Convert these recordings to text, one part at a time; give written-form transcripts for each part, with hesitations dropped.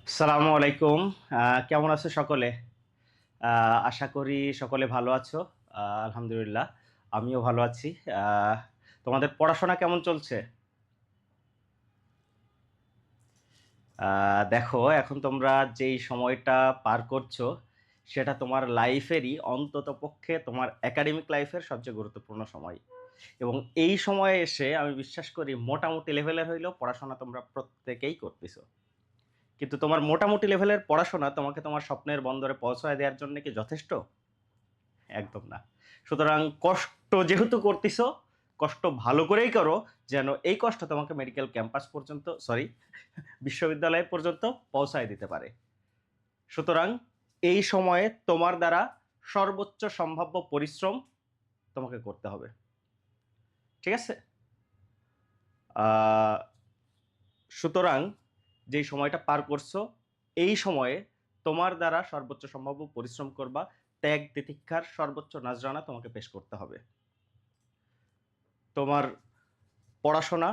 আসসালামু আলাইকুম। কেমন আছো সকলে? আশা করি সকলে ভালো আছো। আলহামদুলিল্লাহ আমিও ভালো আছি। আহ, তোমাদের পড়াশোনা কেমন চলছে? দেখো, এখন তোমরা যেই সময়টা পার করছো সেটা তোমার লাইফেরই অন্ততপক্ষে তোমার একাডেমিক লাইফের সবচেয়ে গুরুত্বপূর্ণ সময়। এবং এই সময়ে এসে আমি বিশ্বাস করি মোটামুটি লেভেলের হইলেও পড়াশোনা তোমরা প্রত্যেকেই করতেছো। কিন্তু তোমার মোটামুটি লেভেলের পড়াশোনা তোমাকে তোমার স্বপ্নের বন্দরে পৌঁছায় দেওয়ার জন্য কি যথেষ্ট? একদম না। সুতরাং কষ্ট যেহেতু করতেছো, কষ্ট ভালো করেই করো, যেন এই কষ্ট তোমাকে মেডিকেল ক্যাম্পাস পর্যন্ত, সরি, বিশ্ববিদ্যালয় পর্যন্ত পৌঁছায় দিতে পারে। সুতরাং এই সময়ে তোমার দ্বারা সর্বোচ্চ সম্ভাব্য পরিশ্রম তোমাকে করতে হবে। ঠিক আছে? আহ, সুতরাং যেই সময়টা পার করছো, এই সময়ে তোমার দ্বারা সর্বোচ্চ সম্ভাব্য পরিশ্রম করবা, ত্যাগ তিতিক্ষার সর্বোচ্চ নাজরানা তোমাকে পেশ করতে হবে। তোমার পড়াশোনা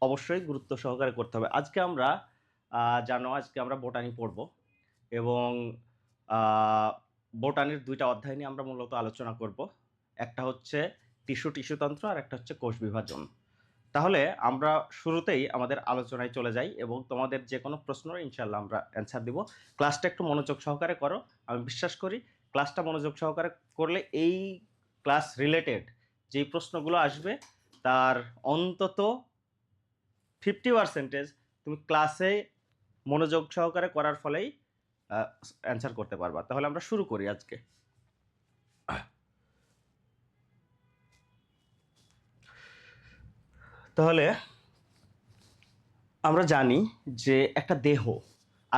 অবশ্যই গুরুত্ব সহকারে করতে হবে। আজকে আমরা জানো, আজকে আমরা বোটানি পড়ব এবং বোটানির দুইটা অধ্যায় নিয়ে আমরা মূলত আলোচনা করব। একটা হচ্ছে টিস্যুতন্ত্র আর একটা হচ্ছে কোষ বিভাজন। তাহলে আমরা শুরুতেই আমাদের আলোচনায় চলে যাই এবং তোমাদের যে কোনো প্রশ্নের ইনশাল্লাহ আমরা অ্যান্সার দিব। ক্লাসটা একটু মনোযোগ সহকারে করো। আমি বিশ্বাস করি ক্লাসটা মনোযোগ সহকারে করলে এই ক্লাস রিলেটেড যেই প্রশ্নগুলো আসবে তার অন্তত 50% তুমি ক্লাসে মনোযোগ সহকারে করার ফলেই অ্যান্সার করতে পারবা। তাহলে আমরা শুরু করি আজকে। তাহলে আমরা জানি যে একটা দেহ,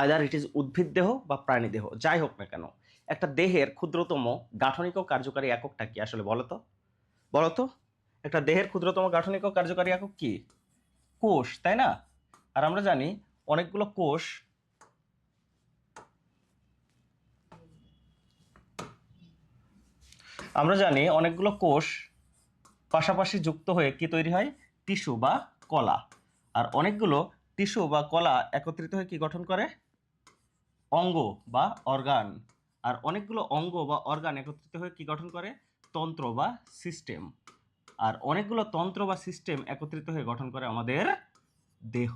আইদার ইট ইজ উদ্ভিদ দেহ বা প্রাণী দেহ, যাই হোক না কেন, একটা দেহের ক্ষুদ্রতম গাঠনিক ও কার্যকারী এককটা কি আসলে বলো তো? বলো তো, একটা দেহের ক্ষুদ্রতম গাঠনিক ও কার্যকারী একক কি? কোষ, তাই না? আর আমরা জানি অনেকগুলো কোষ, আমরা জানি অনেকগুলো কোষ পাশাপাশি যুক্ত হয়ে কি তৈরি হয়? টিস্যু বা কলা। আর অনেকগুলো টিস্যু বা কলা একত্রিত হয়ে কি গঠন করে? অঙ্গ বা অর্গান। আর অনেকগুলো অঙ্গ বা অর্গান একত্রিত হয়ে কি গঠন করে? তন্ত্র বা সিস্টেম। আর অনেকগুলো তন্ত্র বা সিস্টেম একত্রিত হয়ে গঠন করে আমাদের দেহ।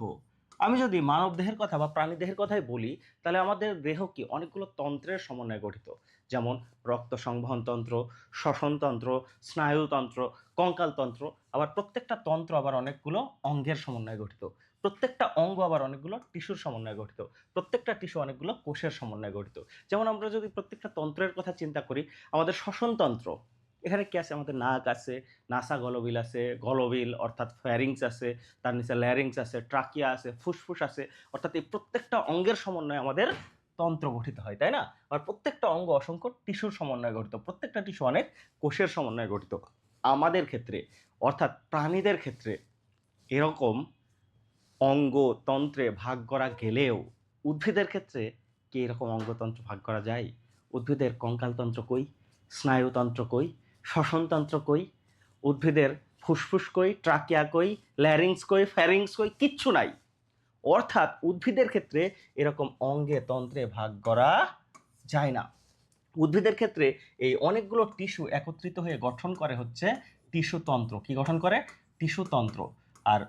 আমি যদি মানব দেহের কথা বা প্রাণী দেহের কথাই বলি, তাহলে আমাদের দেহ কি অনেকগুলো তন্ত্রের সমন্বয়ে গঠিত। যেমন রক্ত সংবহন তন্ত্র, শ্বসন তন্ত্র, স্নায়ুতন্ত্র, কঙ্কালতন্ত্র। আবার প্রত্যেকটা তন্ত্র আবার অনেকগুলো অঙ্গের সমন্বয়ে গঠিত। প্রত্যেকটা অঙ্গ আবার অনেকগুলো টিস্যুর সমন্বয়ে গঠিত। প্রত্যেকটা টিস্যু অনেকগুলো কোষের সমন্বয়ে গঠিত। যেমন আমরা যদি প্রত্যেকটা তন্ত্রের কথা চিন্তা করি, আমাদের শ্বসন তন্ত্র, এখানে কি আছে? আমাদের নাক আছে, নাসা গলবিল আছে, গলবিল অর্থাৎ ফ্যারিংস আছে, তার নিচে ল্যারিংস আছে, ট্রাকিয়া আছে, ফুসফুস আছে। অর্থাৎ এই প্রত্যেকটা অঙ্গের সমন্বয়ে আমাদের তন্ত্র গঠিত হয়, তাই না? আর প্রত্যেকটা অঙ্গ অসংখ্য টিস্যুর সমন্বয়ে গঠিত, প্রত্যেকটা টিস্যু অনেক কোষের সমন্বয়ে গঠিত। আমাদের ক্ষেত্রে অর্থাৎ প্রাণীদের ক্ষেত্রে এরকম অঙ্গ তন্ত্রে ভাগ করা গেলেও উদ্ভিদের ক্ষেত্রে কি এরকম অঙ্গতন্ত্র ভাগ করা যায়? উদ্ভিদের কঙ্কালতন্ত্র কই? স্নায়ুতন্ত্র কই? শ্বসনতন্ত্র কই? উদ্ভিদের ফুসফুস কই? ট্রাকিয়া কই? ল্যারিংস কই? ফ্যারিংস কই? কিচ্ছু নাই। অর্থাৎ উদ্ভিদের ক্ষেত্রে এরকম অঙ্গে তন্ত্রে ভাগ করা যায় না। উদ্ভিদের ক্ষেত্রে এই অনেকগুলো টিস্যু একত্রিত হয়ে গঠন করে হচ্ছে টিস্যুতন্ত্র। কি গঠন করে? টিস্যুতন্ত্র। আর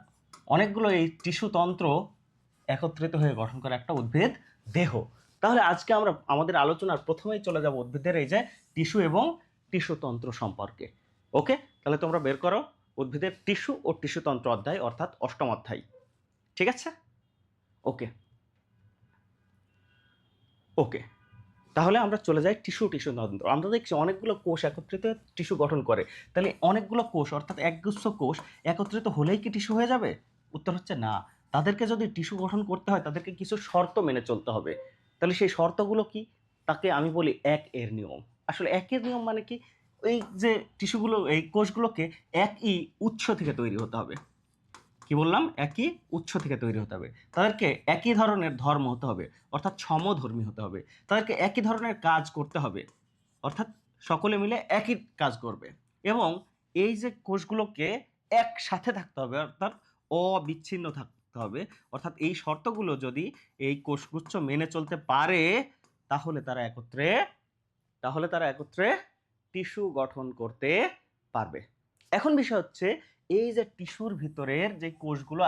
অনেকগুলো এই টিস্যুতন্ত্র একত্রিত হয়ে গঠন করে একটা উদ্ভিদ দেহ। তাহলে আজকে আমরা আমাদের আলোচনার প্রথমেই চলে যাব উদ্ভিদের এই যে টিস্যু এবং টিস্যুতন্ত্র সম্পর্কে। ওকে, তাহলে তোমরা বের করো উদ্ভিদের টিস্যু ও টিস্যুতন্ত্র অধ্যায়, অর্থাৎ অষ্টম অধ্যায়। ঠিক আছে? ওকে ওকে তাহলে আমরা চলে যাই টিস্যুতন্ত্র। আমরা দেখছি অনেকগুলো কোষ একত্রিত টিস্যু গঠন করে। তাহলে অনেকগুলো কোষ অর্থাৎ একগুচ্ছ কোষ একত্রিত হলেই কি টিস্যু হয়ে যাবে? উত্তর হচ্ছে না। তাদেরকে যদি টিস্যু গঠন করতে হয় তাদেরকে কিছু শর্ত মেনে চলতে হবে। তাহলে সেই শর্তগুলো কি? তাকে আমি বলি এক এর নিয়ম। আসলে একের নিয়ম মানে কি? এই যে টিস্যুগুলো, এই কোষগুলোকে একই উৎস থেকে তৈরি হতে হবে। কি বললাম? একই উৎস থেকে তৈরি হতে হবে। তাদেরকে একই ধরনের ধর্ম হতে হবে, অর্থাৎ সমধর্মী হতে হবে। তাদেরকে একই ধরনের কাজ করতে হবে, অর্থাৎ সকলে মিলে একই কাজ করবে। এবং এই যে কোষগুলোকে একসাথে থাকতে হবে, অর্থাৎ অবিচ্ছিন্ন থাকতে থাকতে হবে, অর্থাৎ এই শর্তগুলো যদি এই কোষগুচ্ছ মেনে চলতে পারে তাহলে তারা একত্রে টিস্যু গঠন করতে পারবে। এখন বিষয় হচ্ছে এই যে টিস্যুর ভিতরের যে কোষগুলো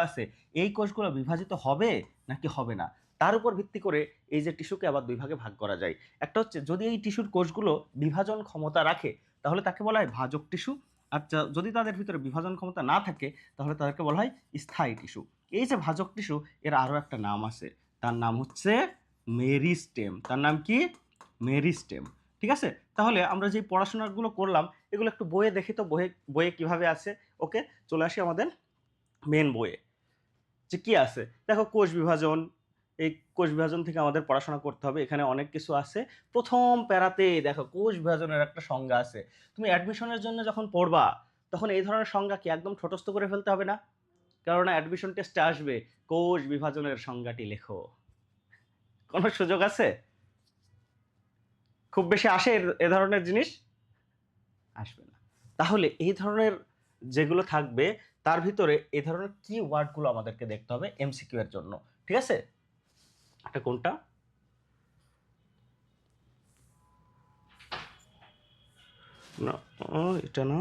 আছে, এই কোষগুলো বিভাজিত হবে নাকি হবে না, তার উপর ভিত্তি করে এই যে টিস্যুকে আবার দুই ভাগে ভাগ করা যায়। একটা হচ্ছে যদি এই টিস্যুর কোষগুলো বিভাজন ক্ষমতা রাখে তাহলে তাকে বলা হয় ভাজক টিস্যু, আর যদি তাদের ভিতরে বিভাজন ক্ষমতা না থাকে তাহলে তাদেরকে বলা হয় স্থায়ী টিস্যু। এই যে ভাজক টিস্যু, এর আরো একটা নাম আছে, তার নাম হচ্ছে মেরিস্টেম। তার নাম কি? মেরিস্টেম। ঠিক আছে, তাহলে আমরা যে পড়াশোনাগুলো করলাম এগুলো একটু বইয়ে দেখি তো, বইয়ে কিভাবে আছে। ওকে, চলে আসি আমাদের মেন বইয়ে, যে কি আছে। দেখো কোষ বিভাজন, এই কোষ বিভাজন থেকে আমাদের পড়াশোনা করতে হবে, এখানে অনেক কিছু আছে। প্রথম প্যারাতে দেখো কোষ বিভাজনের একটা সংজ্ঞা আছে। তুমি অ্যাডমিশনের জন্য যখন পড়বা তখন এই ধরনের সংজ্ঞা কি একদম ঠোঁটস্থ করে ফেলতে হবে না, কারণ অ্যাডমিশন টেস্টে আসবে কোষ বিভাজনের সংজ্ঞাটি লেখো। কোনো সুযোগ আছে? খুব বেশি আসে এ ধরনের জিনিস? আসবে না। তাহলে এই ধরনের যেগুলো থাকবে তার ভিতরে এই ধরনের কি ওয়ার্ডগুলো আমাদেরকে দেখতে হবে এমসিকিউ এর জন্য। ঠিক আছে, এটা কোনটা? না, এটা না,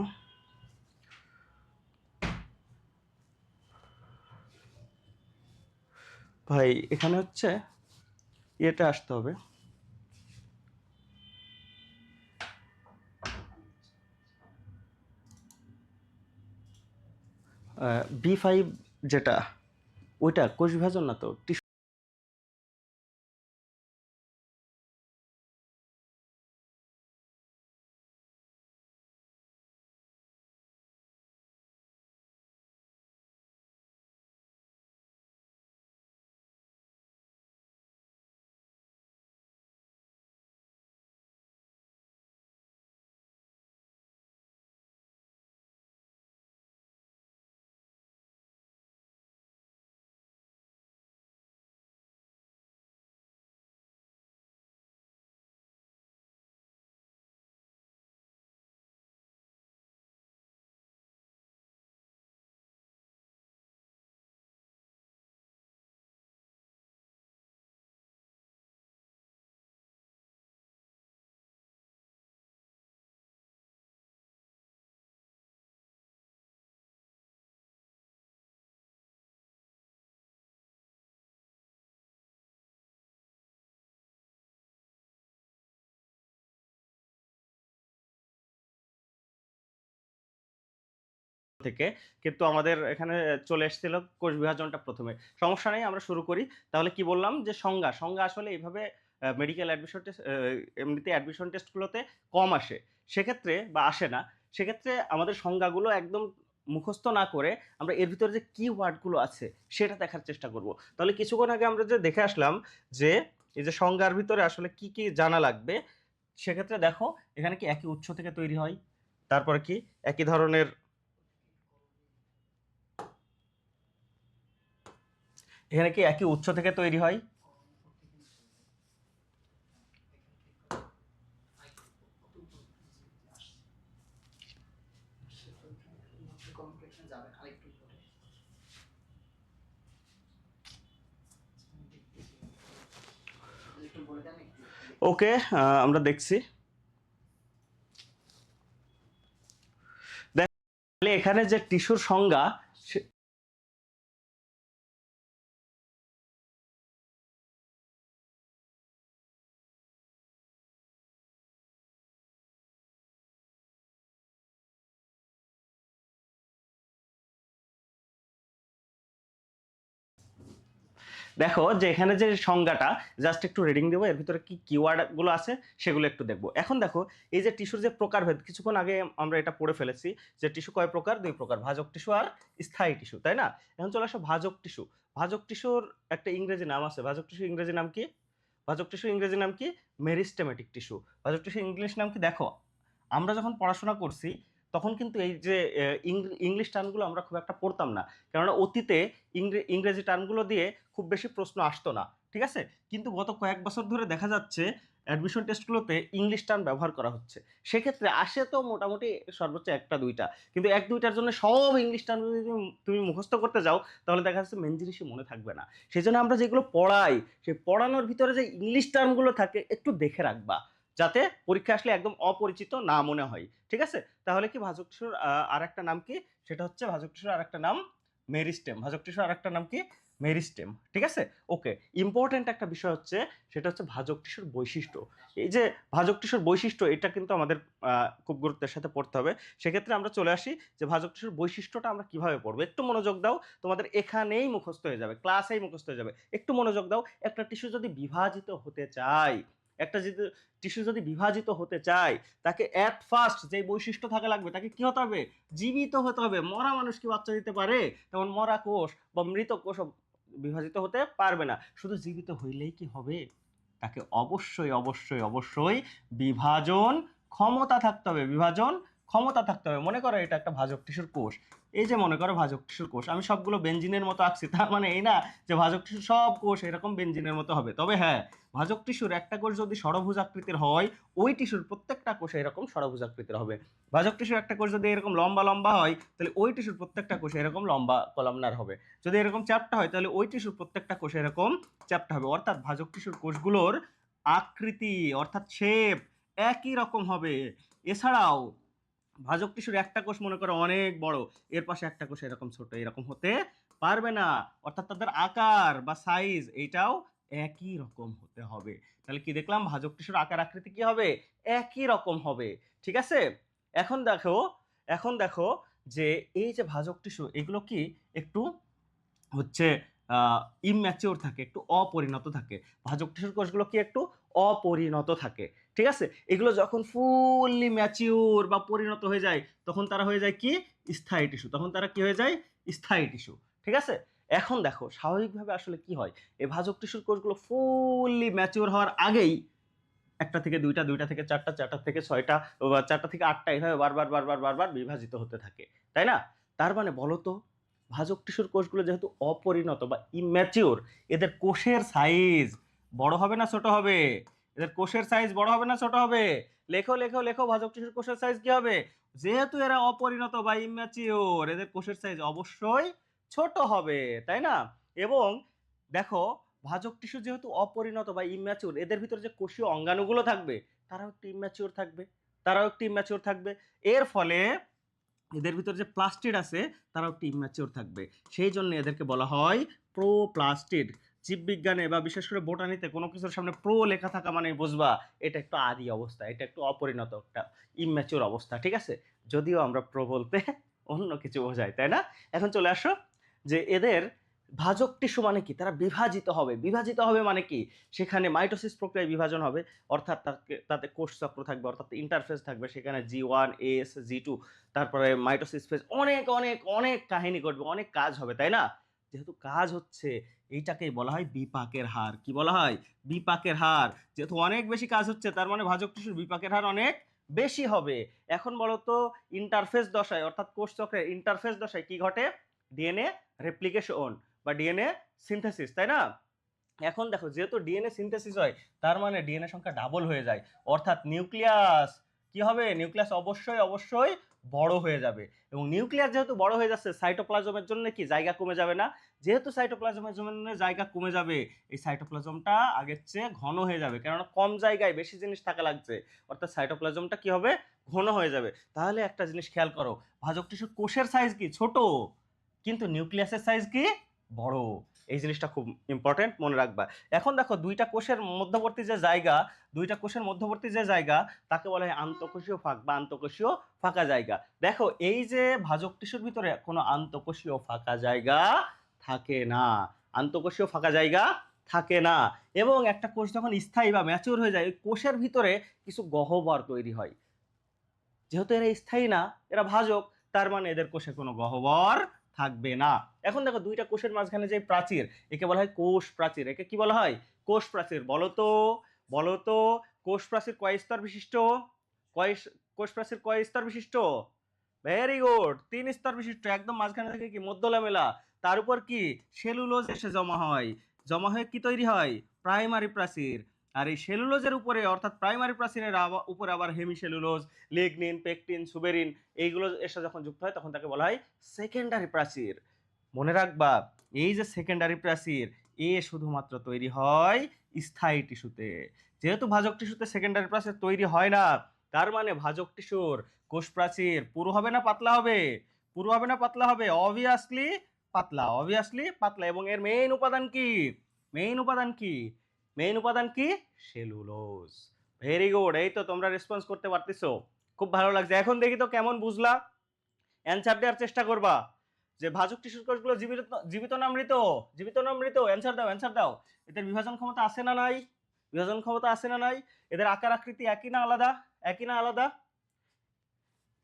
ভাই এখানে হচ্ছে এটা আসতে হবে, B5 যেটা, ওইটা কোষ বিভাজন না তো, থেকে, কিন্তু আমাদের এখানে চলে এসেছিল কোষ বিভাজনটা প্রথমে। সমস্যা নেই, আমরা শুরু করি। তাহলে কি বললাম যে সংজ্ঞা আসলে এইভাবে মেডিকেল অ্যাডমিশন টেস্ট, এমনিতে অ্যাডমিশন টেস্টগুলোতে কম আসে, সেক্ষেত্রে বা আসে না, সেক্ষেত্রে আমাদের সংজ্ঞাগুলো একদম মুখস্থ না করে আমরা এর ভিতরে যে কি ওয়ার্ডগুলো আছে সেটা দেখার চেষ্টা করব। তাহলে কিছুক্ষণ আগে আমরা যে দেখে আসলাম যে এই যে সংজ্ঞার ভিতরে আসলে কি কি জানা লাগবে, সেক্ষেত্রে দেখো এখানে কি একই উৎস থেকে তৈরি হয়, তারপরে কি একই ধরনের, এখানে কি একই উৎস থেকে তৈরি হয়, ওকে। আমরা দেখছি, তাহলে এখানে যে টিস্যুর সংজ্ঞা, দেখো যে এখানে যে সংজ্ঞাটা জাস্ট একটু রিডিং দেবো, এর ভিতরে কি কিওয়ার্ড গুলো আছে সেগুলো একটু দেখবো। এখন দেখো এই যে টিস্যুর যে প্রকারভেদ, কিছুক্ষণ আগে আমরা এটা পড়ে ফেলেছি যে টিস্যু কয় প্রকার, দুই প্রকার, ভাজক টিস্যু আর স্থায়ী টিস্যু, তাই না? এখন চলে আসো ভাজক টিস্যু। ভাজক টিস্যুর একটা ইংরেজি নাম আছে, ভাজক টিস্যু ইংরেজি নাম কি? ভাজক টিস্যু ইংরেজি নাম কি? Meristematic tissue. ভাজক টিস্যু ইংলিশ নাম কি? দেখো আমরা যখন পড়াশোনা করছি তখন কিন্তু এই যে ইংলিশ টার্মগুলো আমরা খুব একটা পড়তাম না, কেননা অতীতে ইংরেজি টার্মগুলো দিয়ে খুব বেশি প্রশ্ন আসতো না। ঠিক আছে, কিন্তু গত কয়েক বছর ধরে দেখা যাচ্ছে অ্যাডমিশন টেস্টগুলোতে ইংলিশ টার্ম ব্যবহার করা হচ্ছে, সেক্ষেত্রে আসে তো মোটামুটি সর্বোচ্চ একটা দুইটা, কিন্তু এক দুইটার জন্য সব ইংলিশ টার্ম যদি তুমি মুখস্থ করতে যাও তাহলে দেখা যাচ্ছে মেন জিনিসই মনে থাকবে না। সেই জন্য আমরা যেগুলো পড়াই সেই পড়ানোর ভিতরে যে ইংলিশ টার্মগুলো থাকে একটু দেখে রাখবা, যাতে পরীক্ষা আসলে একদম অপরিচিত না মনে হয়। ঠিক আছে, তাহলে কি ভাজক টিস্যুর আর একটা নাম কি, সেটা হচ্ছে ভাজক টিস্যুর আর একটা নাম মেরিস্টেম। ভাজক টিস্যুর আর একটা নাম কি, মেরিস্টেম। ঠিক আছে, ওকে। ইম্পর্টেন্ট একটা বিষয় হচ্ছে, সেটা হচ্ছে ভাজক টিস্যুর বৈশিষ্ট্য। এই যে ভাজক টিস্যুর বৈশিষ্ট্য, এটা কিন্তু আমাদের খুব গুরুত্বের সাথে পড়তে হবে। সেক্ষেত্রে আমরা চলে আসি যে ভাজক টিস্যুর বৈশিষ্ট্যটা আমরা কিভাবে পড়বো। একটু মনোযোগ দাও, তোমাদের এখানেই মুখস্থ হয়ে যাবে, ক্লাসেই মুখস্থ হয়ে যাবে। একটু মনোযোগ দাও। একটা টিস্যু যদি বিভাজিত হতে চায়, একটা যদি টিস্যু যদি বিভাজিত হতে চায়, তাকে অ্যাট ফার্স্ট যে বৈশিষ্ট্য থাকা লাগবে, তাকে কি হতে হবে, জীবিত হতে হবে। মরা মানুষ কি বাচ্চা দিতে পারে? তেমন মরা কোষ বা মৃত কোষ বিভাজিত হতে পারবে না। শুধু জীবিত হইলেই কি হবে, তাকে অবশ্যই অবশ্যই অবশ্যই বিভাজন ক্ষমতা থাকতে হবে, বিভাজন ক্ষমতা থাকতে হবে। মনে করো এটা একটা ভাজক টিস্যুর কোষ, এই যে মনে করো ভাজক টিস্যুর কোষ, আমি সবগুলো বেঞ্জিনের মতো আঁকছি, তার মানে এই না যে ভাজক টিস্যুর সব কোষ এরকম বেঞ্জিনের মতো হবে। তবে হ্যাঁ, ভাজক টিস্যুর একটা কোষ যদি ষড়ভুজ আকৃতির হয়, ওই টিস্যুর প্রত্যেকটা কোষ এরকম ষড়ভুজ আকৃতির হবে। ভাজক টিস্যুর একটা কোষ যদি এরকম লম্বা লম্বা হয়, তাহলে ওই টিস্যুর প্রত্যেকটা কোষ এরকম লম্বা কলামনার হবে। যদি এরকম চ্যাপ্টা হয়, তাহলে ওই টিস্যুর প্রত্যেকটা কোষ এরকম চ্যাপ্টা হবে। অর্থাৎ ভাজক টিস্যুর কোষগুলোর আকৃতি অর্থাৎ শেপ একই রকম হবে। এছাড়াও ভাজক টিস্যুর একটা কোষ মনে করো অনেক বড়, এর পাশে একটা কোষ এরকম ছোট, এরকম হতে পারবে না। অর্থাৎ তাদের আকার বা সাইজ এইটাও একই রকম হতে হবে। তাহলে কি দেখলাম, ভাজক টিস্যুর আকার আকৃতি কি হবে, একই রকম হবে। ঠিক আছে, এখন দেখো, এখন দেখো যে এই যে ভাজক টিস্যু এগুলো কি একটু হচ্ছে ইম্যাচিওর থাকে, একটু অপরিণত থাকে। ভাজক টিস্যুর কোষগুলো কি একটু অপরিণত থাকে। ঠিক আছে, এগুলো যখন ফুললি ম্যাচিওর বা পরিণত হয়ে যায়, তখন তারা হয়ে যায় কি, স্থায়ী টিস্যু। তখন তারা কি হয়ে যায়, স্থায়ী টিস্যু। ঠিক আছে, এখন দেখো স্বাভাবিকভাবে আসলে কি হয়, এই ভাজক টিস্যুর কোষগুলো ফুললি ম্যাচিওর হওয়ার আগেই একটা থেকে দুইটা, দুইটা থেকে চারটা, চারটা থেকে ছয়টা, বা চারটা থেকে আটটা, এভাবে বারবার বারবার বারবার বিভাজিত হতে থাকে, তাই না? তার মানে বলো তো, ভাজক টিস্যুর কোষগুলো যেহেতু অপরিণত বা ইম্যাচিওর, এদের কোষের সাইজ বড় হবে না ছোট হবে? এদের কোষের সাইজ বড় হবে না ছোট হবে? লেখো লেখো লেখো, ভাজক টিস্যুর কোষের সাইজ কি হবে? যেহেতু এরা অপরিণত বা ইম্যাচিওর, এদের কোষের সাইজ অবশ্যই ছোট হবে, তাই না? এবং দেখো, ভাজক টিস্যু যেহেতু অপরিণত বা ইম্যাচিওর, এদের ভিতরে যে কোষীয় অঙ্গাণুগুলো থাকবে তারাও একটু ইম্যাচিওর থাকবে, তারাও একটু ইম্যাচিওর থাকবে। এর ফলে এদের ভিতরে যে প্লাস্টিড আছে তারাও একটু ইম্যাচিওর থাকবে। সেই জন্য এদেরকে বলা হয় প্রোপ্লাস্টিড। জীববিজ্ঞানে বা বিশেষ করে বোটানিতে কোনো কিছুর সামনে প্রো লেখা থাকা মানে বুঝবা এটা একটু আদি অবস্থা, এটা একটু অপরিণত, একটা ইম্যাচিওর অবস্থা। ঠিক আছে, যদিও আমরা প্রো বলতে অন্য কিছু বোঝাই, তাই না? এখন চলে আসো যে এদের ভাজক টিস্যু মানে কি, তারা বিভাজিত হবে। বিভাজিত হবে মানে কি, সেখানে মাইটোসিস প্রক্রিয়ায় বিভাজন হবে, অর্থাৎ তাতে কোষ চক্র থাকবে, অর্থাৎ ইন্টারফেস থাকবে, সেখানে G1 S G2, তারপরে মাইটোসিস ফেজ, অনেক অনেক অনেক কাহিনী ঘটবে, অনেক কাজ হবে, তাই না? যেহেতু কাজ হচ্ছে, এইটাকেই বলা হয় বিপাকের হার। কি বলা হয়, বিপাকের হার। যেহেতু অনেক বেশি কাজ হচ্ছে, তার মানে ভাজক টিস্যুর বিপাকের হার অনেক বেশি হবে। এখন বলো তো, ইন্টারফেস দশায় অর্থাৎ কোষ চক্রের ইন্টারফেস দশায় কি ঘটে, ডিএনএ রেপ্লিকেশন বা ডিএনএ সিনথেসিস, তাই না? এখন দেখো, যেহেতু ডিএনএ সিনথেসিস হয়, তার মানে ডিএনএ সংখ্যা ডাবল হয়ে যায়, অর্থাৎ নিউক্লিয়াস কি হবে, নিউক্লিয়াস অবশ্যই অবশ্যই বড় হয়ে যাবে। এবং নিউক্লিয়াস যেহেতু বড় হয়ে যাচ্ছে, সাইটোপ্লাজমের জন্য কি জায়গা কমে যাবে না? যেহেতু সাইটোপ্লাজমের জন্য জায়গা কমে যাবে, এই সাইটোপ্লাজমটা আগের চেয়ে ঘন হয়ে যাবে, কেননা কম জায়গায় বেশি জিনিস থাকা লাগছে, অর্থাৎ সাইটোপ্লাজমটা কি হবে, ঘন হয়ে যাবে। তাহলে একটা জিনিস খেয়াল করো, ভাজক টিস্যুর কোষের সাইজ কি ছোট, কিন্তু নিউক্লিয়াসের সাইজ কি বড়। এই জিনিসটা খুব ইম্পর্টেন্ট, মনে রাখবা। এখন দেখো, দুইটা কোষের মধ্যবর্তী যে জায়গা, দুইটা কোষের মধ্যবর্তী যে জায়গা, তাকে বলা হয় আন্তঃকোষীয় ফাঁক বা আন্তঃকোষীয় ফাঁকা জায়গা। দেখো, এই যে ভাজক টিস্যুর ভিতরে কোনো আন্তঃকোষীয় ফাঁকা জায়গা থাকে না, আন্তঃকোষীয় ফাঁকা জায়গা থাকে না। এবং একটা কোষ যখন স্থায়ী বা ম্যাচিওর হয়ে যায়, ওই কোষের ভিতরে কিছু গহ্বর তৈরি হয়। যেহেতু এরা স্থায়ী না, এরা ভাজক, তার মানে এদের কোষে কোনো গহ্বর থাকবে না। এখন দেখো, দুইটা কোষের মাঝখানে যে প্রাচীর, একে বলা হয় কোষ প্রাচীর। একে কি বলা হয়, কোষ প্রাচীর। বলো তো, বলো তো, কোষ প্রাচীর কয় স্তর বিশিষ্ট, কয়, কোষ প্রাচীর কয় স্তর বিশিষ্ট? ভেরি গুড, 3 স্তর বিশিষ্ট। একদম মাঝখানে থেকে কি মধ্য লামেলা, তার উপর কি সেলুলোজ এসে জমা হয়, জমা হয়ে কি তৈরি হয়, প্রাইমারি প্রাচীর। আর এই সেলুলোজের উপরে অর্থাৎ প্রাইমারি প্রাচীরের উপরে আবার হেমিসেলুলোজ, লিগনিন, পেকটিন, সুবেরিন এইগুলো এসে যখন যুক্ত হয় তখন তাকে বলা হয় সেকেন্ডারি প্রাচীর। মনে রাখবা এই যে সেকেন্ডারি প্রাচীর এ শুধুমাত্র তৈরি হয় স্থায়ী টিস্যুতে। যেহেতু ভাজক টিস্যুতে সেকেন্ডারি প্রাচীর তৈরি হয় না, তার মানে ভাজক টিস্যুর কোষ প্রাচীর পুরু হবে না পাতলা হবে? পুরু হবে না পাতলা হবে? অবভিয়াসলি পাতলা, অবভিয়াসলি পাতলা। এবং এর মেইন উপাদান কি? মেইন উপাদান কি? মেইন উপাদান কি? সেলুলোজ। ভেরি গুড, এই তো তোমরা রেসপন্স করতে পারতেছো, খুব ভালো লাগছে। এখন দেখি তো কেমন বুঝলা, অ্যানসার দেওয়ার চেষ্টা করবা যে ভাজক টিস্যুর কোষগুলো জীবিত জীবিত না মৃত? জীবিত না মৃত? অ্যানসার দাও, অ্যানসার দাও। এদের বিভাজন ক্ষমতা আছে না নাই? বিভাজন ক্ষমতা আছে না নাই? এদের আকার আকৃতি একই না আলাদা? একই না আলাদা?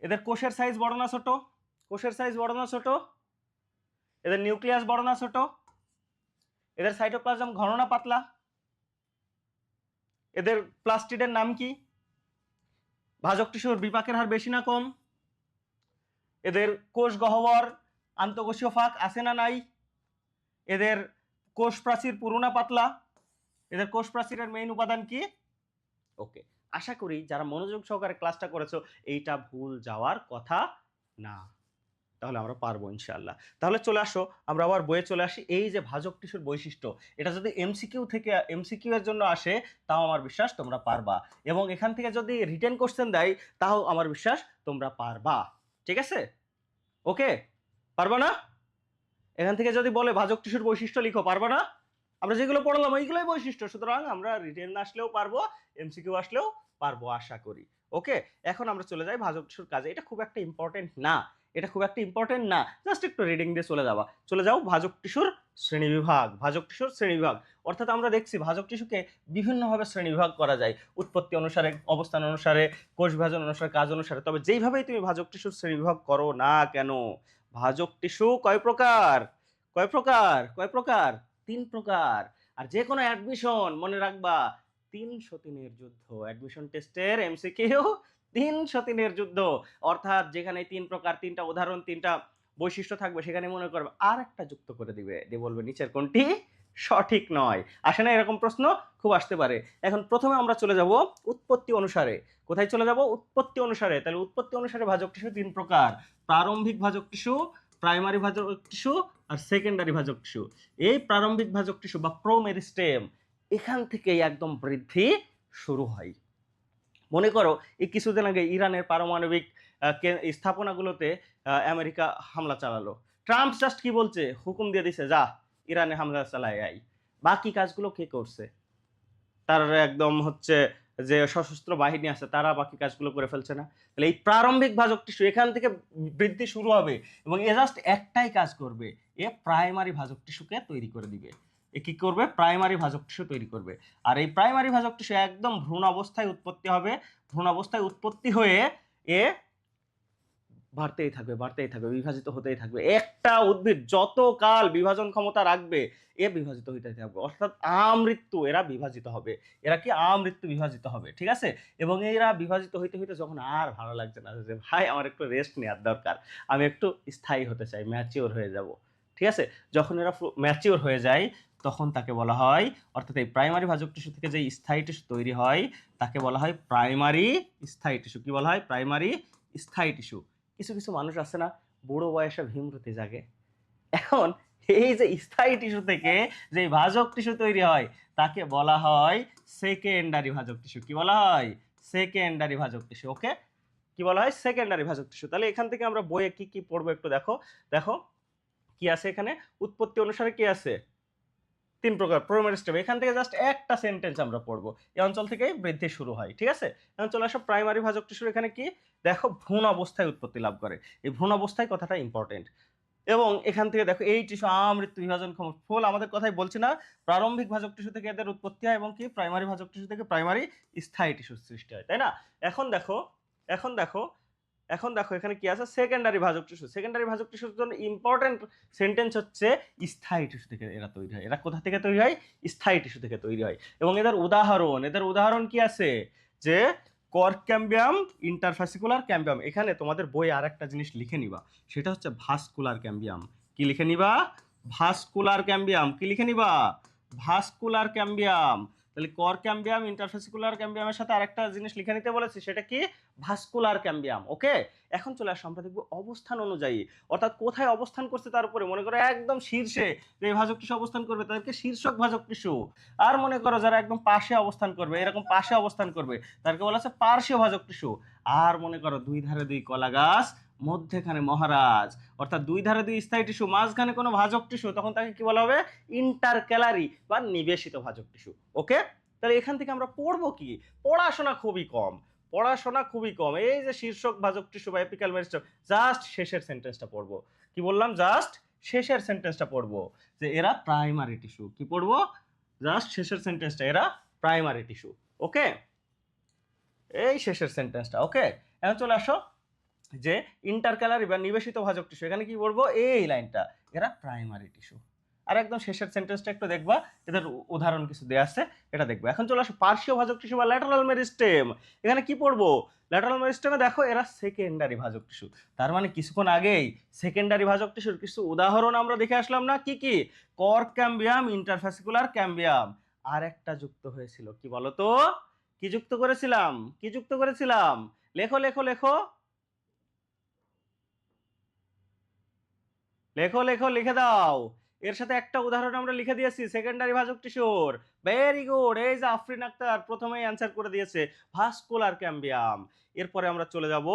এদের কোষের সাইজ বড় না ছোট? কোষের সাইজ বড় না ছোট? এদের নিউক্লিয়াস বড় না ছোট? এদের সাইটোপ্লাজম ঘন না পাতলা? এদের প্লাস্টিডের নাম কি? ভাজক টিস্যুর বিপাকের হার বেশি না কম? এদের কোষ গহ্বর আন্তঃকোষীয় ফাঁক আছে না নাই? এদের কোষ প্রাচীর পুরু না পাতলা? এদের কোষ প্রাচীরের মেইন উপাদান কি? ওকে, আশা করি যারা মনোযোগ সহকারে ক্লাসটা করেছো এইটা ভুল যাওয়ার কথা না। তাহলে আমরা পারবো ইনশাআল্লাহ। তাহলে চলে আসো আমরা আবার বইয়ে চলে আসি। এই যে ভাজক টিস্যুর বৈশিষ্ট্য, এটা যদি এমসিকিউ থেকে এমসিকিউ এর জন্য আসে তাও আমার বিশ্বাস তোমরা পারবা, এবং এখান থেকে যদি রিটেন কোশ্চেন দেয় তাও আমার বিশ্বাস তোমরা পারবা। ঠিক আছে? ওকে, পারবা না? এখান থেকে যদি বলে ভাজক টিস্যুর বৈশিষ্ট্য লিখো, পারবা না? আমরা যেগুলো পড়লাম ওইগুলোই বৈশিষ্ট্য, সুতরাং আমরা রিটেন আসলেও পারবো, এমসিকিউ আসলেও পারবো আশা করি। ওকে, এখন আমরা চলে যাই ভাজক টিস্যুর কাজে। এটা খুব একটা ইম্পর্টেন্ট না, এটা খুব একটা ইম্পর্টেন্ট না, জাস্ট একটু রিডিং দিয়ে চলে যাও ভাজক টিস্যুর শ্রেণীবিভাগ। ভাজক টিস্যুর শ্রেণীবিভাগ অর্থাৎ আমরা দেখছি ভাজক টিস্যুকে বিভিন্নভাবে শ্রেণীবিভাগ করা যায়, উৎপত্তি অনুসারে, অবস্থান অনুসারে, কোষ বিভাজন অনুসারে, কাজ অনুসারে। তবে যেইভাবেই তুমি ভাজক টিস্যুর শ্রেণীবিভাগ করো না কেন, ভাজক টিস্যু কয় প্রকার? কয় প্রকার? কয় প্রকার? 3 প্রকার। আর যে কোনো অ্যাডমিশন মনে রাখবা 303-এর যুদ্ধ। অ্যাডমিশন টেস্টের এমসিকিউ 303-এর যুদ্ধ। অর্থাৎ যেখানে 3 প্রকার, 3টা উদাহরণ, 3টা বৈশিষ্ট্য থাকবে, সেখানে মনে করবে আর একটা যুক্ত করে দিবে, দিয়ে বলবে নিচের কোনটি সঠিক নয়। আসে না এরকম প্রশ্ন? খুব আসতে পারে। এখন প্রথমে আমরা চলে যাব উৎপত্তি অনুসারে। কোথায় চলে যাব? উৎপত্তি অনুসারে। তাহলে উৎপত্তি অনুসারে ভাজক টিস্যু 3 প্রকার: প্রারম্ভিক ভাজক টিস্যু, প্রাইমারি ভাজক টিস্যু আর সেকেন্ডারি ভাজক টিস্যু। এই প্রারম্ভিক ভাজক টিস্যু বা প্রোমেরিস্টেম, এখান থেকেই একদম বৃদ্ধি শুরু হয়। মনে করো এই কিছুদিন আগে ইরানের পারমাণবিক স্থাপনাগুলোতে আমেরিকা হামলা চালালো। ট্রাম্প জাস্ট কি বলছে? হুকুম দিয়ে দিছে, যা ইরানে হামলা চালায় আই। বাকি কাজগুলো কে করছে? তার একদম হচ্ছে যে সশস্ত্র বাহিনী আছে তারা বাকি কাজগুলো করে ফেলছে না? তাহলে এই প্রারম্ভিক ভাজক টিস্যু এখান থেকে বৃদ্ধি শুরু হবে, এবং এ জাস্ট একটাই কাজ করবে, এ প্রাইমারি ভাজক টিস্যুকে তৈরি করে দিবে। এ কি করবে? প্রাইমারি ভাজক টিস্যু তৈরি করবে। আর এই প্রাইমারি ভাজক টিস্যু একদম ভ্রূণ অবস্থায় উৎপত্তি হবে। ভ্রূণ অবস্থায় উৎপত্তি হয়ে এ বাড়তেই থাকবে, বাড়তেই থাকবে, বিভাজিত হতেই থাকবে। একটা উদ্ভিদ যত কাল বিভাজন ক্ষমতা রাখবে এ বিভাজিত হইতে থাকবে, অর্থাৎ আমৃত্যু এরা বিভাজিত হবে। এরা কি? আমৃত্যু বিভাজিত হবে। ঠিক আছে? এবং এরা বিভাজিত হইতে হইতে যখন আর ভালো লাগছে না, যে ভাই আমার একটু রেস্ট নেওয়ার দরকার, আমি একটু স্থায়ী হতে চাই, ম্যাচিওর হয়ে যাব। ঠিক আছে? যখন এরা ম্যাচিওর হয়ে যায় তখন তাকে বলা হয়, অর্থাৎ এই প্রাইমারি ভাজক টিস্যু থেকে যে স্থায়ী টিস্যু তৈরি হয় তাকে বলা হয় প্রাইমারি স্থায়ী টিস্যু। কি বলা হয়? প্রাইমারি স্থায়ী টিস্যু। কিছু কিছু মানুষ আছে না, বুড়ো বয়সে ভীমরতি জাগে। এখন এই যে স্থায়ী টিস্যু থেকে যে ভাজক টিস্যু তৈরি হয় তাকে বলা হয় সেকেন্ডারি ভাজক টিস্যু। কি বলা হয়? সেকেন্ডারি ভাজক টিস্যু। ওকে, কি বলা হয়? সেকেন্ডারি ভাজক টিস্যু। তাহলে এখান থেকে আমরা বইয়ে কি কি পড়বো একটু দেখো। দেখো কি আছে এখানে, উৎপত্তি অনুসারে কি আছে? 3 প্রকার প্রোমেরিস্টেম। এখান থেকে জাস্ট একটা সেন্টেন্স আমরা পড়বো, এই অঞ্চল থেকেই বৃদ্ধি শুরু হয়। ঠিক আছে? এখন চলে আসো প্রাইমারি ভাজক টিস্যুর এখানে কি দেখো, ভ্রূণ অবস্থায় উৎপত্তি লাভ করে। এই ভ্রূণ অবস্থায় কথাটা ইম্পর্টেন্ট। এবং এখান থেকে দেখো এই টিস্যু আমৃত্যু বিভাজন ক্ষম ফুল, আমাদের কথাই বলছি না, প্রারম্ভিক ভাজক টিস্যু থেকে এদের উৎপত্তি হয় এবং কি প্রাইমারি ভাজক টিস্যু থেকে প্রাইমারি স্থায়ী টিস্যুর সৃষ্টি হয়, তাই না? এখন দেখো, এখন দেখো, এখন দেখো এখানে কি আছে? সেকেন্ডারি ভাজক টিস্যু। সেকেন্ডারি ভাজক টিস্যুর জন্য ইম্পর্টেন্ট সেন্টেন্স হচ্ছে স্থায়ী টিস্যু থেকে এরা তৈরি হয়। এরা কোথা থেকে তৈরি হয়? স্থায়ী টিস্যু থেকে তৈরি হয়। এবং এদের উদাহরণ, এদের উদাহরণ কি আছে? যে কর্ক ক্যাম্বিয়াম, ইন্টারফ্যাসিকুলার ক্যাম্বিয়াম। এখানে তোমাদের বই আর একটা জিনিস লিখে নিবা, সেটা হচ্ছে ভাস্কুলার ক্যাম্বিয়াম। কি লিখে নিবা? ভাস্কুলার ক্যাম্বিয়াম। কি লিখে নিবা? ভাস্কুলার ক্যাম্বিয়াম। তাহলে কর ক্যাম্বিয়াম ইন্টারফেসিকুলার ক্যাম্বিয়ামের সাথে আরেকটা জিনিস লিখে নিতে বলেছি, সেটা কি ভাস্কুলার ক্যাম্বিয়াম। ওকে, এখন চলে আসো আমরা দেখবো অবস্থান অনুযায়ী, অর্থাৎ কোথায় অবস্থান করছে তার উপরে। মনে করো একদম শীর্ষে যে ভাজক টিস্যু অবস্থান করবে তাদেরকে শীর্ষক ভাজক টিস্যু, আর মনে করো যারা একদম পাশে অবস্থান করবে, এরকম পাশে অবস্থান করবে, তাদেরকে বলা হচ্ছে পার্শ্বীয় ভাজক টিস্যু। আর মনে করো দুই ধারে দুই কলা গাছ, মধ্যেখানে মহারাজ, অর্থাৎ দুই ধারে দুই স্থায়ী টিস্যু, মাঝখানে কোনো ভাজক টিস্যু, তখন তাকে কি বলা হবে ইন্টারক্যালারি বা নিবেশিত ভাজক টিস্যু। ওকে, তাহলে এখান থেকে আমরা পড়বো কি, পড়াশোনা খুবই কম, পড়াশোনা খুবই কম। এই যে শীর্ষক ভাজক টিস্যু বা এপিক্যাল মেরিস্টেম, জাস্ট শেষের সেন্টেন্সটা পড়বো। কি বললাম, জাস্ট শেষের সেন্টেন্সটা পড়বো যে এরা প্রাইমারি টিস্যু। কি পড়বো, জাস্ট শেষের সেন্টেন্সটা, এরা প্রাইমারি টিস্যু। ওকে, এই শেষের সেন্টেন্সটা। ওকে, এখন চলে আসো যে ইন্টারক্যালারি বা নিবেশিত ভাজক টিস্যু, এখানে কি বলবো, এই লাইনটা, এরা প্রাইমারি টিস্যু। আর একদম শেষের সেন্টেন্সটা একটু দেখবা, এদের উদাহরণ কিছু দেয়া আছে, এটা দেখবো। এখন চলে আসো পার্শ্বীয় ভাজক টিস্যু বা ল্যাটারাল মেরিস্টেম। এখানে কি পড়বো, ল্যাটারাল মেরিস্টেমে দেখো এরা সেকেন্ডারি ভাজক টিস্যু। তার মানে কিছুক্ষণ আগেই সেকেন্ডারি ভাজক টিস্যুর কিছু উদাহরণ আমরা দেখে আসলাম না, কি কি, কর ক্যাম্বিয়াম, ইন্টারফেসিকুলার ক্যাম্বিয়াম, আর একটা যুক্ত হয়েছিল, কি বলতো, কি যুক্ত করেছিলাম, কি যুক্ত করেছিলাম, লেখো লেখো লেখো লেখো লেখো, লিখে দাও। এর সাথে একটা উদাহরণ আমরা লিখে দিয়েছি সেকেন্ডারি ভাজক টিস্যুর। ভেরি গুড, এই যে আফরিন আক্তার প্রথমেই অ্যান্সার করে দিয়েছে, ভাস্কুলার ক্যাম্বিয়াম। এরপরে আমরা চলে যাব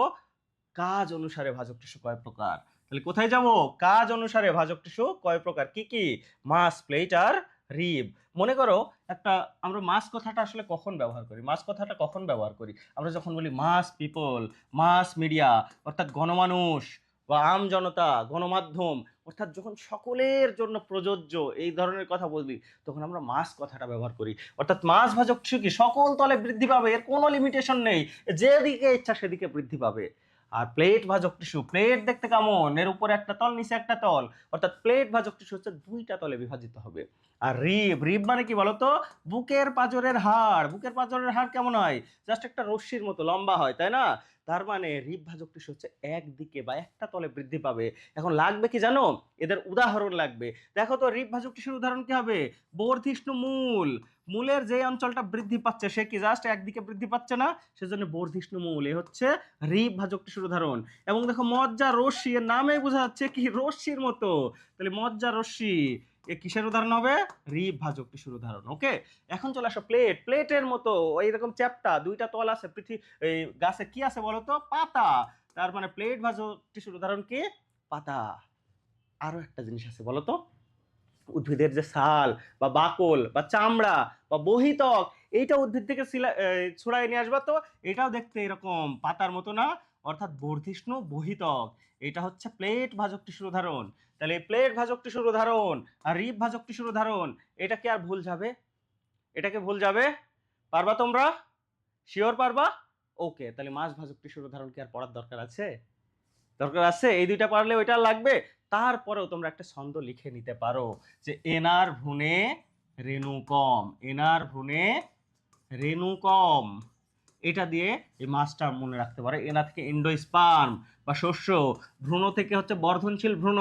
কাজ অনুসারে ভাজক টিস্যু কয় প্রকার। তাহলে কোথায় যাব, কাজ অনুসারে ভাজক টিস্যু কয় প্রকার, কি কি, মাস, প্লেট আর রিব। মনে করো একটা, আমরা মাস কথাটা আসলে কখন ব্যবহার করি, মাস কথাটা কখন ব্যবহার করি, আমরা যখন বলি মাস পিপল, মাস মিডিয়া, অর্থাৎ গণমানুষ বা আম জনতা, গণমাধ্যম, অর্থাৎ যখন সকলের জন্য প্রযোজ্য এই ধরনের কথা বলি, তখন আমরা মাস কথাটা ব্যবহার করি। অর্থাৎ মাস ভাজক টিস্যু কি সকল তলে বৃদ্ধি পাবে, এর কোনো লিমিটেশন নেই, যেদিকে ইচ্ছা সেদিকে বৃদ্ধি পাবে। আর প্লেট ভাজক টিস্যু, প্লেট দেখতে কেমন, এর উপরে একটা তল নিচে একটা তল, অর্থাৎ প্লেট ভাজক টিস্যু হচ্ছে দুইটা তলে বিভাজিত হবে। আর রিব, রিব মানে কি বলতো, বুকের পাঁজরের হাড়। বুকের পাঁজরের হাড় কেমন হয়, জাস্ট একটা রশ্মির মতো লম্বা হয়, তাই না। তার মানে রিব ভাজক টিস্যু হচ্ছে একদিকে বা একটা তলে বৃদ্ধি পাবে। এখন লাগবে কি জানো, এদের উদাহরণ লাগবে। দেখো তো রিব ভাজক টিস্যুর উদাহরণ কি হবে, বর্ধিষ্ণু মূল, মূলের যে অঞ্চলটা বৃদ্ধি পাচ্ছে সে কি জাস্ট একদিকে বৃদ্ধি পাচ্ছে না, সেজন্য বর্ধিষ্ণু মূল, এ হচ্ছে রিব ভাজক টিস্যুর উদাহরণ। এবং দেখো মজ্জা রশ্মি, এর নামে বোঝা যাচ্ছে কি রশ্মির মতো, তাহলে মজ্জা রশ্মি, এ কিসের উদাহরণ হবে, রিব ভাজক টিস্যুর উদাহরণ। ওকে, এখন চলে আসো প্লেট, প্লেটের মতো এইরকম চ্যাপ্টা, দুইটা তল আছে, এই গাছে কি আছে বলতো, পাতা। তার মানে প্লেট ভাজক টিস্যুর উদাহরণ কি, পাতা। আরো একটা জিনিস আছে বলতো, উদ্ভিদের যে ছাল বা বাকল বা চামড়া বা বহিতক, এইটা উদ্ভিদ থেকে ছড়াই নিয়ে আসবা, তো এটাও দেখতে এরকম পাতার মতো না, অর্থাৎ বর্ধিষ্ণু বহিতক। এটা হচ্ছে প্লেট ভাজক টিস্যুর উদাহরণ। তাহলে প্লেট ভাজক টিস্যুর উদাহরণ আর রিব ভাজক টিস্যুর উদাহরণ, এটা কি আর ভুল যাবে, এটাকে ভুল যাবে, পারবা তোমরা, শিওর পারবা। ওকে, তাহলে মাছ ভাজক টিস্যুর উদাহরণ কি আর পড়ার দরকার আছে, দরকার আছে, এই দুইটা পারলে ওইটা লাগবে। তারপরেও তোমরা একটা ছন্দ লিখে নিতে পারো যে এনার ভ্রূণে রেণু কম, এনার ভ্রূণে রেণু কম, এটা দিয়ে এই মাছটা মনে রাখতে পারে। এনা থেকে এন্ডোস্পার্ম বা শস্য, ভ্রূণ থেকে হচ্ছে বর্ধনশীল ভ্রূণ,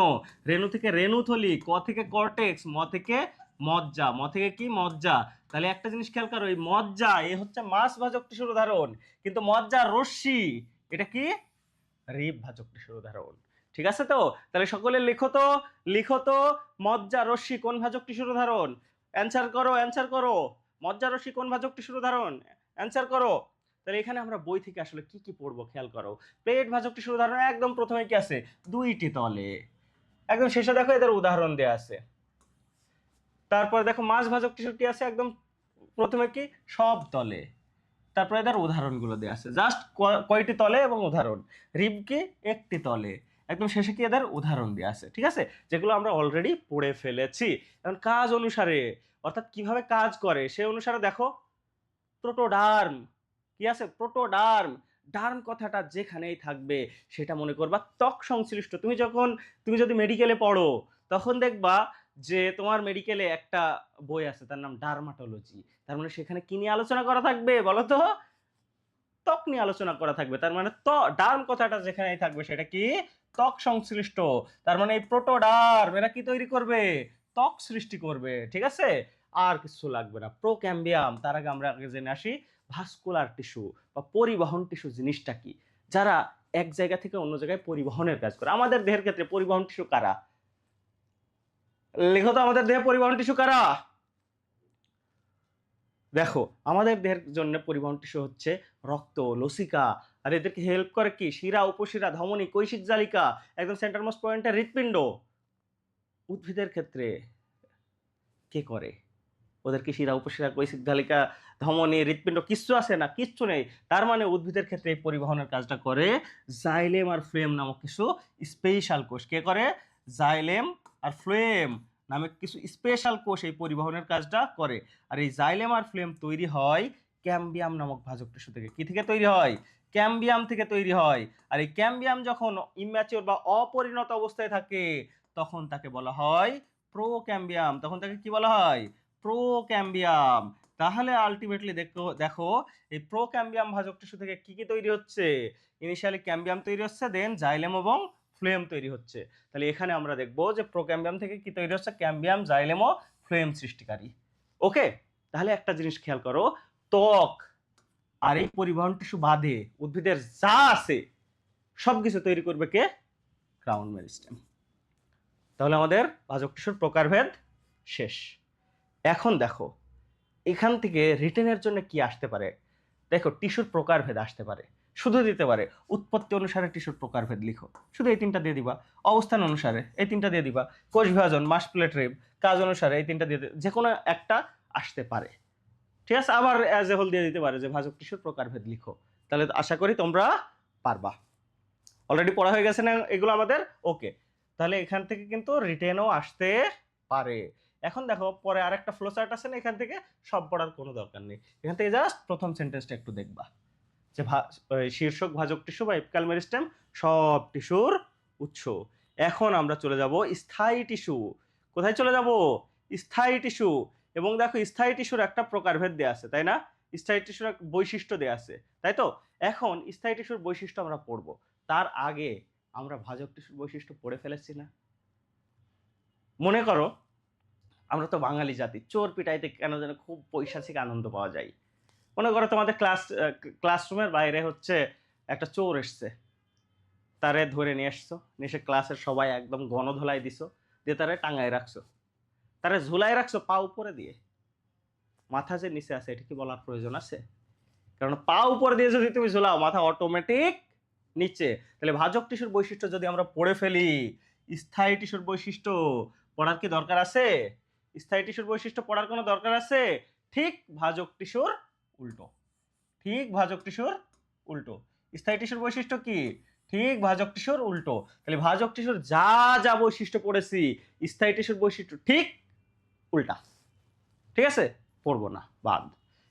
রেণু থেকে রেণুথলি, ক থেকে কর্টেক্স, ম থেকে মজ্জা, ম থেকে কি মজ্জা। তাহলে একটা জিনিস খেয়াল করো, এই মজ্জা এ হচ্ছে মাছ ভাজক টিস্যুর উদাহরণ, কিন্তু মজ্জা রশ্মি এটা কি, রিব ভাজক টিস্যুর উদাহরণ। ঠিক আছে তো, তাহলে সকলে লিখো তো, লিখো তো, মজ্জা রশ্মি কোন ভাজক টিস্যুর উদাহরণ, অ্যানসার করো, অ্যানসার করো, মজ্জা রশ্মি কোন ভাজক টিস্যুর উদাহরণ, অ্যানসার করো। তাহলে এখানে আমরা বই থেকে আসলে কি কি পড়বো খেয়াল করো। প্লেট ভাজক টিস্যুর উদাহরণ একদম প্রথমে কি আছে, দুইটি তলে, একদম শেষে দেখো এদের উদাহরণ দেয়া আছে। তারপর দেখো মাছ ভাজক টিস্যু কি আছে, একদম প্রথমে কি, সব তলে। তারপরে এদের উদাহরণগুলো দেওয়া আছে, জাস্ট কয়টি তলে এবং উদাহরণ। রিব কি, একটি তলে। একদম শেষে কি এদের উদাহরণ দেওয়া আছে, ঠিক আছে, যেগুলো আমরা অলরেডি পড়ে ফেলেছি। এখন কাজ অনুসারে, অর্থাৎ কিভাবে কাজ করে সে অনুসারে দেখো, প্রোটোডার্ম কি আছে, প্রোটোডার্ম, ডার্ম কথাটা যেখানেই থাকবে সেটা মনে করবা ত্বক সংশ্লিষ্ট। তুমি যদি মেডিকেলে পড়ো, তখন দেখবা যে তোমার মেডিকেলে একটা বই আছে তার নাম ডার্মাটোলজি, তার মানে সেখানে কি নিয়ে আলোচনা করা থাকবে বলো তো, ত্বক নিয়ে আলোচনা করা থাকবে। তার মানে ডার্ম কথাটা যেখানেই থাকবে সেটা কি, ত্বক সংশ্লিষ্ট। তার মানে এই প্রোটোডার্ম এরা কি তৈরি করবে, ত্বক সৃষ্টি করবে, ঠিক আছে। আর কিছু লাগবে না। প্রোক্যাম্বিয়াম, তার আগে আমরা জেনে আসি ভাস্কুলার টিস্যু বা পরিবহন টিস্যু জিনিসটা কি, যারা এক জায়গা থেকে অন্য জায়গায় পরিবহনের কাজ করে। আমাদের দেহের ক্ষেত্রে পরিবহন টিস্যু কারা? লেখো তো, আমাদের দেহে পরিবহন টিস্যু কারা? দেখো, আমাদের দেহের জন্য পরিবহন টিস্যু হচ্ছে রক্ত, লসিকা, আর এদেরকে হেল্প করে কি শিরা, উপশিরা, ধমনী, কৈশিক জালিকা, একদম সেন্টার মোস্ট পয়েন্টে হৃৎপিণ্ড। উদ্ভিদের ক্ষেত্রে কে করে? ওদের কি শিরা, উপশিরা, কৈশিক জালিকা, ধমনী, হৃৎপিণ্ড কিচ্ছু আছে না? কিচ্ছু নেই। তার মানে উদ্ভিদের ক্ষেত্রে এই পরিবহনের কাজটা করে জাইলেম আর ফ্লেম নামক কিছু স্পেশাল কোষ। কে করে? জাইলেম আর ফ্লেম নামে কিছু স্পেশাল কোষ এই পরিবহনের কাজটা করে। আর এই জাইলেম আর ফ্লেম তৈরি হয় ক্যাম্বিয়াম নামক ভাজক টিস্যু থেকে। কি থেকে তৈরি হয়? ক্যাম্বিয়াম থেকে তৈরি হয়। আর এই ক্যাম্বিয়াম যখন ইম্যাচিওর বা অপরিণত অবস্থায় থাকে তখন তাকে বলা হয় প্রোক্যাম্বিয়াম। তখন তাকে কি বলা হয়? প্রোক্যাম্বিয়াম। তাহলে আলটিমেটলি দেখো দেখো এই প্রোক্যাম্বিয়াম ভাজক টিস্যু থেকে কি কি তৈরি হচ্ছে? ইনিশিয়ালি ক্যাম্বিয়াম তৈরি হচ্ছে, দেন জাইলেম এবং ফ্লেম তৈরি হচ্ছে। তাহলে এখানে আমরা দেখবো যে প্রোক্যাম্বিয়াম থেকে কি তৈরি হচ্ছে? ক্যাম্বিয়াম, জাইলেম ও ফ্লেম সৃষ্টিকারী। ওকে, তাহলে একটা জিনিস খেয়াল করো, ত্বক আর এই পরিবহন টিস্যু বাদে উদ্ভিদের যা আছে সবকিছু তৈরি করবে কে? Crown meristem. তাহলে আমাদের ভাজক টিস্যুর প্রকারভেদ শেষ। এখন দেখো এখান থেকে রিটেনের জন্য কি আসতে পারে। দেখো, টিস্যুর প্রকারভেদ আসতে পারে, শুধু দিতে পারে উৎপত্তি অনুসারে টিস্যুর প্রকারভেদ লিখো, শুধু এই তিনটা দিয়ে দিবা। অবস্থান অনুসারে এই তিনটা দিয়ে দিবা। কোষ বিভাজন, মাস প্লেটরিব, কাজ অনুসারে এই তিনটা দিয়ে যে কোনো একটা আসতে পারে। ঠিক আছে, আবার অ্যাজ এ হোল দিয়ে দিতে পারে যে ভাজক টিস্যুর প্রকারভেদ লিখো। তাহলে আশা করি তোমরা পারবা। অলরেডি পড়া হয়ে গেছে না এগুলো আমাদের? ওকে, তাহলে এখান থেকে কিন্তু রিটেনও আসতে পারে। এখন দেখো পরে আরেকটা ফ্লো চার্ট আছে না, এখান থেকে সব পড়ার কোনো দরকার নেই। এখান থেকে জাস্ট প্রথম সেন্টেন্সটা একটু দেখবা যে শীর্ষক ভাজক টিস্যু বা এপিক্যাল মেরিস্টেম সব টিস্যুর উৎস। এখন আমরা চলে যাব স্থায়ী টিস্যু। কোথায় চলে যাব? স্থায়ী টিস্যু। এবং দেখো স্থায়ী টিস্যুর একটা প্রকারভেদ দেয়া আছে, তাই না? স্থায়ী টিস্যুর এক বৈশিষ্ট্য দেয়া আছে, তাই তো? এখন স্থায়ী টিস্যুর বৈশিষ্ট্য আমরা পড়বো। তার আগে আমরা ভাজক টিস্যুর বৈশিষ্ট্য পড়ে ফেলেছি না? মনে করো আমরা তো বাঙালি জাতি, চোর পিটাইতে কেন যেন খুব পৈশাচিক আনন্দ পাওয়া যায়। মনে করো তোমাদের ক্লাসরুমের বাইরে হচ্ছে একটা চোর এসছে, তারে ধরে নিয়ে আসছো, নিয়ে ক্লাসের সবাই একদম গণধোলাই দিছো, দিয়ে তারে টাঙায় রাখছো, তারে ঝুলাই রাখছো পা উপরে দিয়ে। মাথা যে নিচে আছে এটা কি বলার প্রয়োজন আছে? কারণ পা উপরে দিয়ে যদি তুমি ঝুলাও মাথা অটোমেটিক নিচে। তাহলে ভাজক টিস্যুর বৈশিষ্ট্য যদি আমরা পড়ে ফেলি, স্থায়ী টিস্যুর বৈশিষ্ট্য পড়ার কি দরকার আছে? স্থায়ী টিস্যুর বৈশিষ্ট্য পড়ার কোনো দরকার আছে? ঠিক ভাজক টিস্যুর উল্টো। ঠিক ভাজক টিস্যুর উল্টো। স্থায়ী টিস্যুর বৈশিষ্ট্য কি? ঠিক ভাজক টিস্যুর উল্টো। তাহলে ভাজক টিস্যুর যা যা বৈশিষ্ট্য পড়েছি স্থায়ী টিস্যুর বৈশিষ্ট্য ঠিক উল্টা। ঠিক আছে, পড়বো না, বাদ।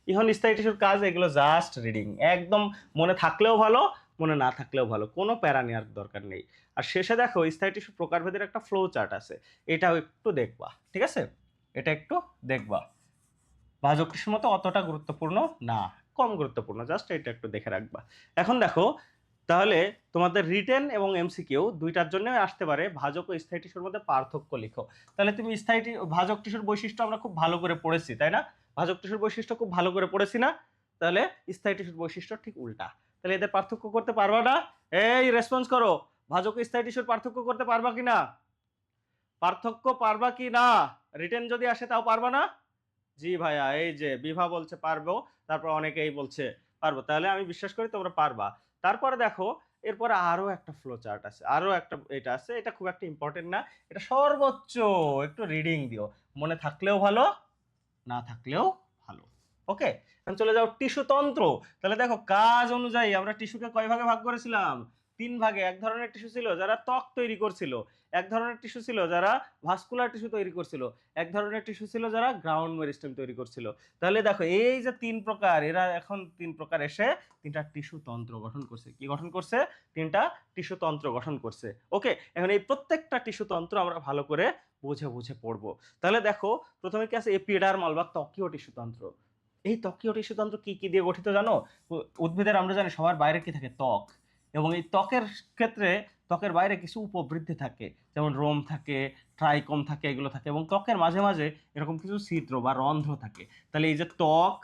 এখন স্থায়ী টিস্যুর কাজ এগুলো জাস্ট রিডিং, একদম মনে থাকলেও ভালো, মনে না থাকলেও ভালো, কোনো প্যারা নেওয়ার দরকার নেই। আর শেষে দেখো স্থায়ী টিস্যুর প্রকারভেদের একটা ফ্লো চার্ট আছে, এটাও একটু দেখবা। ঠিক আছে, এটা একটু দেখবা। ভাজক টিস্যুর মতো অতটা গুরুত্বপূর্ণ না, কম গুরুত্বপূর্ণ, জাস্ট এটা একটু দেখে রাখবা। এখন দেখো, তাহলে তোমাদের রিটেন এবং এমসিকিউ দুইটার জন্য আসতে পারে ভাজক ও স্থায়ী টিস্যুর মধ্যে পার্থক্য লিখো। তাহলে তুমি ভাজক টিস্যুর বৈশিষ্ট্য আমরা খুব ভালো করে পড়েছি, তাই না? ভাজক টিস্যুর বৈশিষ্ট্য খুব ভালো করে পড়েছি না? তাহলে স্থায়ী টিস্যুর বৈশিষ্ট্য ঠিক উল্টা। তাহলে এদের পার্থক্য করতে পারবা না? এই রেসপন্স করো, ভাজক ও স্থায়ী টিস্যুর পার্থক্য করতে পারবা কি না? পার্থক্য পারবা কি না? রিটেন যদি আসে তাও পারবা না? জি ভাইয়া, এই যে বিভা বলছে পারবো, তারপর অনেকেই বলছে পারবো। তাহলে আমি বিশ্বাস করি তোমরা পারবা। তারপরে দেখো এরপরে আরো একটা ফ্লো চার্ট আছে, আরো একটা এটা আছে, এটা খুব একটা ইম্পর্টেন্ট না, এটা সর্বোচ্চ একটু রিডিং দিও, মনে থাকলেও ভালো, না থাকলেও ভালো। ওকে, এখন চলে যাও টিস্যু তন্ত্র। তাহলে দেখো কাজ অনুযায়ী আমরা টিস্যুকে কয় ভাগে ভাগ করেছিলাম? 3 ভাগে। এক ধরনের টিস্যু ছিল যারা ত্বক তৈরি করছিল, এক ধরনের টিস্যু ছিল যারা ভাস্কুলার টিস্যু তৈরি করছিল, এক ধরনের টিস্যু ছিল যারা গ্রাউন্ড মেরিস্টেম তৈরি করছিল। তাহলে দেখো এই যে 3 প্রকার, এরা এখন 3 প্রকার এসে 3টা টিস্যু তন্ত্র গঠন করছে। কি গঠন করছে? 3টা টিস্যু তন্ত্র গঠন করছে। ওকে, এখন এই প্রত্যেকটা টিস্যু তন্ত্র আমরা ভালো করে বুঝে বুঝে পড়বো। তাহলে দেখো প্রথমে কি আছে? এপিডার্মাল বা ত্বকীয় টিস্যু তন্ত্র। এই ত্বকীয় টিস্যু তন্ত্র কি কি দিয়ে গঠিত জানো? উদ্ভিদের আমরা জানি সবার বাইরে কি থাকে? ত্বক। এবং এই ত্বকের ক্ষেত্রে ত্বকের বাইরে কিছু উপবৃদ্ধি থাকে, যেমন রোম থাকে, ট্রাইকম থাকে, এগুলো থাকে, এবং ত্বকের মাঝে মাঝে এরকম কিছু ছিদ্র বা রন্ধ্র থাকে। তাহলে এই যে ত্বক,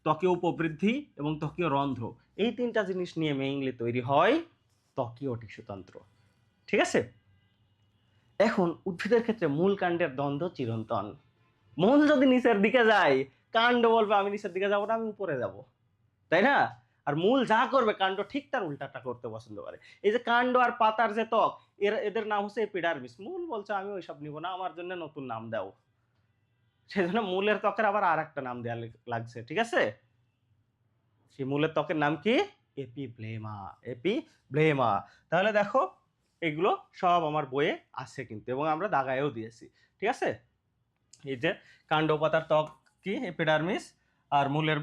ত্বকীয় উপবৃদ্ধি এবং ত্বকীয় রন্ধ্র, এই তিনটা জিনিস নিয়ে মেইনলি তৈরি হয় ত্বকীয় টিস্যুতন্ত্র। ঠিক আছে? এখন উদ্ভিদের ক্ষেত্রে মূল কাণ্ডের দ্বন্দ্ব চিরন্তন। মূল যদি নিচের দিকে যায়, কাণ্ড বলবে আমি নিচের দিকে যাবো না, আমি উপরে যাব, তাই না? আর মূল যা করবে কাণ্ড ঠিক তার উল্টাটা করতে পছন্দ করে। এই যে কাণ্ড আর পাতার যে ত্বক, এদের নাম হচ্ছে এপিডার্মিস। মূল বলছে আমি ওইসব নিব না, আমার জন্য নতুন নাম দাও। সেজন্য মূলের ত্বকের আবার আর একটা নাম দেওয়া লাগছে। ঠিক আছে? সেই মূলের ত্বকের নাম কি? এপিব্লেমা। এপিব্লেমা। তাহলে দেখো এগুলো সব আমার বইয়ে আছে কিন্তু, এবং আমরা দাগায়ও দিয়েছি। ঠিক আছে? এই যে কাণ্ড পাতার ত্বক কি? এপিডার্মিস। আর মূলের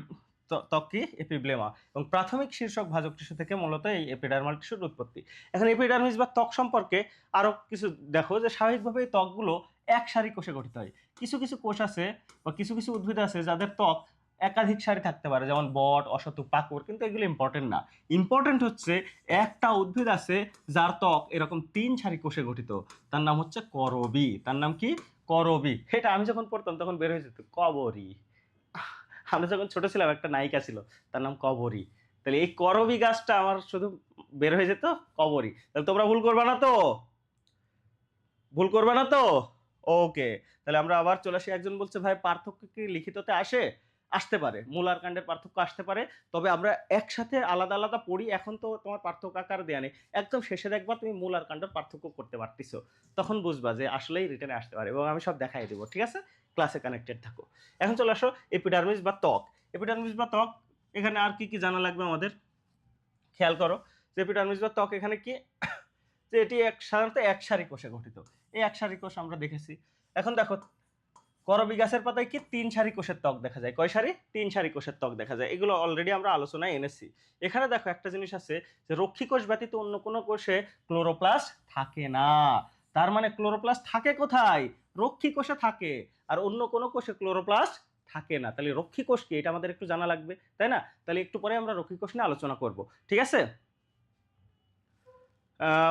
ত্বক কি? এপিব্লেমা। এবং প্রাথমিক শীর্ষক ভাজক টিস্যু থেকে মূলত এই এপিডার্মাল টিস্যুর উৎপত্তি। এখন এপিডার্মিস বা ত্বক সম্পর্কে আরো কিছু দেখো, যে স্বাভাবিকভাবে এই ত্বকগুলো এক সারি কোষে গঠিত হয়। কিছু কিছু কোষ আছে বা কিছু কিছু উদ্ভিদ আছে যাদের ত্বক একাধিক সারি থাকতে পারে, যেমন বট, অশতু, পাকুড়, কিন্তু এগুলো ইম্পর্টেন্ট না। ইম্পর্টেন্ট হচ্ছে একটা উদ্ভিদ আছে যার ত্বক এরকম 3 সারি কোষে গঠিত, তার নাম হচ্ছে করবী। তার নাম কি? করবী। এটা আমি যখন পড়তাম তখন বের হয়ে যেত কবরী। আমরা যখন ছোট ছিলাম একটা নায়িকা ছিল, তার নাম কবরী। তাহলে এই করবী গাছটা আমার শুধু বের হয়ে যেত কবরী। তাহলে তোমরা ভুল করবে না তো? ভুল করবে না তো? ওকে। তাহলে আমরা আবার চলে আসি। একজন বলছে ভাই পার্থক্য কি লিখিততে আসে? আসতে পারে, মূল আর কাণ্ডের পার্থক্য আসতে পারে, তবে আমরা একসাথে আলাদা আলাদা পড়ি। এখন তো তোমার পার্থক্য আকার দেয়া নেই, একদম শেষে দেখবা তুমি মূল আর কাণ্ডের পার্থক্য করতে পারতেছো, তখন বুঝবা যে আসলেই রিটেনে আসতে পারে, এবং আমি সব দেখাই দেবো। ঠিক আছে? ক্লাসে কানেক্টেড থাকো। এখন চলে আসো এপিডার্মিস বা ত্বক। এপিডার্মিস বা ত্বক, এখানে আর কি কি জানা লাগবে আমাদের? খেয়াল করো যে এপিডার্মিস বা ত্বক এখানে কি, যে এটি সাধারণত এক সারি কোষে গঠিত। এই এক সারি কোষ আমরা দেখেছি। এখন দেখো করবী গাছের পাতায় কি 3 সারি কোষের ত্বক দেখা যায়। কয় সারি? 3 সারি কোষের ত্বক দেখা যায়। এগুলো অলরেডি আমরা আলোচনায় এনেছি। এখানে দেখো একটা জিনিস আছে, যে রক্ষী কোষ ব্যতীত অন্য কোনো কোষে ক্লোরোপ্লাস্ট থাকে না। তার মানে ক্লোরোপ্লাস্ট থাকে কোথায়? রক্ষী কোষে থাকে, আর অন্য কোনো কোষে ক্লোরোপ্লাস্ট থাকে না। তাহলে রক্ষী কোষ কি, এটা আমাদের একটু জানা লাগবে, তাই না? তাহলে একটু পরে আমরা রক্ষী কোষ নিয়ে আলোচনা করব। ঠিক আছে?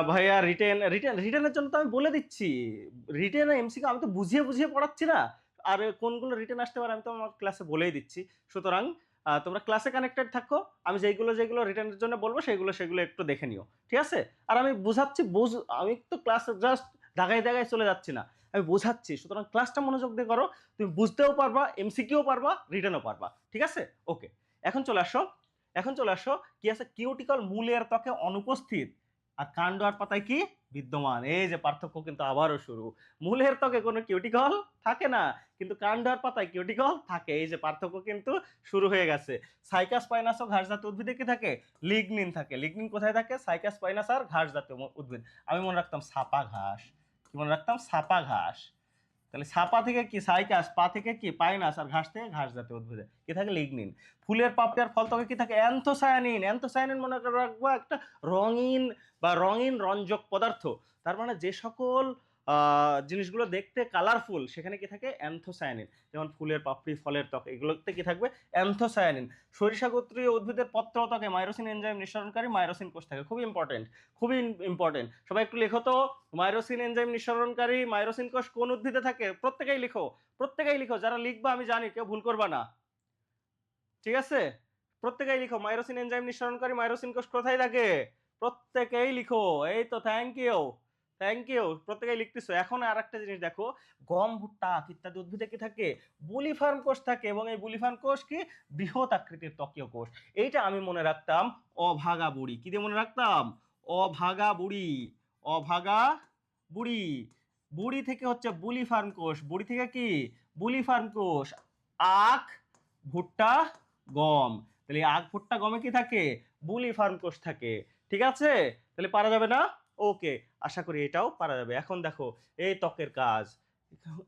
ভাইয়া রিটেনের জন্য তো আমি বলে দিচ্ছি। রিটেন এমসিকিউ আমি তো বুঝিয়ে বুঝিয়ে পড়াচ্ছি না, আর কোনগুলো রিটেন আসতে পারে আমি তো আমার ক্লাসে বলেই দিচ্ছি। সুতরাং তোমরা ক্লাসে কানেক্টেড থাকো। আমি যেগুলো যেগুলো রিটেনের জন্য বলবো সেগুলো সেগুলো একটু দেখে নিও। ঠিক আছে? আর আমি বুঝাচ্ছি, আমি তো ক্লাসে জাস্ট দাগায় দাগায় চলে যাচ্ছি না, আমি বোঝাচ্ছি। সুতরাং ক্লাসটা মনোযোগ দিয়ে করো, তুমি বুঝতেও পারবা, এমসিকিউ পারবা, রিটেনও পারবা। ঠিক আছে? ওকে। এখন চলে আসো। এখন চলে আসো কি আছে, কিউটিকল মূলের ত্বকে অনুপস্থিত, আর কাণ্ড আর পাতায় কি বিদ্যমান। এই যে পার্থক্য কিন্তু আবারও শুরু। মূলের ত্বকে কোনো কিউটিকল থাকে না, কিন্তু কাণ্ড আর পাতায় কিউটিকল থাকে। এই যে পার্থক্য কিন্তু শুরু হয়ে গেছে। সাইকাস পাইনাস ও ঘাসজাতীয় উদ্ভিদে কি থাকে? লিগনিন থাকে। লিগনিন কোথায় থাকে? সাইকাস পাইনাস আর ঘাস জাতীয় উদ্ভিদ। আমি মনে রাখতাম সাপা ঘাস। কি মনে রাখতাম? সাপা ঘাস। তাহলে ছাপা থেকে কি সাইকাস, পা থেকে কি পাইনাস, আর ঘাস থেকে ঘাস জাতীয় উদ্ভিদে কি থাকে? লিগনিন। ফুলের পাপড়ি আর ফল ত্বকে কি থাকে? অ্যান্থোসায়ানিন। অ্যান্থোসায়ানিন মনে রাখবো একটা রঙিন বা রঙিন রঞ্জক পদার্থ। তার মানে যে সকল জিনিসগুলো দেখতে কালারফুল সেখানে কি থাকে? অ্যান্থোসায়ানিন। যেমন ফুলের পাপড়ি, ফলের ত্বক, এগুলোতে কি থাকবে? অ্যান্থোসায়ানিন। সরিষা গোত্রীয় উদ্ভিদের পত্র ত্বকে মাইরোসিন এনজাইম নিঃসরণকারী মাইরোসিন কোষ থাকে। খুবই ইম্পর্টেন্ট, খুবই ইম্পর্টেন্ট। সবাই একটু লেখো তো, মাইরোসিন এনজাইম নিঃসরণকারী মাইরোসিন কোষ কোন উদ্ভিদে থাকে? প্রত্যেকেই লিখো, প্রত্যেকেই লিখো। যারা লিখবা আমি জানি কেউ ভুল করবা না। ঠিক আছে? প্রত্যেকেই লিখো, মাইরোসিন এনজাইম নিঃসরণকারী মাইরোসিন কোষ কোথায় থাকে? প্রত্যেকেই লিখো। এই তো, থ্যাংক ইউ, থ্যাংক ইউ। প্রত্যেকেই লিখতেছো। এখন আর একটা জিনিস দেখো, গম, ভুট্টা ইত্যাদি উদ্ভিদে কি থাকে? বুলিফার্ম কোষ থাকে, এবং এই বুলিফার্ম কোষ কি? বৃহৎ আকৃতির ত্বকীয় কোষ। এইটা আমি মনে রাখতাম অভাগা বুড়ি। কি দিয়ে মনে রাখতাম? অভাগা বুড়ি। অভাগা বুড়ি। বুড়ি থেকে হচ্ছে বুলিফার্ম কোষ। বুড়ি থেকে কি? বুলিফার্ম কোষ। আখ, ভুট্টা, গম। তাহলে আখ, ভুট্টা, গমে কি থাকে? বুলিফার্ম কোষ থাকে। ঠিক আছে? তাহলে পারা যাবে না? ওকে, আশা করি এটাও পারা যাবে। এখন দেখো এই ত্বকের কাজ।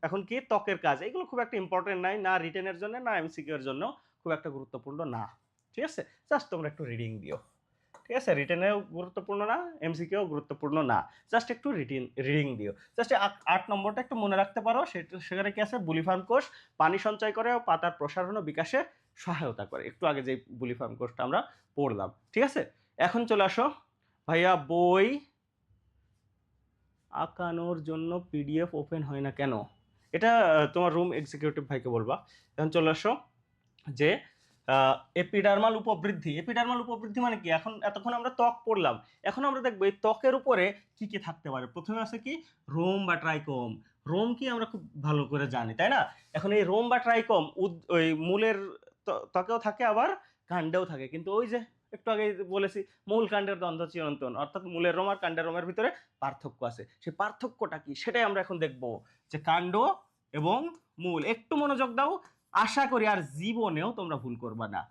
এখন কি ত্বকের কাজ, এগুলো খুব একটা ইম্পর্টেন্ট নাই, না রিটেনের জন্য না এমসিকিউ এর জন্য খুব একটা গুরুত্বপূর্ণ না। ঠিক আছে? জাস্ট তোমরা একটু রিডিং দিও। ঠিক আছে? রিটেনেও গুরুত্বপূর্ণ না, এমসিকিউ গুরুত্বপূর্ণ না, জাস্ট একটু রিডিং দিও। জাস্ট 8 নম্বরটা একটু মনে রাখতে পারো। সেখানে কি আছে? বুলিফার্ম কোষ পানি সঞ্চয় করে ও পাতার প্রসারণ ও বিকাশে সহায়তা করে। একটু আগে যে বুলিফার্ম কোষটা আমরা পড়লাম। ঠিক আছে? এখন চলে আসো ভাইয়া বই আঁকানোর জন্য পিডিএফ ওপেন হয় না কেন? এটা তোমার রুম এক্সিকিউটিভ ভাইকে বলবা। এখন চলে আসো যে এপিডার্মাল উপবৃদ্ধি। এপিডার্মাল উপবৃদ্ধি মানে কি? এখন এতক্ষণ আমরা ত্বক পড়লাম, এখন আমরা দেখবো এই ত্বকের উপরে কি কি থাকতে পারে। প্রথমে আছে কি? রোম বা ট্রাইকোম। রোম কি আমরা খুব ভালো করে জানি, তাই না? এখন এই রোম বা ট্রাইকোম ওই মূলের ত্বকেও থাকে, আবার কাণ্ডেও থাকে। কিন্তু ওই যে একটু আগে বলেছি, মূল কাণ্ডের দ্বন্দ্ব চিরন্তন, অর্থাৎ মূলের রোম আর কাণ্ডের রোমের ভিতরে পার্থক্য আছে। সেই পার্থক্যটা কি সেটাই আমরা এখন দেখবো, যে কাণ্ড এবং মূল। একটু মনোযোগ দাও, আশা করি আর জীবনেও তোমরা ভুল করবা না।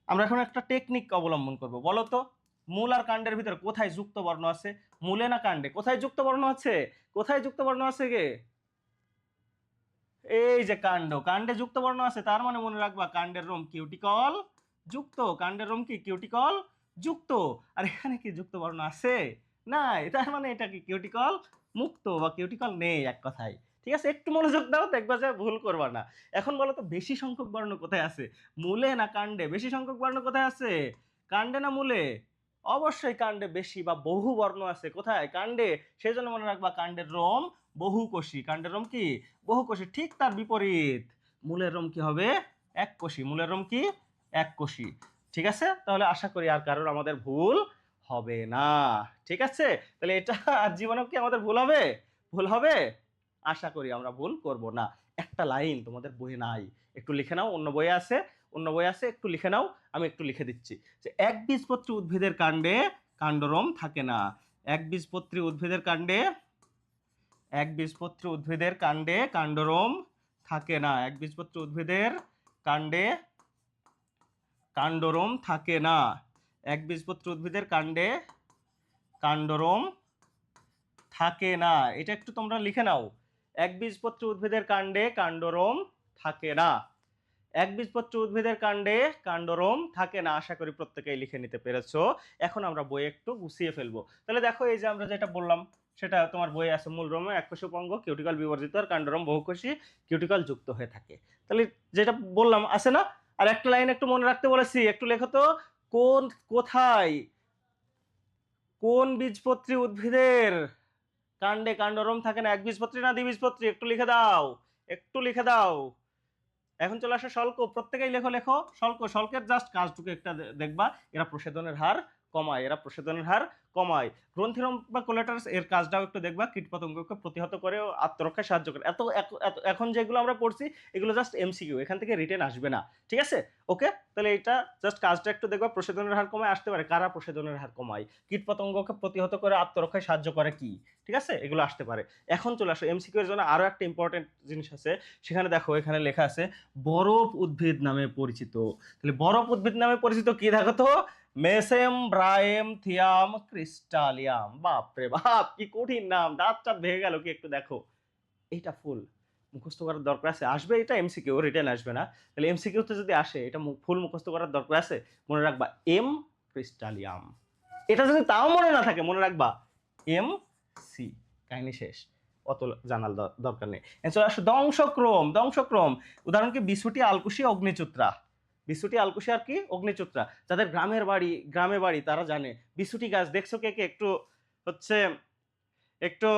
আমরা এখন একটা টেকনিক অবলম্বন করব। বলো তো, মূল আর কাণ্ডের ভিতরে কোথায় যুক্ত বর্ণ আছে? মূলে না কাণ্ডে? কোথায় যুক্ত বর্ণ আছে? কোথায় যুক্ত বর্ণ আছে গে? এই যে কাণ্ড, কাণ্ডে যুক্ত বর্ণ আছে, তার মানে মনে রাখবা কাণ্ডের রোম কিউটিকল যুক্ত। কাণ্ডের রোম কি? কিউটিকল যুক্ত। আর এখানে কি যুক্ত বর্ণ আছে? নাই। তার মানে এটা কি? কিউটিকল মুক্ত বা কিউটিকল নেই এক কথায়। ঠিক আছে, একটু মনোযোগ দাও, দেখবা যে ভুল করবা না। এখন বলো তো, বেশি সংখ্যক বর্ণ কোথায় আছে? মূলে না কাণ্ডে? বেশি সংখ্যক বর্ণ কোথায় আছে? কাণ্ডে না মূলে? অবশ্যই কাণ্ডে বেশি বা বহু বর্ণ আছে। কোথায়? কাণ্ডে। সেই জন্য মনে রাখবা কাণ্ডের রোম বহুকোষী। কাণ্ডের রোম কি? বহুকোষী। ঠিক তার বিপরীত মূলের রোম কি হবে? এককোষী। মূলের রোম কি? এককোষী। ঠিক আছে, তাহলে আশা করি আর কারোর আমাদের ভুল হবে না। ঠিক আছে, তাহলে এটা আর জীবনে কি আমাদের ভুল হবে? ভুল হবে? আশা করি আমরা ভুল করব না। একটা লাইন তোমাদের বইয়ে নাই, একটু লিখে নাও। অন্য বইয়ে আছে, অন্য বইয়ে আছে, একটু লিখে নাও। আমি একটু লিখে দিচ্ছি যে একবীজপত্রী উদ্ভিদের কাণ্ডে কাণ্ডরোম থাকে না। একবীজপত্রী উদ্ভিদের কাণ্ডে, একবীজপত্রী উদ্ভিদের কাণ্ডে কাণ্ডরোম থাকে না। একবীজপত্রী উদ্ভিদের কাণ্ডে কাণ্ডরোম থাকে না। একবীজপত্রী উদ্ভিদের কাণ্ডে কাণ্ডরোম থাকে না। এটা একটু তোমরা লিখে নাও। একবীজপত্রী উদ্ভিদের কাণ্ডে কাণ্ডরোম থাকে না। একবীজপত্রী উদ্ভিদের কাণ্ডে কাণ্ডরোম থাকে না। আশা করি প্রত্যেকেই লিখে নিতে পেরেছো। এখন আমরা বই একটু গুছিয়ে ফেলবো। তাহলে দেখো, এই যে আমরা যেটা বললাম সেটা তোমার বইয়ে আছে। মূল রোমে এককোষী উপাঙ্গ, কিউটিকল বিবর্জিত, আর কাণ্ডরোম বহুকোষী, কিউটিকল যুক্ত হয়ে থাকে। তাহলে যেটা বললাম আছে না? আর একটা লাইন একটু মনে রাখতে বলেছি, একটু লেখো তো। কোন, কোথায়, কোন বীজপত্রী উদ্ভিদের কাণ্ডে কাণ্ডরোম থাকে না? একবীজপত্রী না দ্বিবীজপত্রী? একটু লিখে দাও, একটু লিখে দাও। এখন চলে আসে শল্ক। প্রত্যেকেই লেখো লেখো। শল্ক, শল্কের জাস্ট কাজটুকু একটা দেখবা, এরা প্রসাধনের হার কমায়, এরা প্রসাধনের হার কমায়। গ্রন্থিরম বা কোলেটারাস এর কাজটাও একটু দেখবা, কীটপতঙ্গকে প্রতিহত করে ও আত্মরক্ষায় সাহায্য করে। এখন যেগুলো আমরা পড়ছি এগুলো জাস্ট এমসিকিউ, এখান থেকে রিটেন আসবে না। ঠিক আছে, ওকে। তাহলে এটা জাস্ট কাজটা একটু দেখবা, প্রসাধনের হার কমায় আসতে পারে। কারা প্রসাধনের হার কমায়? কীটপতঙ্গকে প্রতিহত করে আত্মরক্ষায় সাহায্য করে কি? ঠিক আছে, এগুলো আসতে পারে। এখন চলে আসো এমসিকিউ এর জন্য আরো একটা ইম্পর্টেন্ট জিনিস আছে। সেখানে দেখো, এখানে লেখা আছে বরফ উদ্ভিদ নামে পরিচিত। তাহলে বরফ উদ্ভিদ নামে পরিচিত কি? দেখো তো, মেসেম ব্রায়েম থিয়াম ক্রিস্টালিয়াম। বাপরে বাপ, কি কঠিন নাম, দাঁত টাত ভেঙে গেল কি? একটু দেখো, এইটা ফুল মুখস্থ করার দরকার আছে? আসবে এটা এমসিকিউ, রিটেন আসবে না। তাহলে এমসিকিউ তে যদি আসে, এটা ফুল মুখস্থ করার দরকার আছে? মনে রাখবা এম ক্রিস্টালিয়াম। এটা যদি তাও মনে না থাকে, মনে রাখবা এম সি। কাহিনী শেষ, অত জানার দরকার নেই। চলে আসো ধ্বংসক্রম। ধ্বংসক্রম উদাহরণ কি? বিছুটি, আলকুশি, অগ্নিচুত্রা। বিছুটি, আলকুশি আর কি? অগ্নিচুত্রা। যাদের গ্রামে বাড়ি তারা জানে। বিছুটি গাছ দেখছো কে কে? একটু হচ্ছে, একটু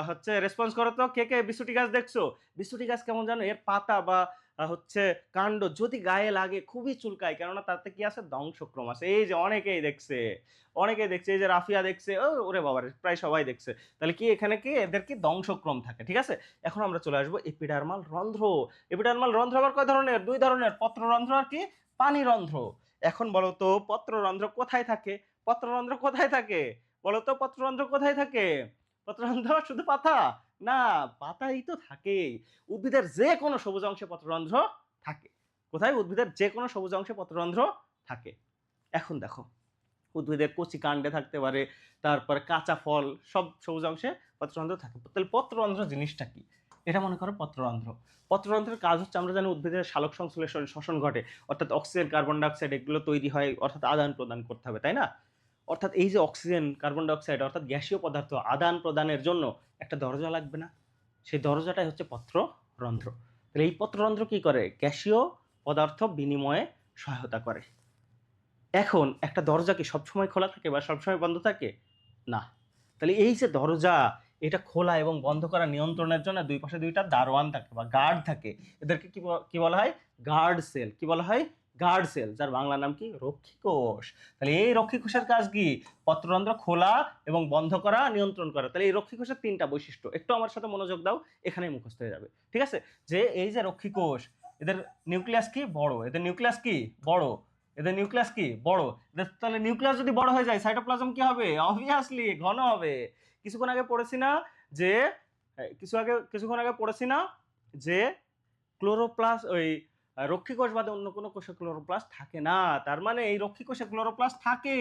হচ্ছে রেসপন্স করো তো, কে কে বিছুটি গাছ দেখছো? বিছুটি গাছ কেমন জানো? এর পাতা বা হচ্ছে কাণ্ড যদি গায়ে লাগে খুবই চুলকায়, কেননা তাতে কি আছে? ধ্বংসক্রম আছে। এই যে অনেকেই দেখছে, অনেকেই দেখছে। এই যে রাফিয়া দেখছে, ওরে বাবা, প্রায় সবাই দেখছে। তাহলে কি এখানে কি এদের কি ধ্বংসক্রম থাকে? ঠিক আছে, এখন আমরা চলে আসবো এপিডার্মাল রন্ধ্র। এপিডার্মাল রন্ধ্র আবার কয় ধরনের? দুই ধরনের, পত্ররন্ধ্র আর কি পানিরন্ধ্র। এখন বলো তো, পত্ররন্ধ্র কোথায় থাকে? পত্ররন্ধ্র কোথায় থাকে বলো তো? পত্ররন্ধ্র কোথায় থাকে? পত্ররন্ধ্র শুধু পাতা না, পাতাই তো থাকে। উদ্ভিদের যে কোনো সবুজ অংশে পত্ররন্ধ্র থাকে। কোথায়? উদ্ভিদের যে কোনো সবুজ অংশে পত্ররন্ধ্র থাকে। এখন দেখো, উদ্ভিদের কচি কাণ্ডে থাকতে পারে, তারপরে কাঁচা ফল, সব সবুজ অংশে পত্ররন্ধ্র থাকে। তাহলে পত্ররন্ধ্র জিনিসটা কি? এটা মনে করো পত্ররন্ধ্র। পত্ররন্ধ্রের কাজ হচ্ছে, আমরা জানি উদ্ভিদের সালোক সংশ্লেষণ, শ্বসন ঘটে, অর্থাৎ অক্সিজেন, কার্বন ডাইঅক্সাইড এগুলো তৈরি হয়, অর্থাৎ আদান প্রদান করতে হবে, তাই না? অর্থাৎ এই যে অক্সিজেন, কার্বন ডাইঅক্সাইড অর্থাৎ গ্যাসীয় পদার্থ আদান প্রদানের জন্য একটা দরজা লাগবে না? সেই দরজাটাই হচ্ছে পত্ররন্ধ্র। তাহলে এই পত্ররন্ধ্র কি করে? গ্যাসীয় পদার্থ বিনিময়ে সহায়তা করে। এখন একটা দরজা কি সবসময় খোলা থাকে বা সবসময় বন্ধ থাকে? না। তাহলে এই যে দরজা, এটা খোলা এবং বন্ধ করা নিয়ন্ত্রণের জন্য দুই পাশে দুইটা দারোয়ান থাকে বা গার্ড থাকে। এদেরকে কি বলা হয়? Guard cell. কি বলা হয়? গার্ড সেল, যার বাংলা নাম কি? রক্ষী কোষ। তাহলে এই রক্ষী কোষের কাজ কি? পত্ররন্ধ্র খোলা এবং বন্ধ করা, নিয়ন্ত্রণ করা। তাহলে এই রক্ষী কোষের তিনটা বৈশিষ্ট্য, একটু আমার সাথে মনোযোগ দাও, এখানেই মুখস্থ হয়ে যাবে। ঠিক আছে? যে এই যে রক্ষী কোষ, এদের নিউক্লিয়াস কি? বড়। এদের নিউক্লিয়াস কি? বড়। এদের নিউক্লিয়াস কি? বড়। তাহলে নিউক্লিয়াস যদি বড় হয়ে যায়, সাইটোপ্লাজম কি হবে? অবভিয়াসলি ঘন হবে। কিছুক্ষণ আগে পড়েছি না যে কিছুক্ষণ আগে পড়েছি না যে ক্লোরোপ্লাস্ট, ওই রক্ষী কোষ বাদে অন্য কোনো কোষে ক্লোরোপ্লাস্ট থাকে না। তার মানে এই রক্ষী কোষে ক্লোরোপ্লাস্ট থাকে,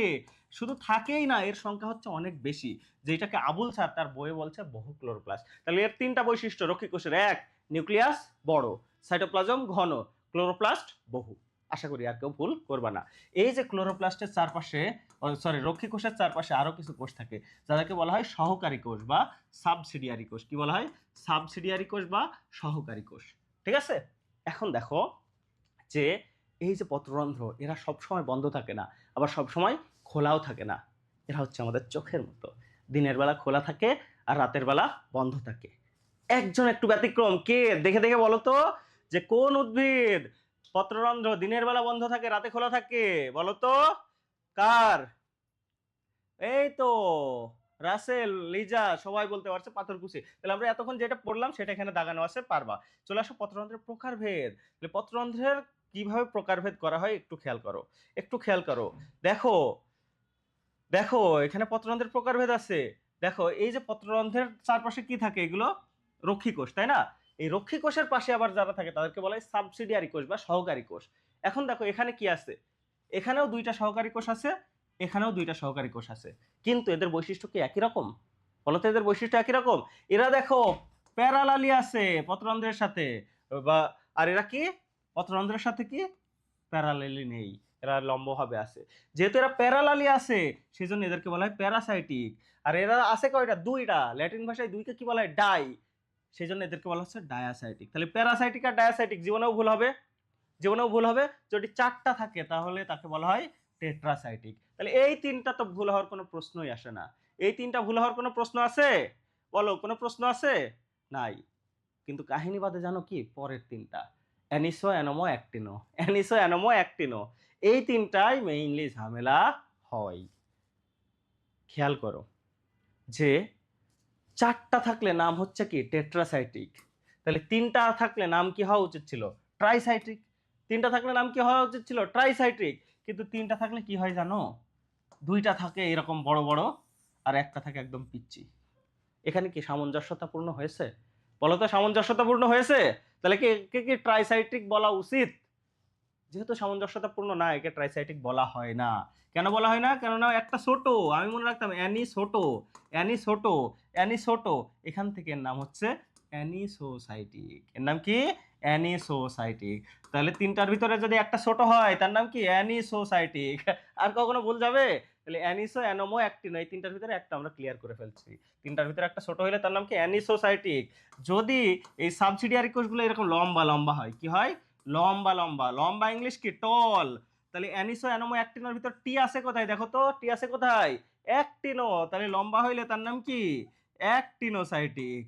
শুধু থাকেই না, এর সংখ্যা হচ্ছে অনেক বেশি, যেটাকে আবুল স্যার তার বইয়ে বলছে বহু ক্লোরোপ্লাস্ট। তাহলে এর তিনটা বৈশিষ্ট্য রক্ষী কোষের: এক, নিউক্লিয়াস বড়, সাইটোপ্লাজম ঘন, ক্লোরোপ্লাস্ট বহু। আশা করি আর কেউ ভুল করবা না। এই যে ক্লোরোপ্লাস্টের চারপাশে, রক্ষী কোষের চারপাশে আরো কিছু কোষ থাকে, যাদেরকে বলা হয় সহকারী কোষ বা সাবসিডিয়ারি কোষ। কি বলা হয়? সাবসিডিয়ারি কোষ বা সহকারী কোষ। ঠিক আছে? এখন দেখো যে এই যে পত্ররন্ধ্র, এরা সবসময় বন্ধ থাকে না, আবার সবসময় খোলাও থাকে না। এরা হচ্ছে আমাদের চোখের মতো, দিনের বেলা খোলা থাকে আর রাতের বেলা বন্ধ থাকে। একজন একটু ব্যতিক্রম, কে? দেখে দেখে বলো তো, যে কোন উদ্ভিদ পত্ররন্ধ্র দিনের বেলা বন্ধ থাকে, রাতে খোলা থাকে? বলো তো কার? এই তো রাসেল, লিজা, সবাই বলতে পারছে পাথরকুচি। তাহলে আমরা এতক্ষণ যেটা পড়লাম সেটা এখানে দাগানো আছে, পারবা। চলে আসো পত্ররন্ধ্রের প্রকারভেদ। তাহলে পত্ররন্ধ্রের কিভাবে প্রকারভেদ করা হয় একটু খেয়াল করো, একটু খেয়াল করো। দেখো, দেখো এখানে পত্ররন্ধ্রের প্রকারভেদ আছে। দেখো এই যে পত্ররন্ধ্রের চারপাশে কি থাকে? এগুলো রক্ষী কোষ, তাই না? এই রক্ষী কোষের পাশে আবার যারা থাকে তাদেরকে বলা হয় সাবসিডিয়ারি কোষ বা সহকারী কোষ। এখন দেখো এখানে কি আছে? এখানেও দুইটা সহকারী কোষ আছে, এখানেও দুইটা সহকারী কোষ আছে, কিন্তু এদের বৈশিষ্ট্য কি একই রকম? বলতো এদের বৈশিষ্ট্য একই রকম? এরা দেখো প্যারালালি আছে পত্ররন্ধ্রের সাথে, বা আর এরা কি পত্ররন্ধ্রের সাথে কি প্যারালালি নেই, এরা লম্বভাবে আছে। যেহেতু এরা প্যারালালি আছে সেজন্য এদেরকে বলা হয় প্যারাসাইটিক। আর এরা আছে কয়টা? দুইটা। ল্যাটিন ভাষায় দুইকে কি বলা হয়? ডাই। সেই জন্য এদেরকে বলা হচ্ছে ডায়াসাইটিক। তাহলে প্যারাসাইটিক আর ডায়াসাইটিক জীবনেও ভুল হবে, জীবনেও ভুল হবে। যদি চারটা থাকে তাহলে তাকে বলা হয় টেট্রাসাইটিক। তাহলে এই তিনটা তো ভুল হওয়ার কোনো প্রশ্নই আসে না। এই তিনটা ভুল হওয়ার কোনো প্রশ্ন আছে? বলো, কোনো প্রশ্ন আছে? নাই। কিন্তু কাহিনী বাদে জানো কি পরের তিনটা? অ্যানিসো, অ্যানোমো, অ্যাক্টিনো। অ্যানিসো, অ্যানোমো, অ্যাক্টিনো, এই তিনটাই মেইনলি ঝামেলা হয়। খেয়াল করো যে চারটা থাকলে নাম হচ্ছে কি? টেট্রাসাইটিক। তাহলে তিনটা থাকলে নাম কি হওয়া উচিত ছিল? ট্রাইসাইটিক। তিনটা থাকলে নাম কি হওয়া উচিত ছিল? ট্রাইসাইটিক। কিন্তু তিনটা থাকলে কি হয় জানো? দুইটা থাকে এরকম বড় বড়, আর একটা থাকে একদম পিচ্চি। এখানে কি সামঞ্জস্যতাপূর্ণ হয়েছে? বলো তো সামঞ্জস্যতাপূর্ণ হয়েছে? তাহলে কি একে কি ট্রাইসাইটিক বলা উচিত? যেহেতু সামঞ্জস্যতাপূর্ণ না, একে ট্রাইসাইটিক বলা হয় না। কেন বলা হয় না? কেননা একটা ছোট, আমি মনে রাখতাম অ্যানি ছোট, অ্যানি ছোট, অ্যানি ছোট, এখান থেকে এর নাম হচ্ছে অ্যানিসোসাইটিক। এর নাম কি? অ্যানিসোসাইটিক। তাহলে তিনটার ভিতরে যদি একটা ছোট হয় তার নাম কি? অ্যানিসোসাইটিক। আর কখনো ভুল যাবে? তাহলে অ্যানিসো, অ্যানোমো, অ্যাক্টিনো, এই তিনটার ভিতরে একটা আমরা ক্লিয়ার করে ফেলছি। তিনটার ভিতরে একটা ছোট হলে তার নাম কি? অ্যানিসোসাইটিক। যদি এই সাবসিডিয়ারি কোষগুলো এরকম লম্বা লম্বা হয়, কি হয়? লম্বা লম্বা। লম্বা ইংলিশ কি? টল। তাহলে অ্যানিসো, অ্যানোমো, অ্যাক্টিনোর ভিতর টি আছে কোথায়? দেখো তো টি আছে কোথায়? অ্যাক্টিনো। তাহলে লম্বা হইলে তার নাম কি? অ্যাক্টিনোসাইটিক।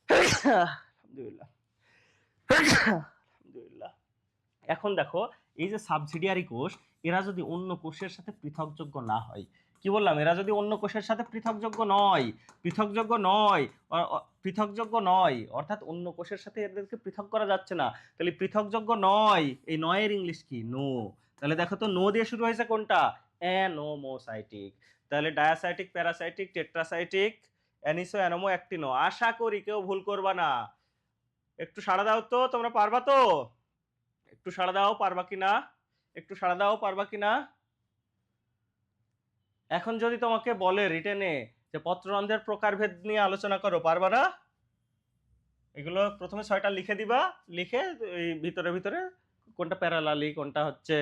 আলহামদুলিল্লাহ, আলহামদুলিল্লাহ। এখন দেখো এই যে সাবসিডিয়ারি কোষ, এরা যদি অন্য কোষের সাথে পৃথকযোগ্য না হয়, কি বললাম? এরা যদি অন্য কোষের সাথে পৃথকযোগ্য নয়, পৃথকযোগ্য নয়, পৃথকযোগ্য নয়, অর্থাৎ অন্য কোষের সাথে এদেরকে পৃথক করা যাচ্ছে না, তাহলে পৃথকযোগ্য নয়, এই নয়ের ইংলিশ কি? নো। তাহলে দেখো তো নো দিয়ে শুরু হয়েছে কোনটা? অ্যানোমোসাইটিক। তাহলে ডায়াসাইটিক, প্যারাসাইটিক, টেট্রাসাইটিক, অ্যানিসো, অ্যানোমো, অ্যাক্টিনো। আশা করি কেউ ভুল করবা না। একটু সাড়া দাও তো, তোমরা পারবা তো? একটু সাড়া দাও, পারবা কিনা? একটু সাড়া দাও, পারবা কিনা? এখন যদি তোমাকে বলে রিটেনে যে পত্ররন্ধ্রের প্রকারভেদ নিয়ে আলোচনা করো, পারবা না? এগুলো প্রথমে 6টা লিখে দিবা, লিখে এই ভিতরে ভিতরে কোনটা প্যারালালি, কোনটা হচ্ছে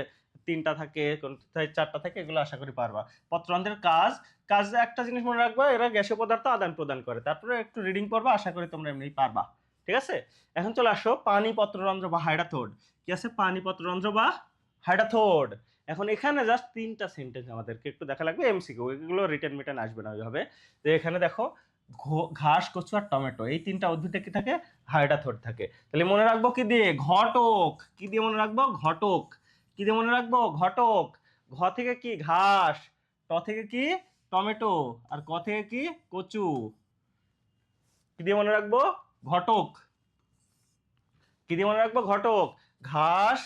তিনটা থাকে, কোনটা চারটা থাকে, এগুলো আশা করি পারবা। পত্ররন্ধ্রের কাজ, কাজ একটা জিনিস মনে রাখবা, এরা গ্যাসীয় পদার্থ আদান প্রদান করে। তারপরে একটু রিডিং করবা, আশা করি তোমরা এমনি পারবা। ঠিক আছে? এখন চলে আসো পানি পত্ররন্ধ্র বা হাইডাথোড। কি আছে? পানি পত্ররন্ধ্র বা হাইডাথোড। এখন এখানে জাস্ট 3টা সেন্টেন্স আমাদেরকে একটু দেখা লাগবে, এমসিকিউ, এগুলো রিটেন মিটেন আসবে না ওইভাবে। যে এখানে দেখো ঘাস, কচু আর টমেটো, এই 3টা উদ্ভিদে কি থাকে, হাইডাথোড থাকে। তাহলে মনে রাখবো কি দিয়ে, ঘটক। কি দিয়ে মনে রাখবো, ঘটক। কি দিয়ে মনে রাখবো, ঘটক। ঘ থেকে কি, ঘাস। ট থেকে কি, টমেটো। আর ক থেকে কি, কচু। কি দিয়ে মনে রাখবো, ঘটক। কি দিয়ে মনে রাখবো, ঘটক। ঘাস,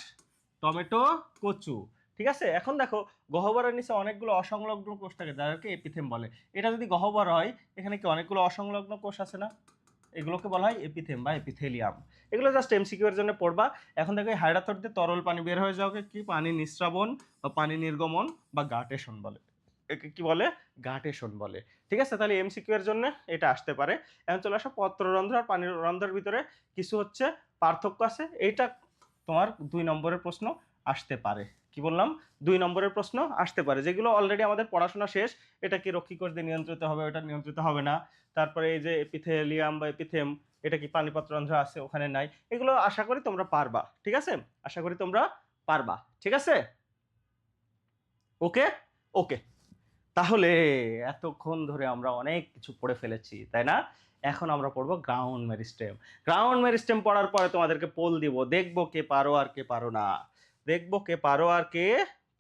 টমেটো, কচু। ঠিক আছে। এখন দেখো গহ্বরের নিচে অনেকগুলো অসংলগ্ন কোষ থাকে যাদেরকে এপিথেম বলে। এটা যদি গহ্বর হয়, এখানে কি অনেকগুলো অসংলগ্ন কোষ আছে না, এগুলোকে বলা হয় এপিথেম বা এপিথেলিয়াম। এগুলো জাস্ট এমসিকিউ এর জন্য পড়বা। এখন দেখো হাইড্রাথোড দিয়ে তরল পানি বের হয়ে যাওয়াকে কি পানি নিঃস্রাবণ বা পানি নির্গমন বা গাটেশন বলে। একে কি বলে, গাটেশন বলে। ঠিক আছে, তাহলে এমসিকিউ এর জন্য এটা আসতে পারে। এখন চলে আসো পত্ররন্ধ্র আর পানির রন্ধ্রের ভিতরে কিছু হচ্ছে পার্থক্য আছে। এইটা তোমার 2 নম্বরের প্রশ্ন আসতে পারে। কি বললাম, 2 নম্বরের প্রশ্ন আসতে পারে, যেগুলো অলরেডি আমাদের পড়াশোনা শেষ। এটা কি রক্ষী কোষ দিয়ে নিয়ন্ত্রিত হবে, ওটা নিয়ন্ত্রিত হবে না। তারপরে এই যে এপিথেলিয়াম বা এপিথেম, এটা কি পানিপত্ররন্ধ্র আছে, ওখানে নাই। এগুলো আশা করি তোমরা পারবা। ঠিক আছে, আশা করি তোমরা পারবা। ঠিক আছে, ওকে ওকে। তাহলে এতক্ষণ ধরে আমরা অনেক কিছু পড়ে ফেলেছি, তাই না? এখন আমরা পড়বো গ্রাউন্ড মেরিস্টেম। গ্রাউন্ড মেরিস্টেম পড়ার পরে তোমাদেরকে পোল দিব, দেখবো কে পারো আর কে পারো না। দেখবো কে পারো আর কে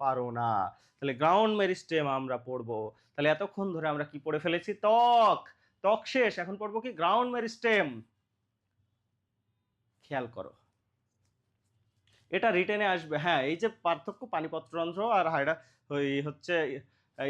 পারো না। তাহলে গ্রাউন্ড মেরিস্টেম আমরা পড়বো। তাহলে এতক্ষণ ধরে আমরা কি পড়ে ফেলেছি, ত্বক। ত্বক শেষ, এখন পড়বো কি, গ্রাউন্ড মেরিস্টেম। খেয়াল করো, এটা রিটেনে আসবে। হ্যাঁ, এই যে পার্থক্য পানিপত্ররন্ধ্র আর হাইডা, ওই হচ্ছে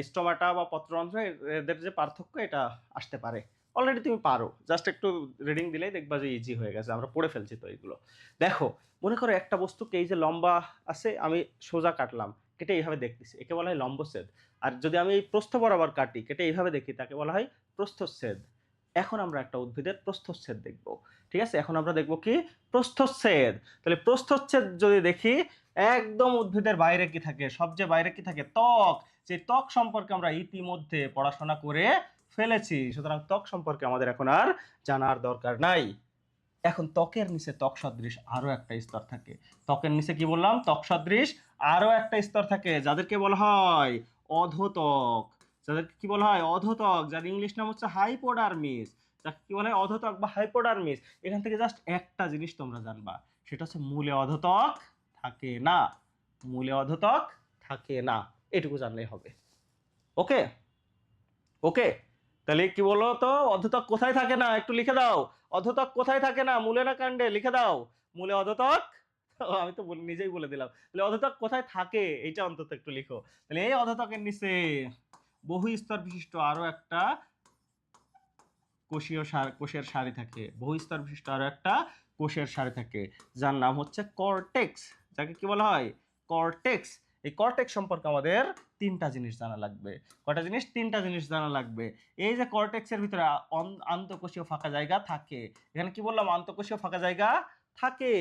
স্টোমাটা বা পত্ররন্ধ্র, এদের যে পার্থক্য, এটা আসতে পারে। অলরেডি তুমি পারো, জাস্ট একটু রিডিং দিলেই দেখবা যে ইজি হয়ে গেছে, আমরা পড়ে ফেলছি তো এগুলো। দেখো, মনে করো একটা বস্তুকে এই যে লম্বা আছে, আমি সোজা কাটলাম, কেটে এইভাবে দেখতেছি, একে বলা হয় লম্বচ্ছেদ। আর যদি আমি এই প্রস্থ বরাবর কাটি, কেটে এইভাবে দেখি, তাকে বলা হয় প্রস্থচ্ছেদ। এখন আমরা একটা উদ্ভিদের প্রস্থচ্ছেদ দেখব। ঠিক আছে, এখন আমরা দেখব কি, প্রস্থচ্ছেদ। তাহলে প্রস্থচ্ছেদ যদি দেখি, একদম উদ্ভিদের বাইরে কি থাকে, সবচেয়ে বাইরে কি থাকে, ত্বক। যে ত্বক সম্পর্কে আমরা ইতিমধ্যে পড়াশোনা করে ফেলেছি, সুতরাং ত্বক সম্পর্কে আমাদের এখন আর জানার দরকার নাই। এখন ত্বকের নিচে ত্বক সদৃশ আরো একটা স্তর থাকে। ত্বকের নিচে কি বললাম, ত্বক সদৃশ আরো একটা স্তর থাকে, যাদেরকে বলা হয় অধোত্বক। যাদেরকে কি বলা হয়, অধোত্বক, যার ইংলিশ নাম হচ্ছে হাইপোডার্মিস। যাকে কি বলা হয়, অধোত্বক বা হাইপোডার্মিস। এখান থেকে জাস্ট একটা জিনিস তোমরা জানবা, সেটা হচ্ছে মূলে অধোত্বক থাকে না। মূলে অধোত্বক থাকে না, এটুকু জানলেই হবে। ওকে ওকে। তাহলে কি বলো তো, অধোত্বক কোথায় থাকে না, একটু লিখে দাও। অধোত্বক কোথায় থাকে না, মূলে না কাণ্ডে, লিখে দাও। মূলে অধোত্বক, আমি তো নিজেই বলে দিলাম। তাহলে অধোত্বক কোথায় থাকে, এইটা অন্তত একটু লিখো। তাহলে এই অধোত্বকের নিচে বহু স্তর বিশিষ্ট আরো একটা কোষের সারি থাকে। বহু স্তর বিশিষ্ট আরো একটা কোষের সারি থাকে, যার নাম হচ্ছে কর্টেক্স। যাকে কি বলা হয়, কর্টেক্স। এই কর্টেক্স সম্পর্কে আমাদের 3টা জিনিস জানা লাগবে। কয়টা জিনিস, 3টা জিনিস জানা লাগবে। এই যে কর্টেক্সের ভিতরে আন্তঃকোষীয় ফাঁকা জায়গা থাকে। এখানে কি বললাম, আন্তঃকোষীয় ফাঁকা জায়গা থাকে।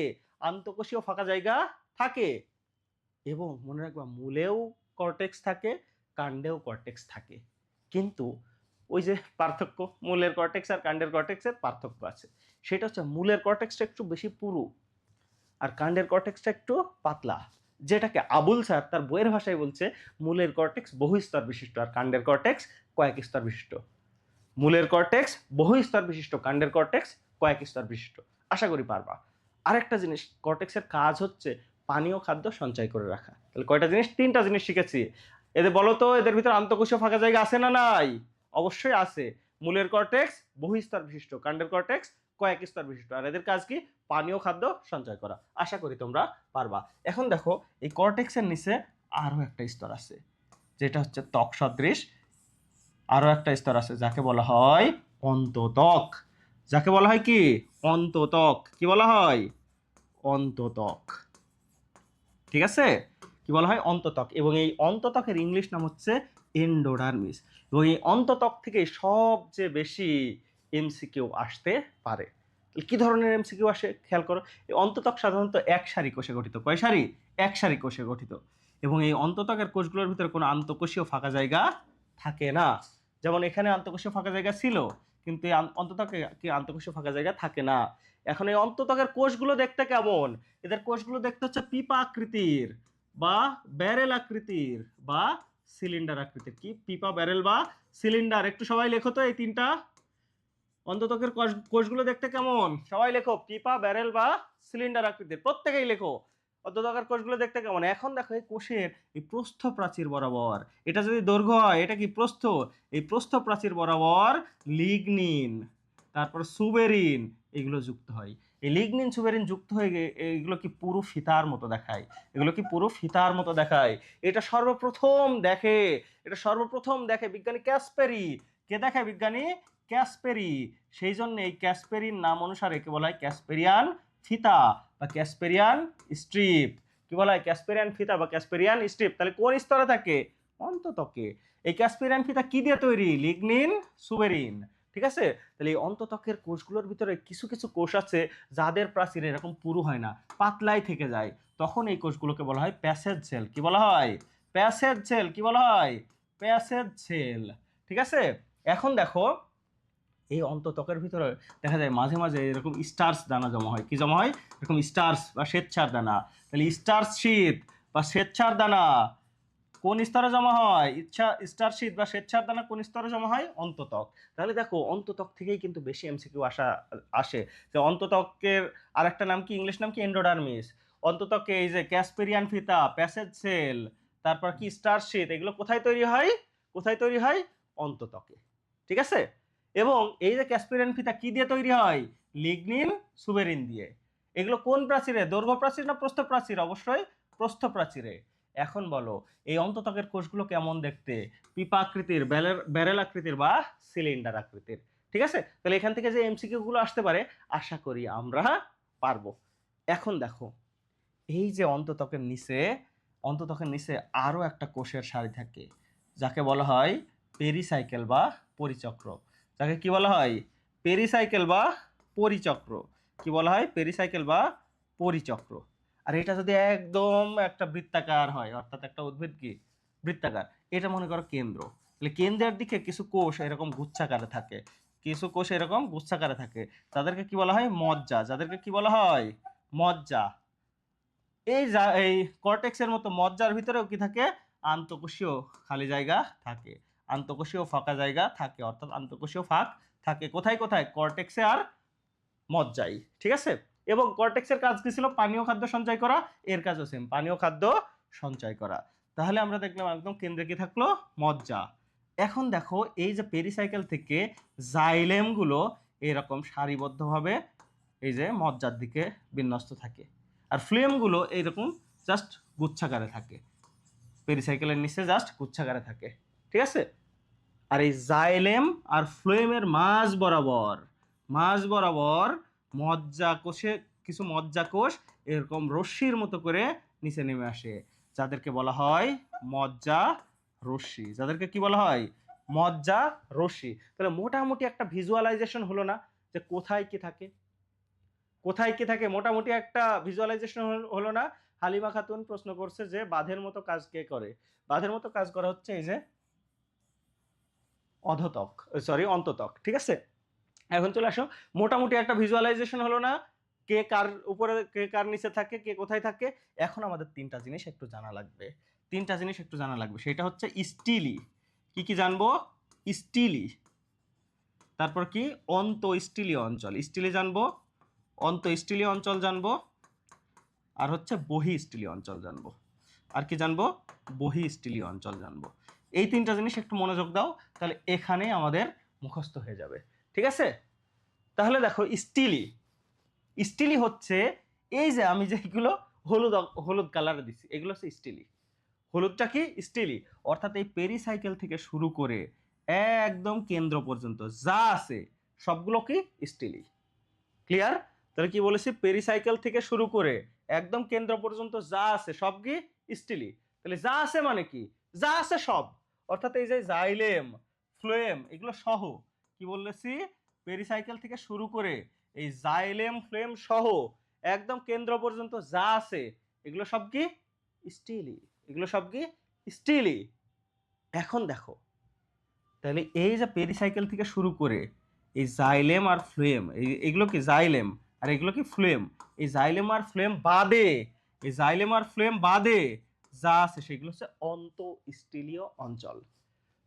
আন্তঃকোষীয় ফাঁকা জায়গা থাকে। এবং মনে রাখবা, মূলেও কর্টেক্স থাকে, কাণ্ডেও কর্টেক্স থাকে। কিন্তু ওই যে পার্থক্য, মূলের কর্টেক্স আর কাণ্ডের কর্টেক্সের পার্থক্য আছে। সেটা হচ্ছে মূলের কর্টেক্সটা একটু বেশি পুরু, আর কাণ্ডের কর্টেক্সটা একটু পাতলা। যেটাকে আবুল স্যার তার বইয়ের ভাষায় বলছে, মূলের কর্টেক্স বহু স্তর বিশিষ্ট আর কাণ্ডের কর্টেক্স কয়েক স্তর বিশিষ্ট। মূলের কর্টেক্স বহু স্তর বিশিষ্ট, কাণ্ডের কর্টেক্স কয়েক স্তর বিশিষ্ট। আশা করি পারবা। আরেকটা জিনিস, কর্টেক্সের কাজ হচ্ছে পানীয় খাদ্য সঞ্চয় করে রাখা। তাহলে কয়টা জিনিস, 3টা জিনিস শিখেছি। এদের বলো তো, এদের ভিতরে আন্তঃকোষীয় ফাঁকা জায়গা আছে না নাই? অবশ্যই আছে। মূলের কর্টেক্স বহু স্তর বিশিষ্ট, কাণ্ডের কর্টেক্স কয়েক স্তর বিশিষ্ট, আর এদের কাজ কি, পানীয় খাদ্য সঞ্চয় করা। আশা করি তোমরা পারবা। এখন দেখো, এই কর্টেক্সের নিচে আরো একটা স্তর আছে, যেটা হচ্ছে ত্বক সদৃশ আরো একটা স্তর আছে, যাকে বলা হয় অন্তত্বক। যাকে বলা হয় কি, অন্তত্বক। কি বলা হয়, অন্তত্বক। ঠিক আছে, কি বলা হয়, অন্তত্বক। এবং এই অন্তত্বকের ইংলিশ নাম হচ্ছে এন্ডোডার্মিস। এবং এই অন্তত্বক থেকে সবচেয়ে বেশি এমসিকিউ আসতে পারে। কি ধরনের এমসিকিউ আসে খেয়াল করো। এই অন্তত্বক সাধারণত এক সারি কোষে গঠিত। কয় সারি, এক সারি কোষে গঠিত। এবং এই অন্তত্বকের কোষগুলোর ভিতরে কোনো আন্তঃকোষীয় ফাঁকা জায়গা থাকে না। যেমন এখানে আন্তঃকোষীয় ফাঁকা জায়গা ছিল, কিন্তু এই অন্তত্বকে কি আন্তঃকোষীয় ফাঁকা জায়গা থাকে না। এখন এই অন্তত্বকের কোষগুলো দেখতে কেমন, এদের কোষগুলো দেখতে হচ্ছে পিপা আকৃতির। বা ব্যারেল আকৃতির বা সিলিন্ডার আকৃতির। কি পিপা, ব্যারেল বা সিলিন্ডার? একটু সবাই লেখো তো এই তিনটা অন্ততকের কোষগুলো দেখতে কেমন, সবাই লেখো। পিপা, ব্যারেল বা সিলিন্ডার আকৃতির, প্রত্যেকেই লেখো। অন্ততকের কোষগুলো দেখতে কেমন? এখন দেখো এই কোষের এই প্রস্থ প্রাচীর বরাবর, এটা যদি দৈর্ঘ্য হয় এটা কি প্রস্থ, এই প্রস্থ প্রাচীর বরাবর লিগনিন, তারপর সুবেরিন এগুলো যুক্ত হয়। এই লিগনিন সুবেরিন যুক্ত হয়ে এগুলো কি পুরো ফিতার মতো দেখায়, এগুলো কি পুরো ফিতার মতো দেখায়। এটা সর্বপ্রথম দেখে, এটা সর্বপ্রথম দেখে বিজ্ঞানী ক্যাসপেরি। কে দেখায়? বিজ্ঞানী ক্যাসপেরি। সেই জন্য এই ক্যাসপেরির নাম অনুসারে কি বলা হয়? ক্যাসপেরিয়ান ফিতা বা ক্যাসপেরিয়ান স্ট্রিপ। কি বলা হয়? ক্যাসপেরিয়ান ফিতা বা ক্যাসপেরিয়ান স্ট্রিপ। তাহলে কোন স্তরে থাকে? অন্তত্বকে। এই ক্যাসপেরিয়ান ফিতা কি দিয়ে তৈরি? Lignin suberin. ঠিক আছে? তাহলে এই অন্তত্বকের কোষগুলোর ভিতরে কিছু কিছু কোষ আছে যাদের প্রাচীর এরকম পুরু হয় না, পাতলাই থেকে যায়। তখন এই কোষগুলোকে বলা হয় প্যাসেজ সেল। কি বলা হয়? Passage cell. কি বলা হয়? Passage cell. ঠিক আছে? এখন দেখো এই অন্তত্বকের ভিতরে দেখা যায় মাঝে মাঝে এরকম স্টার্চ দানা জমা হয়। কি জমা হয়? এরকম স্টার্চ বা শ্বেতসার দানা। তাহলে স্টার্চ শীট বা শ্বেতসার দানা কোন স্তরে জমা হয়? স্টার শীট বা শ্বেতসার দানা কোন স্তরে জমা হয়? অন্তত্বক। তাহলে দেখো অন্তত্বক থেকেই কিন্তু বেশি এমসিকিউ আসে। যে অন্তত্বকের আরেকটা নাম কি, ইংলিশ নাম কি? এন্ডোডার্মিস। অন্তত্বকে এই যে ক্যাসপেরিয়ান ফিতা, প্যাসেজ সেল, তারপর কি স্টার শীট, এগুলো কোথায় তৈরি হয়? কোথায় তৈরি হয়? অন্তত্বকে। ঠিক আছে? এবং এই যে ক্যাসপেরিয়ান ফিতা কি দিয়ে তৈরি হয়? লিগনিন সুবেরিন দিয়ে। এগুলো কোন প্রাচীরে? দৈর্ঘ্য প্রাচীর না প্রস্থ প্রাচীর? অবশ্যই প্রস্থ প্রাচীরে। এখন বলো এই অন্তত্বকের কোষগুলো কেমন দেখতে? পিপা আকৃতির, ব্যারেল আকৃতির বা সিলিন্ডার আকৃতির। ঠিক আছে? তাহলে এখান থেকে যে এমসিকিউ গুলো আসতে পারে আশা করি আমরা পারবো। এখন দেখো এই যে অন্তত্বকের নিচে আরো একটা কোষের সারি থাকে যাকে বলা হয় পেরিসাইকেল বা পরিচক্র। যাকে কি বলা হয়? পেরিসাইকেল বা পরিচক্র। কি বলা হয়? পেরিসাইকেল বা পরিচক্র। আর এটা যদি একদম একটা বৃত্তাকার হয়, অর্থাৎ একটা উদ্ভিদ কি বৃত্তাকার, এটা মনে করো কেন্দ্র। তাহলে কেন্দ্রের দিকে কিছু কোষ এরকম গুচ্ছাকারে থাকে, কিছু কোষ এরকম গুচ্ছাকারে থাকে, তাদেরকে কি বলা হয়? মজ্জা। যাদেরকে কি বলা হয়? মজ্জা। এই কর্টেক্সের মতো মজ্জার ভিতরেও কি থাকে? আন্তঃকোষীয় খালি জায়গা থাকে, আন্তঃকোষীয় ফাঁকা জায়গা থাকে, অর্থাৎ আন্তঃকোষীয় ফাঁক থাকে। কোথায় কোথায়? কর্টেক্সে আর মজ্জায়। ঠিক আছে? এবং কর্টেক্সের কাজ কি ছিল? পানীয় খাদ্য সঞ্চয় করা। এর কাজও সেম, পানীয় খাদ্য সঞ্চয় করা। তাহলে আমরা দেখলাম একদম কেন্দ্রে কি থাকলো? মজ্জা। এখন দেখো এই যে পেরিসাইকেল থেকে জাইলেম গুলো এরকম সারিবদ্ধভাবে এই যে মজ্জার দিকে বিন্যস্ত থাকে, আর ফ্লেম গুলো এইরকম জাস্ট গুচ্ছাকারে থাকে, পেরিসাইকেলের নিচে জাস্ট গুচ্ছাকারে থাকে। ঠিক আছে? আর এই জাইলেম আর ফ্লোয়েমের মাঝ বরাবর মজ্জা কোষে কিছু মজ্জা কোষ এরকম রশ্মির মতো করে নিচে নেমে আসে, যাদেরকে বলা হয় মজ্জা রশ্মি। যাদেরকে কি বলা হয়? মজ্জা রশ্মি। তাহলে মোটামুটি একটা ভিজুয়ালাইজেশন হলো না যে কোথায় কি থাকে, কোথায় কি থাকে? মোটামুটি একটা ভিজুয়ালাইজেশন হলো না। হালিমা খাতুন প্রশ্ন করছে যে বাঁধের মতো কাজ কে করে? বাঁধের মতো কাজ করা হচ্ছে এই যে অধতক, সরি অন্ততক। ঠিক আছে? এখন চলে আসো, মোটামুটি একটা ভিজুয়ালাইজেশন হলো না, কে কার উপরে কে কার নিচে থাকে, কে কোথায় থাকে। এখন আমাদের তিনটা জিনিস একটু জানা লাগবে, সেটা হচ্ছে স্টিলি। কি কি জানবো? স্টিলি, তারপর কি অন্ত স্টিলীয় অঞ্চল, স্টিলি জানবো, অন্ত স্টিলীয় অঞ্চল জানবো, আর হচ্ছে বহি স্টিলীয় অঞ্চল জানবো। আর কি জানবো? বহি স্টিলীয় অঞ্চল জানবো। এই তিনটা জিনিস একটু মনোযোগ দাও, তাহলে এখানে আমাদের মুখস্থ হয়ে যাবে। ঠিক আছে? তাহলে দেখো স্টিলি, স্টিলি হচ্ছে এই যে আমি যেগুলো হলুদ হলুদ কালারে দিচ্ছি এগুলো হচ্ছে স্টিলি। হলুদটা কি? স্টিলি। অর্থাৎ এই পেরিসাইকেল থেকে শুরু করে একদম কেন্দ্র পর্যন্ত যা আছে সবগুলো কি স্টিলি। ক্লিয়ার? তাহলে কি বলেছি? পেরিসাইকেল থেকে শুরু করে একদম কেন্দ্র পর্যন্ত যা আছে সব কি স্টিলি। তাহলে যা আছে মানে কি? যা আছে সব, অর্থাৎ এই যে জাইলেম, ফ্লোয়েম এগুলো সহ কি বলেছি? পেরিসাইকেল থেকে শুরু করে এই জাইলেম ফ্লোয়েম সহ একদম কেন্দ্র পর্যন্ত যা আছে এগুলো সব কি স্টিলি, এগুলো সব কি স্টিলি। এখন দেখো তাহলে এই যে পেরিসাইকেল থেকে শুরু করে এই জাইলেম আর ফ্লোয়েম, এগুলো কি জাইলেম আর এগুলো কি ফ্লোয়েম, এই জাইলেম আর ফ্লোয়েম বাদে যা আছে সেগুলো হচ্ছে অন্তঃস্টিলীয় অঞ্চল।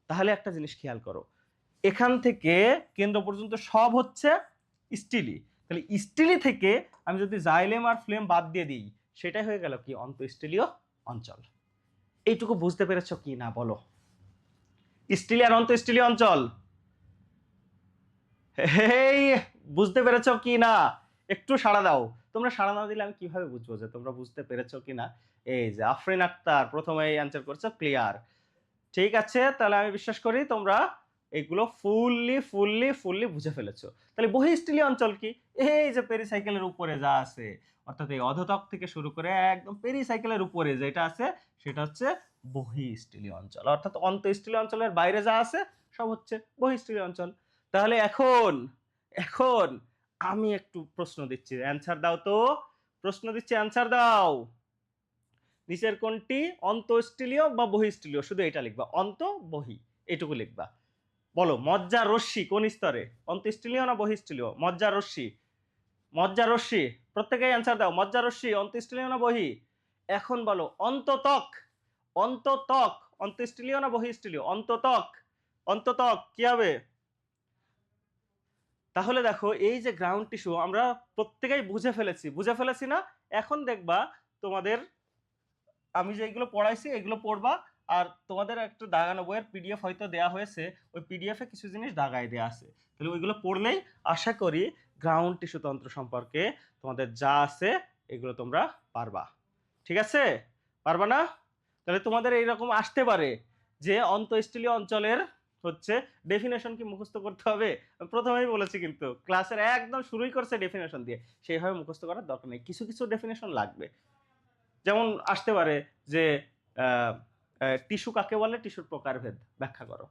তাহলে একটা জিনিস খেয়াল করো, এখান থেকে কেন্দ্র পর্যন্ত সব হচ্ছে স্টিলি, তাহলে স্টিলি থেকে আমি যদি জাইলেম আর ফ্লেম বাদ দিয়ে দিই, সেটাই হয়ে গেল কি অন্তঃস্টিলীয় অঞ্চল। এইটুকু বুঝতে পেরেছ কি না বলো? স্টিলি আর অন্তঃস্টিলীয় অঞ্চল, এই বুঝতে পেরেছ কি না? একটু সাড়া দাও। তোমরা সাড়া না দিলে আমি কিভাবে বুঝবো যে তোমরা বুঝতে পেরেছো কিনা? এই যে আফরিন আক্তার প্রথমে অ্যান্সার করছো ক্লিয়ার। ঠিক আছে, তাহলে আমি বিশ্বাস করি তোমরা এগুলো ফুললি বুঝে ফেলেছো। তাহলে বহিঃস্থলীয় অঞ্চল কি? এই যে পেরিসাইকেলের উপরে যা আছে, অর্থাৎ এই অধোতক থেকে শুরু করে একদম পেরিসাইকেলের উপরে যেটা আছে সেটা হচ্ছে বহিঃস্থলীয় অঞ্চল, অর্থাৎ অন্তঃস্থলীয় অঞ্চলের বাইরে যা আছে সব হচ্ছে বহিঃস্থলীয় অঞ্চল। তাহলে এখন এখন আমি একটু প্রশ্ন দিচ্ছি, অ্যান্সার দাও তো। প্রশ্ন দিচ্ছি, অ্যান্সার দাও। নিচের কোনটি অন্তঃস্থলীয় বা বহিঃস্থলীয়? শুধু এটা লিখবা, অন্ত বহি, এটুকু লিখবা। বলো, মজ্জা রশ্মি কোন স্তরে, অন্তঃস্থলীয় না বহিঃস্থলীয়? মজ্জা রশ্মি, মজ্জা রশ্মি, প্রত্যেকেই অ্যান্সার দাও। মজ্জা রশ্মি অন্তঃস্থলীয় না বহি? এখন বলো অন্ততক, অন্ততক অন্তঃস্থলীয় না বহিঃস্থলীয়? অন্ততক, অন্ততক কি হবে? তাহলে দেখো এই যে গ্রাউন্ড টিস্যু আমরা প্রত্যেকেই বুঝে ফেলেছি না? এখন দেখবা তোমাদের আমি যে এগুলো পড়াইছি এগুলো পড়বা, আর তোমাদের একটা দাগানো বইয়ের পিডিএফ হয়তো দেয়া হয়েছে, ওই পিডিএফে কিছু জিনিস দাগায় দেয়া আছে, তাহলে ওইগুলো পড়লেই আশা করি গ্রাউন্ড টিস্যু তন্ত্র সম্পর্কে তোমাদের যা আছে এগুলো তোমরা পারবা। ঠিক আছে? পারবা না? তাহলে তোমাদের এইরকম আসতে পারে যে অন্তঃস্থলীয় অঞ্চলের হচ্ছে ডেফিনেশন কি মুখস্থ করতে হবে? প্রথমেই বলেছি কিন্তু ক্লাসের একদম শুরুই করছে ডেফিনেশন দিয়ে, সেইভাবে মুখস্থ করার দরকার নেই, কিছু কিছু ডেফিনেশন লাগবে। যেমন আসতে পারে যে টিস্যু কাকে বলে, টিস্যুর প্রকারভেদ ব্যাখ্যা করো,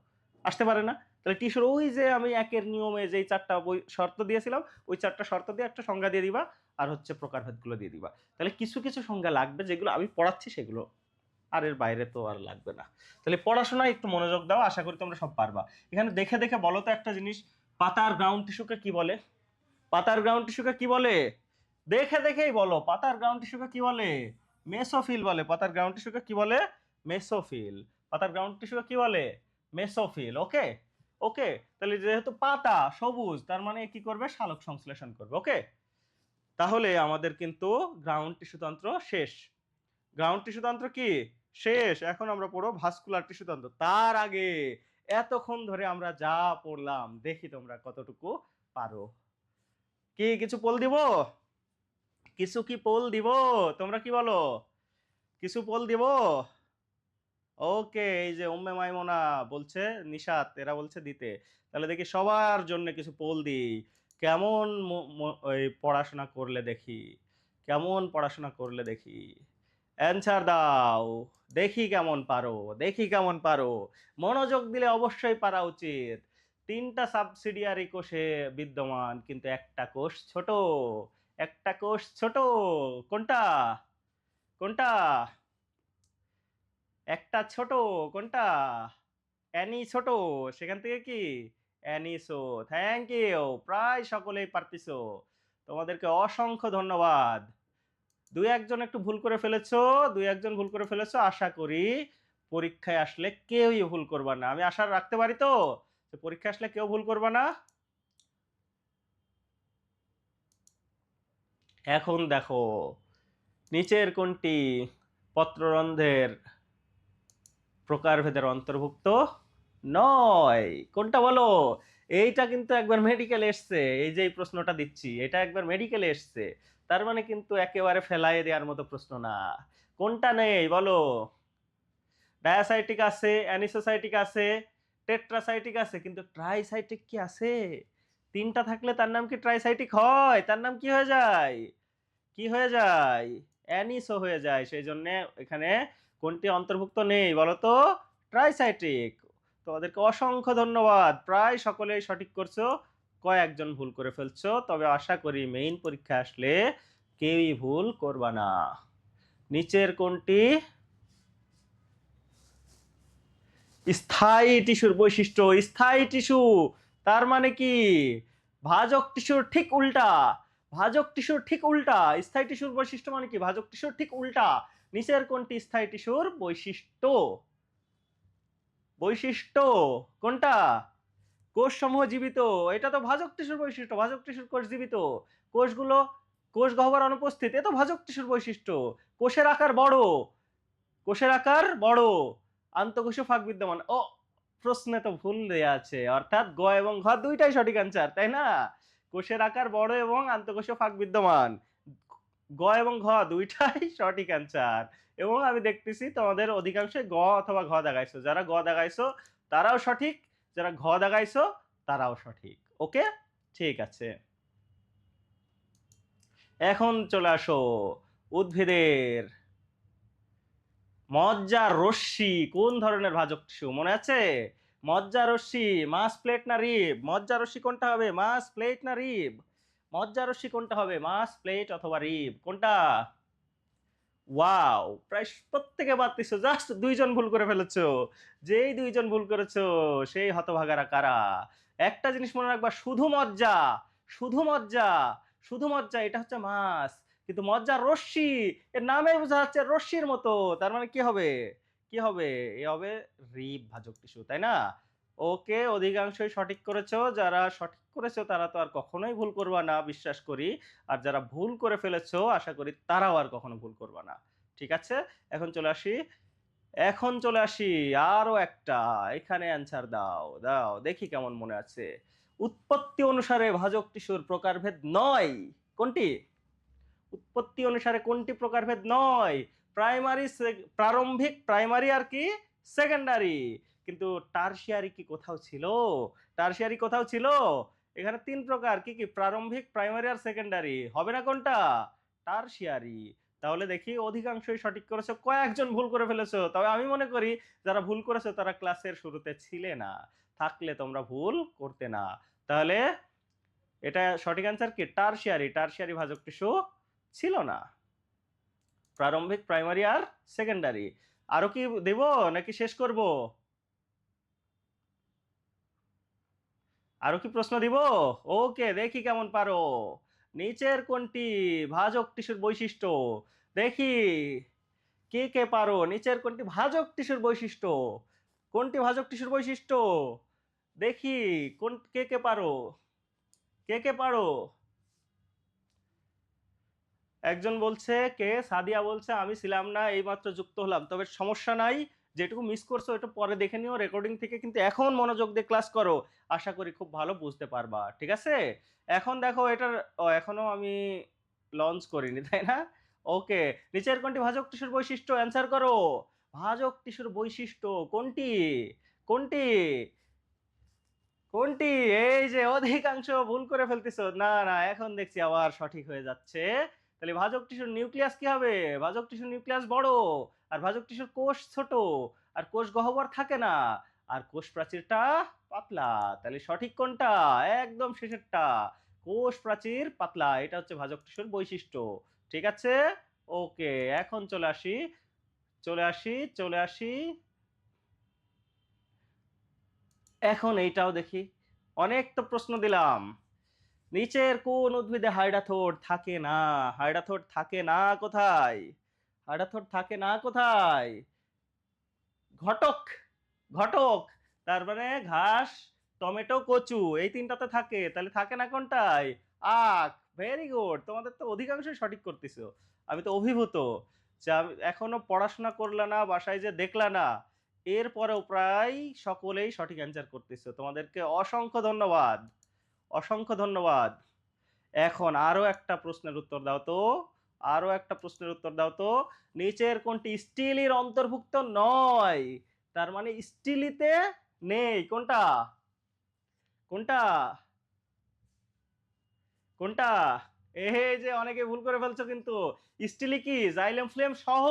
আসতে পারে না? তাহলে টিস্যুর ওই যে আমি একের নিয়মে যেই চারটা বই শর্ত দিয়েছিলাম ওই চারটা শর্ত দিয়ে একটা সংজ্ঞা দিয়ে দিবা, আর হচ্ছে প্রকারভেদগুলো দিয়ে দিবা। তাহলে কিছু কিছু সংজ্ঞা লাগবে যেগুলো আমি পড়াচ্ছি সেগুলো, আর এর বাইরে তো আর লাগবে না। তাহলে পড়াশোনায় একটু মনোযোগ দাও, আশা করি তোমরা সব পারবা। এখানে দেখে দেখে বলো তো একটা জিনিস, পাতার গ্রাউন্ড টিস্যুকে কি বলে? পাতার গ্রাউন্ড টিস্যুকে কি বলে? দেখে দেখেই বলো, পাতার গ্রাউন্ড টিস্যুকে কি বলে? মেসোফিল বলে। পাতার গ্রাউন্ড টিস্যুকে কি বলে? মেসোফিল। পাতার গ্রাউন্ড টিস্যুকে কি বলে? মেসোফিল। ওকে, ওকে। তাহলে যেহেতু পাতা সবুজ তার মানে কি করবে? সালোক সংশ্লেষণ করবে। ওকে, তাহলে আমাদের কিন্তু গ্রাউন্ড টিস্যু তন্ত্র শেষ। গ্রাউন্ড টিস্যু তন্ত্র কি শেষ। এখন আমরা পড়ব ভাস্কুলার টিস্যু তন্ত্র। তার আগে এতক্ষণ ধরে আমরা যা পড়লাম দেখি তোমরা কতটুকু পারো। কি কিছু পোল দিব? কিছু কি পোল দিব? তোমরা কি বলো? কিছু পোল দিব? ওকে, এই যে উম্মে মাইমুনা বলছে, নিশাত এরা বলছে দিতে, তাহলে দেখি সবার জন্য কিছু পোল দিই। কেমন ওই পড়াশোনা করলে দেখি, কেমন পড়াশোনা করলে দেখি। অ্যান্সার দাও, দেখি কেমন পারো, দেখি কেমন পারো। মনোযোগ দিলে অবশ্যই পারা উচিত। তিনটা সাবসিডিয়ারি কোষে বিদ্যমান, কিন্তু একটা কোষ ছোট, একটা কোষ ছোট। কোনটা? কোনটা? একটা ছোট, কোনটা? অ্যানি ছোট, সেখান থেকে কি অ্যানিসো। থ্যাংক ইউ, প্রায় সকলেই পারতিছো, তোমাদেরকে অসংখ্য ধন্যবাদ। দুই একজন একটু ভুল করে ফেলেছো, দুই একজন ভুল করে ফেলেছো, আশা করি পরীক্ষায় আসলে কেউই ভুল করবা না। আমি আশা রাখতে পারি তো যে পরীক্ষায় আসলে কেউ ভুল করবা না? এখন দেখো নিচের কোনটি পত্ররন্ধ্রের প্রকারভেদের অন্তর্ভুক্ত নয়? কোনটা বলো? এইটা কিন্তু একবার মেডিকেলে এসছে, এই যে এই প্রশ্নটা দিচ্ছি এটা একবার মেডিকেলে এসছে, তার মানে কিন্তু একেবারে ফেলায় দেওয়ার মতো প্রশ্ন না। কোনটা নেই বলো? ডায়াসাইটিক আছে, অ্যানিসোসাইটিক আছে, টেট্রাসাইটিক আছে, কিন্তু ট্রাইসাইটিক কি আছে? তিনটা থাকলে তার নাম কি ট্রাইসাইটিক হয়? তার নাম কি হয়ে যায়? কি হয়ে যায়? অ্যানিসো হয়ে যায়। সেই জন্য এখানে কোনটি অন্তর্ভুক্ত নেই বলো তো? ট্রাইসাইটিক। তোমাদেরকে অসংখ্য ধন্যবাদ, প্রায় সকলেই সঠিক করছো, কয়েকজন ভুল করে ফেলছো, তবে আশা করি মেইন পরীক্ষা আসলে কেউই ভুল করবা না। নিচের কোনটি স্থায়ী টিস্যুর বৈশিষ্ট্য? স্থায়ী টিস্যু তার মানে কি ভাজক টিস্যুর ঠিক উল্টা। ভাজক টিস্যুর ঠিক উল্টা। স্থায়ী টিস্যুর বৈশিষ্ট্য মানে কি? ভাজক টিস্যুর ঠিক উল্টা। নিচের কোনটি স্থায়ী টিস্যুর বৈশিষ্ট্য? বৈশিষ্ট্য কোনটা? কোষ সমূহ জীবিত, এটা তো ভাজক টিস্যুর বৈশিষ্ট্য। ভাজক টিস্যুর কোষ জীবিত। কোষগুলো, কোষ গহ্বর অনুপস্থিত, এ তো ভাজক টিস্যুর বৈশিষ্ট্য। কোষের আকার বড়, কোষের আকার বড়, আন্তঃকোষীয় ফাঁক বিদ্যমান। ও, প্রশ্নে তো ভুল দেয়া আছে, অর্থাৎ গ এবং ঘ দুইটাই সঠিক অ্যান্সার, তাই না? কোষের আকার বড় এবং আন্তঃকোষীয় ফাঁক বিদ্যমান, গ এবং ঘ দুইটাই সঠিক অ্যান্সার। এবং আমি দেখতেছি তোমাদের অধিকাংশই গ অথবা ঘ দাগাইছো। যারা গ দাগাইছো তারাও সঠিক, যারা ঘ দাগাইছো তারাও সঠিক। ওকে, ঠিক আছে। এখন চলে আসো উদ্ভিদের মজ্জার রশ্মি কোন ধরনের ভাজক টিস্যু, মনে আছে? মজ্জার রশ্মি মাস প্লেট না রিব? মজ্জার রশ্মি কোনটা হবে, মাস প্লেট না রিব? মজ্জার রশ্মি কোনটা হবে, মাস প্লেট অথবা রিব, কোনটা? ওয়াও, প্রায় প্রত্যেকে পারতেছো, জাস্ট দুইজন ভুল করে ফেলেছো। যেই দুইজন ভুল করেছো সেই হতভাগারা কারা? একটা জিনিস মনে রাখবা, শুধু মজ্জা, শুধু মজ্জা, শুধু মজ্জা এটা হচ্ছে মাছ, কিন্তু মজ্জার রশ্মি, এর নামে বোঝা যাচ্ছে রশ্মির মতো, তার মানে কি হবে, কি হবে? এ হবে রিব ভাজক টিস্যু, তাই না? ওকে, অধিকাংশই সঠিক করেছো। যারা সঠিক করেছো তারা তো আর কখনোই ভুল করবা না বিশ্বাস করি। আর যারা ভুল করে ফেলেছো আশা করি তারাও আর কখনো ভুল করবা না। ঠিক আছে, এখন চলে আসি, এখন চলে আসি আরো একটা। এখানে অ্যান্সার দাও, দাও দেখি কেমন মনে আছে। উৎপত্তি অনুসারে ভাজক টিস্যুর প্রকারভেদ নয়, কোনটি? উৎপত্তি অনুসারে কোনটি প্রকারভেদ নয়? প্রাইমারি, প্রারম্ভিক, প্রাইমারি আর কি সেকেন্ডারি। কিন্তু টারশিয়ারি কি কোথাও ছিল? টারশিয়ারি কোথাও ছিল? এখানে তিন প্রকার, কি কি? প্রারম্ভিক, প্রাইমারি আর সেকেন্ডারি। হবে না কোনটা? টারশিয়ারি। তাহলে দেখি অধিকাংশই সঠিক করেছো, কয়েকজন ভুল করে ফেলেছো। তবে আমি মনে করি যারা ভুল করেছো তারা ক্লাসের শুরুতে ছিলে না, থাকলে তোমরা ভুল করতে না। তাহলে এটা সঠিক অ্যান্সার কি? টারশিয়ারি। টারশিয়ারি ভাজক টিস্যু ছিল না। প্রারম্ভিক, প্রাইমারি আর সেকেন্ডারি। আরো কি দেব নাকি শেষ করব? আরো কি প্রশ্ন দিব? ওকে, দেখি কেমন পারো। নিচের কোনটি ভাজক টিস্যুর বৈশিষ্ট্য? দেখি কে কে পারো। নিচের কোনটি ভাজক টিস্যুর বৈশিষ্ট্য? কোনটি ভাজক টিস্যুর বৈশিষ্ট্য? দেখি কোন, কে কে পারো, কে কে পারো? একজন বলছে, কে? সাদিয়া বলছে আমি ছিলাম না, এইমাত্র যুক্ত হলাম। তবে সমস্যা নাই, যেটুকু মিস করছো এটা পরে দেখে নিও রেকর্ডিং থেকে, কিন্তু এখন মনোযোগ দিয়ে ক্লাস করো, আশা করি খুব ভালো বুঝতে পারবা। ঠিক আছে, এখন দেখো এটার, এখনো আমি লঞ্চ করিনি, তাই না? ওকে, নিচের কোনটি ভাজক টিস্যুর বৈশিষ্ট্য, অ্যান্সার করো। ভাজক টিস্যুর বৈশিষ্ট্য কোনটি, কোনটি, কোনটি? এই যে অধিকাংশ ভুল করে ফেলতেছো। না না, এখন দেখছি আবার সঠিক হয়ে যাচ্ছে। তাহলে ভাজক টিস্যুর নিউক্লিয়াস কি হবে? ভাজক টিস্যুর নিউক্লিয়াস বড়, আর ভাজক টিস্যুর কোষ ছোট, আর কোষ গহ্বর থাকে না, আর কোষ প্রাচীরটা পাতলা। তাহলে সঠিক কোনটা? একদম শেষেরটা, কোষ প্রাচীর পাতলা, এটা হচ্ছে ভাজক টিস্যুর বৈশিষ্ট্য। ঠিক আছে, ওকে, এখন চলে আসি, চলে আসি, চলে আসি। এখন এইটাও দেখি, অনেক তো প্রশ্ন দিলাম। নিচের কোন উদ্ভিদে হাইড্রাথোড থাকে না? হাইড্রাথোড থাকে না কোথায়? হাইড্রাথোড থাকে না কোথায়? ঘটক, ঘটক, তার মানে ঘাস, টমেটো, কচু, এই তিনটাতে থাকে। তাহলে থাকে না কোনটায়? আখ। ভেরি গুড, তোমাদের তো অধিকাংশই সঠিক করতেছো। আমি তো অভিভূত যে আমি এখনো পড়াশোনা করলা না, বাসায় যে দেখলা না, এরপরেও প্রায় সকলেই সঠিক অ্যান্সার করতেছো। তোমাদেরকে অসংখ্য ধন্যবাদ, অসংখ্য ধন্যবাদ। এখন আরো একটা প্রশ্নের উত্তর দাও তো, আরো একটা প্রশ্নের উত্তর দাও তো। নিচের কোনটি স্টিলির অন্তর্ভুক্ত নয়? তার মানে স্টিলিতে নেই, কোনটা, কোনটা, কোনটা? এই যে অনেকে ভুল করে ফেলছো কিন্তু। স্টিলি কি জাইলেম ফ্লেম সহ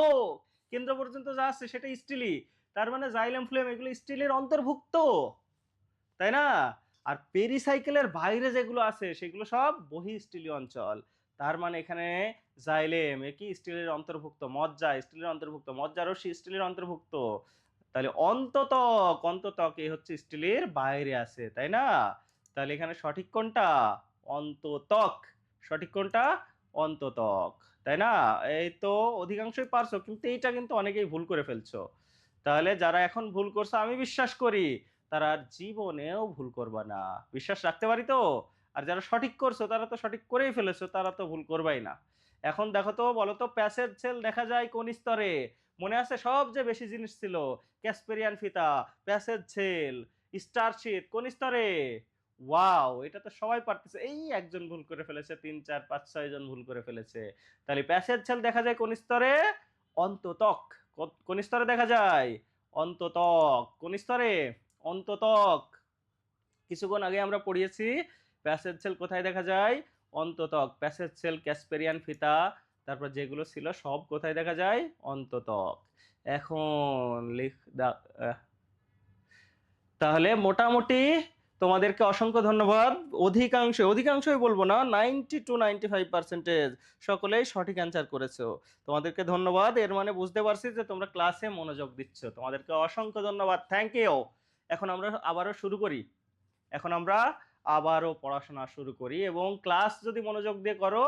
কেন্দ্র পর্যন্ত যা আছে সেটা স্টিলি, তার মানে জাইলেম ফ্লেম এগুলো স্টিলের অন্তর্ভুক্ত, তাই না? আর পেরিসাইকেলের বাইরে যেগুলো আছে সেগুলো সব বহিঃস্থলীয় অঞ্চল। তার মানে এখানে জাইলেম এ কি স্টিলের অন্তর্ভুক্ত, মজ্জা স্টিলের অন্তর্ভুক্ত, মজ্জা রশ্মি স্টিলের অন্তর্ভুক্ত। তাহলে অন্ততক, অন্ততক এই হচ্ছে স্টিলের বাইরে আছে, তাই না? তাহলে এখানে সঠিক কোনটা? অন্ততক সঠিক কোনটা? অন্ততক, তাই না? এই তো অধিকাংশই পারছো, কিন্তু এইটা কিন্তু অনেকেই ভুল করে ফেলছো। তাহলে যারা এখন ভুল করছো আমি বিশ্বাস করি তারা আর জীবনেও ভুল করবা না। বিশ্বাস রাখতে পারি তো? আর যারা সঠিক করছো তারা তো সঠিক করেই ফেলেছো, তারা তো ভুল করবাই না। এখন দেখো তো, বলো তো প্যাসেজ সেল দেখা যায় কোন স্তরে? মনে আছে সবচেয়ে বেশি জিনিস ছিল ক্যাসপেরিয়ান ফিতা, প্যাসেজ সেল, স্টারশিট কোন স্তরে? ওয়াও, এটা তো সবাই পারতেছে। এই একজন ভুল করে ফেলেছে, ৩ ৪ ৫ ৬ জন ভুল করে ফেলেছে। তাহলে প্যাসেজ সেল দেখা যায় কোন স্তরে? অন্ততক। কোন স্তরে দেখা যায়? অন্ততক। কোন স্তরে? অন্ততক। কিছুক্ষণ আগে আমরা পড়িয়েছি প্যাসেজ সেল কোথায় দেখা যায়? অন্ততক। প্যাসেজ সেল, ক্যাসপেরিয়ান ফিতা, তারপর যেগুলো ছিল সব কোথায় দেখা যায়? অন্ততক। এখন তাহলে মোটামুটি তোমাদেরকে অসংখ্য ধন্যবাদ। অধিকাংশই বলবো না, 90 to 95% সকলেই সঠিক অ্যান্সার করেছো। তোমাদেরকে ধন্যবাদ। এর মানে বুঝতে পারছি যে তোমরা ক্লাসে মনোযোগ দিচ্ছ। তোমাদেরকে অসংখ্য ধন্যবাদ, থ্যাংক ইউ। এখন আমরা আবারও শুরু করি। এখন আমরা আবারও পড়াশোনা শুরু করি, এবং ক্লাস যদি মনোযোগ দিয়ে করো,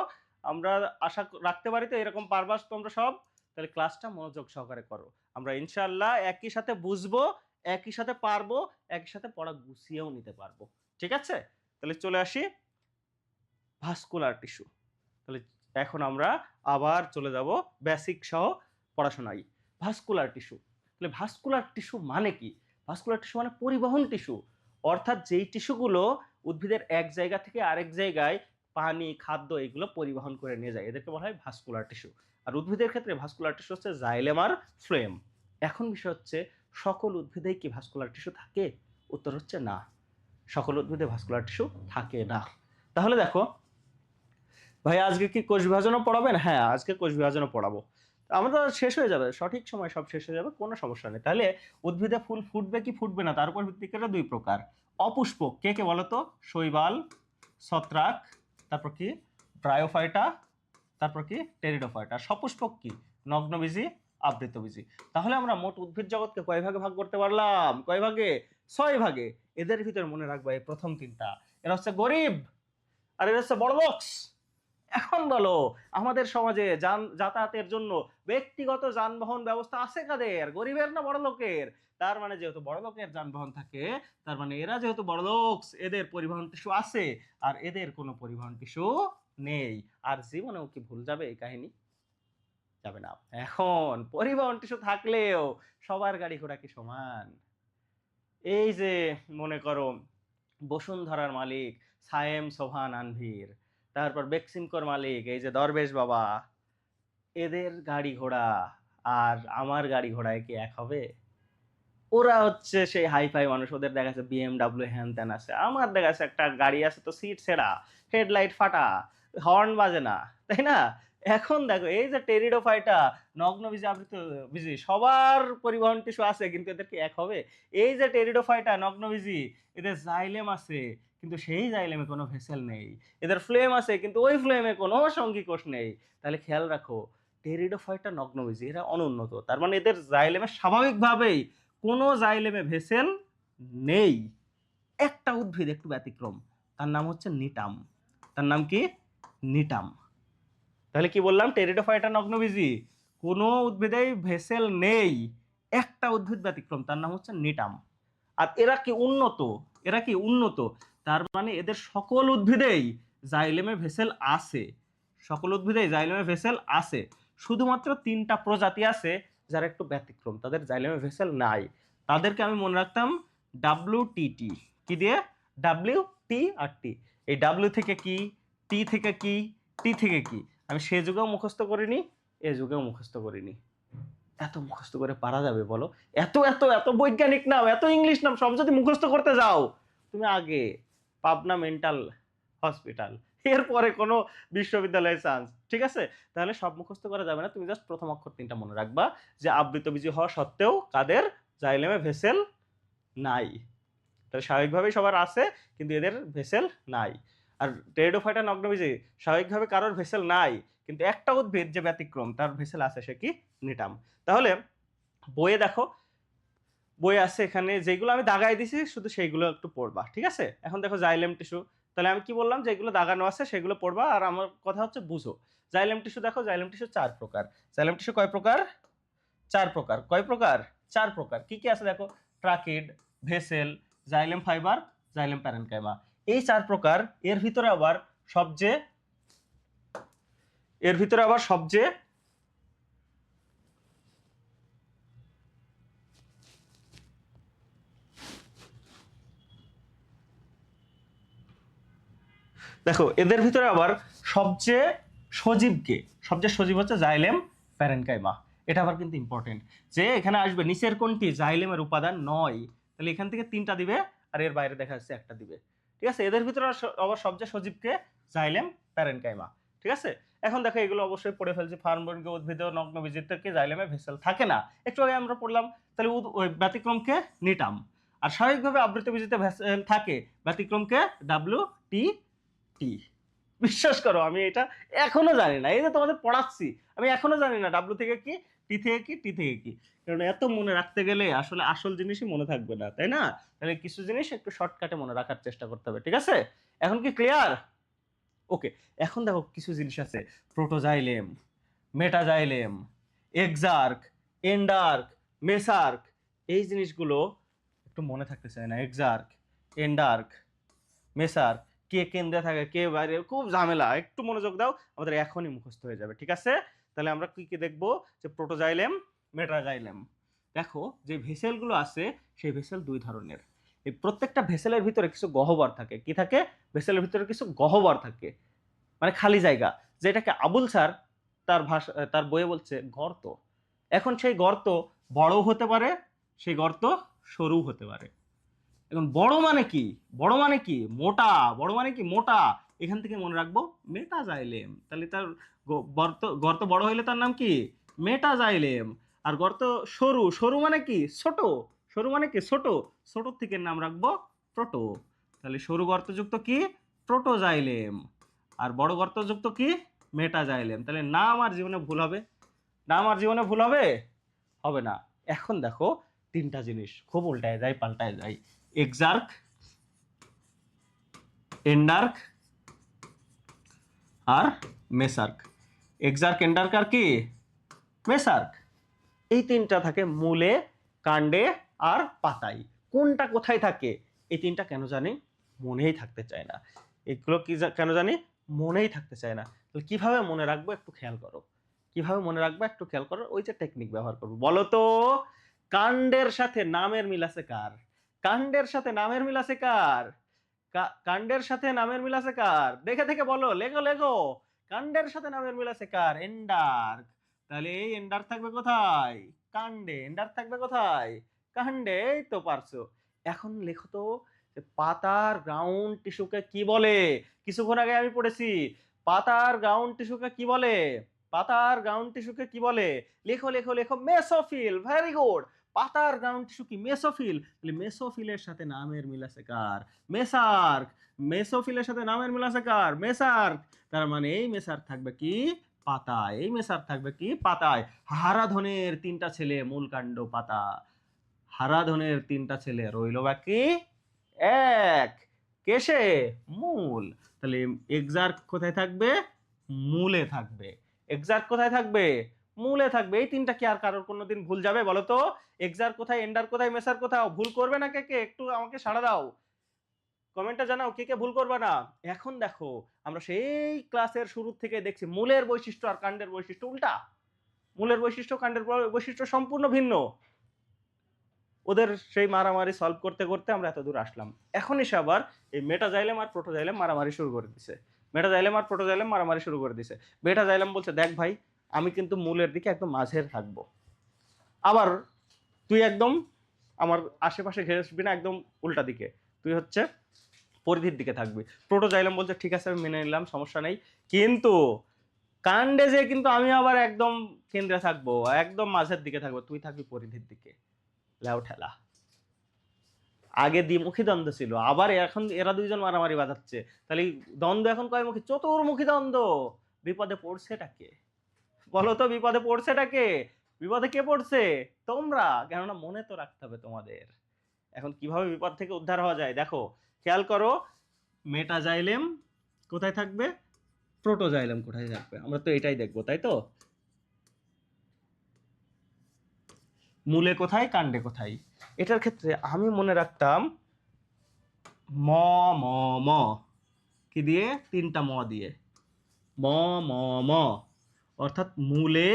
আমরা আশা রাখতে পারি তো এরকম পারবা তোমরা সব। তাহলে ক্লাসটা মনোযোগ সহকারে করো। আমরা ইনশাআল্লাহ একই সাথে বুঝবো, একই সাথে পারবো, একই সাথে পড়া গুছিয়েও নিতে পারবো। ঠিক আছে? তাহলে চলে আসি ভাস্কুলার টিস্যু। তাহলে এখন আমরা আবার চলে যাব বেসিক সহ পড়াশোনায়। Vascular tissue. তাহলে ভাস্কুলার টিস্যু মানে কি? ভাস্কুলার টিস্যু মানে পরিবহন টিস্যু, অর্থাৎ যেই টিস্যুগুলো উদ্ভিদের এক জায়গা থেকে আরেক জায়গায় পানি, খাদ্য এগুলো পরিবহন করে নিয়ে যায়, এদেরকে বলা হয় ভাস্কুলার টিস্যু। আর উদ্ভিদের ক্ষেত্রে ভাস্কুলার টিস্যু হচ্ছে জাইলেম আর ফ্লোয়েম। এখন বিষয় হচ্ছে, সকল উদ্ভিদেই কি ভাস্কুলার টিস্যু থাকে? উত্তর হচ্ছে না, সকল উদ্ভিদে ভাস্কুলার টিস্যু থাকে না। তাহলে দেখো ভাই, আজকে কি কোষ বিভাজনও পড়াবেন? হ্যাঁ, আজকে কোষ বিভাজনও পড়াবো। আমাদের শেষ হয়ে যাবে, সঠিক সময় সব শেষ হয়ে যাবে, কোনো সমস্যা নেই। তাহলে উদ্ভিদে ফুল ফুটবে কি ফুটবে না, তার উপর ভিত্তি করে দুই প্রকার। অপুষ্পক কে কে বলো তো? শৈবাল, ছত্রাক, তারপর কি ব্রায়োফাইটা, তারপর কি টেরিডোফাইটা। সপুষ্পক কি? নগ্নবীজি, আবৃতবীজি। তাহলে আমরা মোট উদ্ভিদ জগৎকে কয় ভাগে ভাগ করতে পারলাম? কয় ভাগে? 6 ভাগে। এদের ভিতরে মনে রাখবা এই প্রথম 3টা, এরা হচ্ছে গরিব আর এরা হচ্ছে বড়লোক। এখন বলো, আমাদের সমাজে যাতায়াতের জন্য ব্যক্তিগত যানবাহন ব্যবস্থা আছে কাদের? গরিবের না বড় লোকের? তার মানে যেহেতু বড় লোকের যানবাহন থাকে, তার মানে এরা যেহেতু বড় লোক, এদের পরিবহন টিস্যু আছে, আর এদের কোনো পরিবহন টিস্যু নেই। আর জীবনেও কি ভুল যাবে এই কাহিনী? যাবে না। এখন পরিবহন টিস্যু থাকলেও সবার গাড়ি ঘোড়া কি সমান? এই যে মনে করো বসুন্ধরার মালিক সায়েম সোভান আনভির, তারপর বেক্সিমকোর মালিক এই যে দরবেশ বাবা, এদের গাড়ি ঘোড়া আর আমার গাড়ি ঘোড়ায় কি এক হবে? ওরা হচ্ছে সেই হাইফাই মানুষ, ওদের দেখা যাচ্ছে বিএমডাব্লিউ হ্যান ত্যান আছে, আমার দেখা যাচ্ছে একটা গাড়ি আছে তো সিট ছেঁড়া, হেডলাইট ফাটা, হর্ন বাজে না, তাই না? এখন দেখো এই যে টেরিডোফাইটা, নগ্নবীজি, আবৃতবীজি, সবার পরিবহন টিস্যু আছে, কিন্তু এদের কি এক হবে? এই যে টেরিডোফাইটা, নগ্নবীজি, এদের জাইলেম আছে, কিন্তু সেই জাইলেমে কোনো ভেসেল নেই। এদের ফ্লেম আছে, কিন্তু ওই ফ্লেমে কোনো সঙ্গী কোষ নেই। তাহলে খেয়াল রাখো, টেরিডোফাইটা, নগ্নবীজি এরা অনুন্নত, তার মানে এদের জাইলেমে স্বাভাবিকভাবেই কোনো জাইলেমে ভেসেল নেই। একটা উদ্ভিদ একটু ব্যতিক্রম, তার নাম হচ্ছে নিটাম। তার নাম কি? নিটাম। তাহলে কি বললাম? টেরিডোফাইটা, নগ্নবীজি, কোনো উদ্ভিদেই ভেসেল নেই, একটা উদ্ভিদ ব্যতিক্রম, তার নাম হচ্ছে নিটাম। আর এরা কি উন্নত? এরা কি উন্নত, তার মানে এদের সকল উদ্ভিদেই জাইলেমে ভেসেল আছে, সকল উদ্ভিদেই জাইলেমে ভেসেল আছে। শুধুমাত্র 3টা প্রজাতি আছে যারা একটু ব্যতিক্রম, তাদের জাইলেমে ভেসেল নাই। তাদেরকে আমি মনে রাখতাম WTT। কি দিয়ে? ডাব্লিউ, টি আর টি। এই ডাব্লিউ থেকে কি, টি থেকে কি, টি থেকে কি, আমি সে যুগেও মুখস্থ করিনি, এ যুগেও মুখস্থ করিনি। এত মুখস্থ করে পারা যাবে বলো? এত এত এত বৈজ্ঞানিক নাম, এত ইংলিশ নাম সব যদি মুখস্থ করতে যাও, তুমি আগে পাবনা মেন্টাল হসপিটাল, এরপরে কোনো বিশ্ববিদ্যালয়ের চান্স। ঠিক আছে? তাহলে সব মুখস্থ করা যাবে না, তুমি জাস্ট প্রথম অক্ষর 3টা মনে রাখবা, যে আবৃতবীজি হওয়া সত্ত্বেও কাদের জাইলেমে ভেসেল নাই। তাহলে স্বাভাবিকভাবেই সবার আছে, কিন্তু এদের ভেসেল নাই। আর টেরিডোফাইটা, নগ্নবীজি, স্বাভাবিকভাবে কারোর ভেসেল নাই, কিন্তু একটা উদ্ভিদ যে ব্যতিক্রম, তার ভেসেল আছে, সে কি? নিটাম। তাহলে বইয়ে দেখো, বই আছে এখানে যেগুলো আমি দাগাই দিছি, শুধু সেইগুলো একটু পড়বা। ঠিক আছে? এখন দেখো জাইলেম টিস্যু, তাহলে আমি কি বললাম, যে এগুলো দাগানো আছে সেগুলো পড়বা, আর আমার কথা হচ্ছে বুঝো। জাইলেম টিস্যু দেখো, জাইলেম টিস্যু 4 প্রকার। জাইলেম টিস্যু কয় প্রকার? 4 প্রকার। কয় প্রকার? 4 প্রকার। কি কি আছে দেখো, tracheid, vessel, xylem fibre, xylem parenchyma. এই 4 প্রকার। এর ভিতরে আবার সবচেয়ে দেখো, এদের ভিতরে আবার সবচেয়ে সজীব হচ্ছে জাইলেম প্যারেনকাইমা। এটা আবার কিন্তু ইম্পর্টেন্ট, যে এখানে আসবে নিচের কোনটি জাইলেমের উপাদান নয়, তাহলে এখান থেকে 3টা দিবে, আর এর বাইরে দেখা যাচ্ছে 1টা দিবে। ঠিক আছে, এদের ভিতরে আবার সবচেয়ে সজীবকে জাইলেম প্যারেনকাইমা। ঠিক আছে, এখন দেখো এগুলো অবশ্যই পড়ে ফেলছি। ফার্মবর্গীয় উদ্ভিদ ও নগ্নবীজিত্বকে জাইলেমে ভেসেল থাকে না, একটু আগে আমরা পড়লাম। তাহলে ওই ব্যতিক্রমকে নিটাম, আর স্বাভাবিকভাবে আবৃতবীজিতে ভেসেল থাকে, ব্যতিক্রমকে ডাব্লিউ টি টি। বিশ্বাস করো আমি এটা এখনো জানি না, এই যে তোমাদের পড়াচ্ছি আমি এখনো জানি না ডাব্লিউ থেকে কি, টি থেকে কি, টি থেকে কি। কারণ এত মনে রাখতে গেলে আসলে আসল জিনিসই মনে থাকবে না, তাই না? তাহলে কিছু জিনিস একটু শর্টকাটে মনে রাখার চেষ্টা করতে হবে। ঠিক আছে, এখন কি ক্লিয়ার? ওকে, এখন দেখো কিছু জিনিস আছে, প্রোটোজাইলেম, মেটাজাইলেম, এক্সার্ক, এন্ডার্ক, মেসার্ক। এই জিনিসগুলো একটু মনে থাকতে চায় না। এক্সার্ক, এন্ডার্ক, মেসার্ক, কে কেন্দ্রে থাকে কে বাইরে, খুব ঝামেলা। একটু মনোযোগ দাও, আমাদের এখনই মুখস্থ হয়ে যাবে। ঠিক আছে, তাহলে আমরা কি কি দেখবো, যে প্রোটোজাইলেম, মেটাজাইলেম। দেখো যে ভেসেলগুলো আছে, সেই ভেসেল 2 ধরনের। এই প্রত্যেকটা ভেসেলের ভিতরে কিছু গহ্বর থাকে। কি থাকে? ভেসেলের ভিতরে কিছু গহ্বর থাকে, মানে খালি জায়গা, যেটাকে আবুল স্যার তার বইয়ে বলছে গর্ত। এখন সেই গর্ত বড় হতে পারে, সেই গর্ত সরু হতে পারে। এখন বড় মানে কি? বড় মানে কি? মোটা। বড় মানে কি? মোটা। এখান থেকে মনে রাখবো মেটাজাইলেম। তাহলে তার গর্ত গর্ত বড় হইলে তার নাম কি? মেটাজাইলেম। আর গর্ত সরু, সরু মানে কি? ছোট। সরু মানে কি? ছোট। ছোট থেকে নাম রাখবো প্রোটো। তাহলে সরু গর্তযুক্ত কি? প্রোটোজাইলেম। আর বড় গর্তযুক্ত কি? মেটাজাইলেম। তাহলে না আমার জীবনে ভুল হবে? না আমার জীবনে ভুল হবে? হবে না। এখন দেখো 3টা জিনিস খুব উল্টায় যায়, পাল্টায় যায়। এক্সার্ক, এন্ডার্ক আর মেসার্ক। এক্সার্ক, এন্ডার্ক আর কি? মেসার্ক। এই 3টা থাকে মূলে, কাণ্ডে আর পাতায়। কোনটা কোথায় থাকে এই 3টা কেন জানি মনেই থাকতে চায় না। এগুলো কি কেন জানি মনেই থাকতে চায় না। তাহলে কিভাবে মনে রাখবো একটু খেয়াল করো। কিভাবে মনে রাখবো একটু খেয়াল করো, ওই যে টেকনিক ব্যবহার করবো। বলো তো, কাণ্ডের সাথে নামের মিল আছে কার? কাণ্ডের সাথে নামের মিল আছে কার? কাণ্ডের সাথে নামের মিল আছে কার? দেখে দেখে বলো, লেগো লেগো। কাণ্ডের সাথে নামের মিল আছে কার? এন্ডার্ক। তাহলে এই এন্ডার্ক থাকবে কোথায়? কাণ্ডে। এন্ডার্ক থাকবে কোথায়? কাণ্ডে। এই তো পারছো। এখন লেখো তো, পাতার গ্রাউন্ড টিস্যুকে কি বলে? কিছুক্ষণ আগে আমি পড়েছি, পাতার গ্রাউন্ড টিস্যুকে কি বলে? পাতার গ্রাউন্ড টিস্যুকে কি বলে? লেখো লেখো লেখো, মেসোফিল। Very good. পাতার গ্রাউন্ড টিস্যু কি? মেসোফিল। তাহলে মেসোফিলের সাথে নামের মিল আছে কার? মেসার্ক। মেসোফিলের সাথে নামের মিল আছে কার? মেসার্ক। তার মানে এই মেসার্ক থাকবে কি? পাতায়। এই মেসার্ক থাকবে কি? পাতায়। হারাধনের 3টা ছেলে, মূল কাণ্ড পাতা। হারাধনের 3টা ছেলে, রইল বাকি 1। কেসে? মূল। তাহলে এক্সার্ক কোথায় থাকবে? মূলে থাকবে। এক্সার্ক কোথায় থাকবে? মূলে থাকবে। এই 3টা কি আর কারোর কোনোদিন ভুল যাবে বলো তো? এক্সার্ক কোথায়, এন্ডার কোথায়, মেসার কোথায়? ভুল করবে না কে কে? একটু আমাকে সাড়া দাও, কমেন্টে জানাও কে কে ভুল করবে না। এখন দেখো, আমরা সেই ক্লাসের শুরু থেকে দেখছি মূলের বৈশিষ্ট্য আর কাণ্ডের বৈশিষ্ট্য উল্টা। মূলের বৈশিষ্ট্য, কাণ্ডের বৈশিষ্ট্য সম্পূর্ণ ভিন্ন। ওদের সেই মারামারি সলভ করতে করতে আমরা এত দূর আসলাম। এখন এসে আবার এই মেটাজাইলেম আর প্রোটোজাইলেম মারামারি শুরু করে দিছে। মেটাজাইলেম আর প্রোটোজাইলেম মারামারি শুরু করে দিছে। মেটাজাইলেম বলছে, দেখ ভাই, আমি কিন্তু মূলের দিকে একদম মাঝের থাকবো, আবার তুই একদম আমার আশেপাশে ঘেসবি না, একদম উল্টা দিকে, তুই হচ্ছে পরিধির দিকে থাকবি। প্রোটোজাইলেম বলছে, ঠিক আছে আমি মেনে নিলাম, সমস্যা নেই, কিন্তু কাণ্ডে যে কিন্তু আমি আবার একদম কেন্দ্রে থাকবো, একদম মাঝের দিকে থাকবো, তুই থাকবি পরিধির দিকে। লেও ঠেলা। আগে দ্বিমুখী দ্বন্দ্ব ছিল, আবার এখন এরা দুইজন মারামারি বাজাচ্ছে। তাহলে দ্বন্দ্ব এখন কয়মুখী? চতুর্মুখী দ্বন্দ্ব। বিপদে পড়ছেটা কে? বলো তো, বিপদে পড়ছেটা কে? বিপদে কে পড়ছে? তোমরা। কেননা মনে তো রাখতে হবে তোমাদের। এখন কিভাবে বিপদ থেকে উদ্ধার হওয়া যায় দেখো, খেয়াল করো। মেটাজাইলেম কোথায় থাকবে, প্রোটোজাইলেম কোথায় থাকবে, আমরা তো এটাই দেখবো, তাই তো? মূলে কোথায়, কাণ্ডে কোথায়। এটার ক্ষেত্রে আমি মনে রাখতাম ম ম ম, কি দিয়ে, 3টা ম দিয়ে, ম ম ম, অর্থাৎ মূলে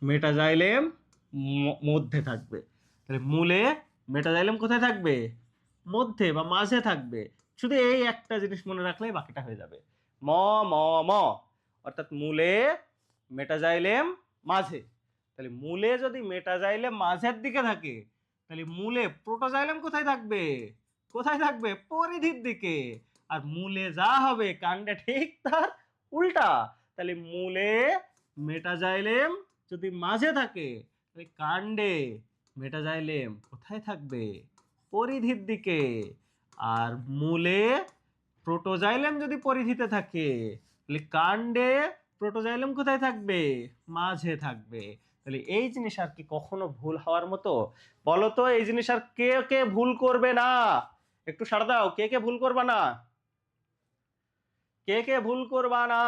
মেটাজাইলেম মধ্যে থাকবে। তাহলে মূলে মেটাজাইলেম কোথায় থাকবে, মধ্যে বা মাঝে থাকবে। শুধু এই একটা জিনিস মনে রাখলেই বাকিটা হয়ে যাবে। ম ম ম, অর্থাৎ মূলে মেটাজাইলেম মাঝে। তাহলে মূলে যদি মেটাজাইলেম মাঝের দিকে থাকে, তাহলে মূলে প্রোটোজাইলেম কোথায় থাকবে, কোথায় থাকবে, পরিধির দিকে। আর মূলে যা হবে কাণ্ডে ঠিক তার উল্টা। তাহলে মূলে মেটাজাইলেম যদি মাঝে থাকে, তাহলে কাণ্ডে মেটাজাইলেম কোথায় থাকবে, পরিধির দিকে। আর মূলে প্রোটোজাইলেম যদি পরিধিতে থাকে, তাহলে কাণ্ডে প্রোটোজাইলেম কোথায় থাকবে, মাঝে থাকবে। তাহলে এই জিনিস আর কি কখনো ভুল হওয়ার মতো? বলো তো এই জিনিস আর কে কে ভুল করবে না? একটু সাড়া দাও, কে কে ভুল করবা না, কে কে ভুল করবা না,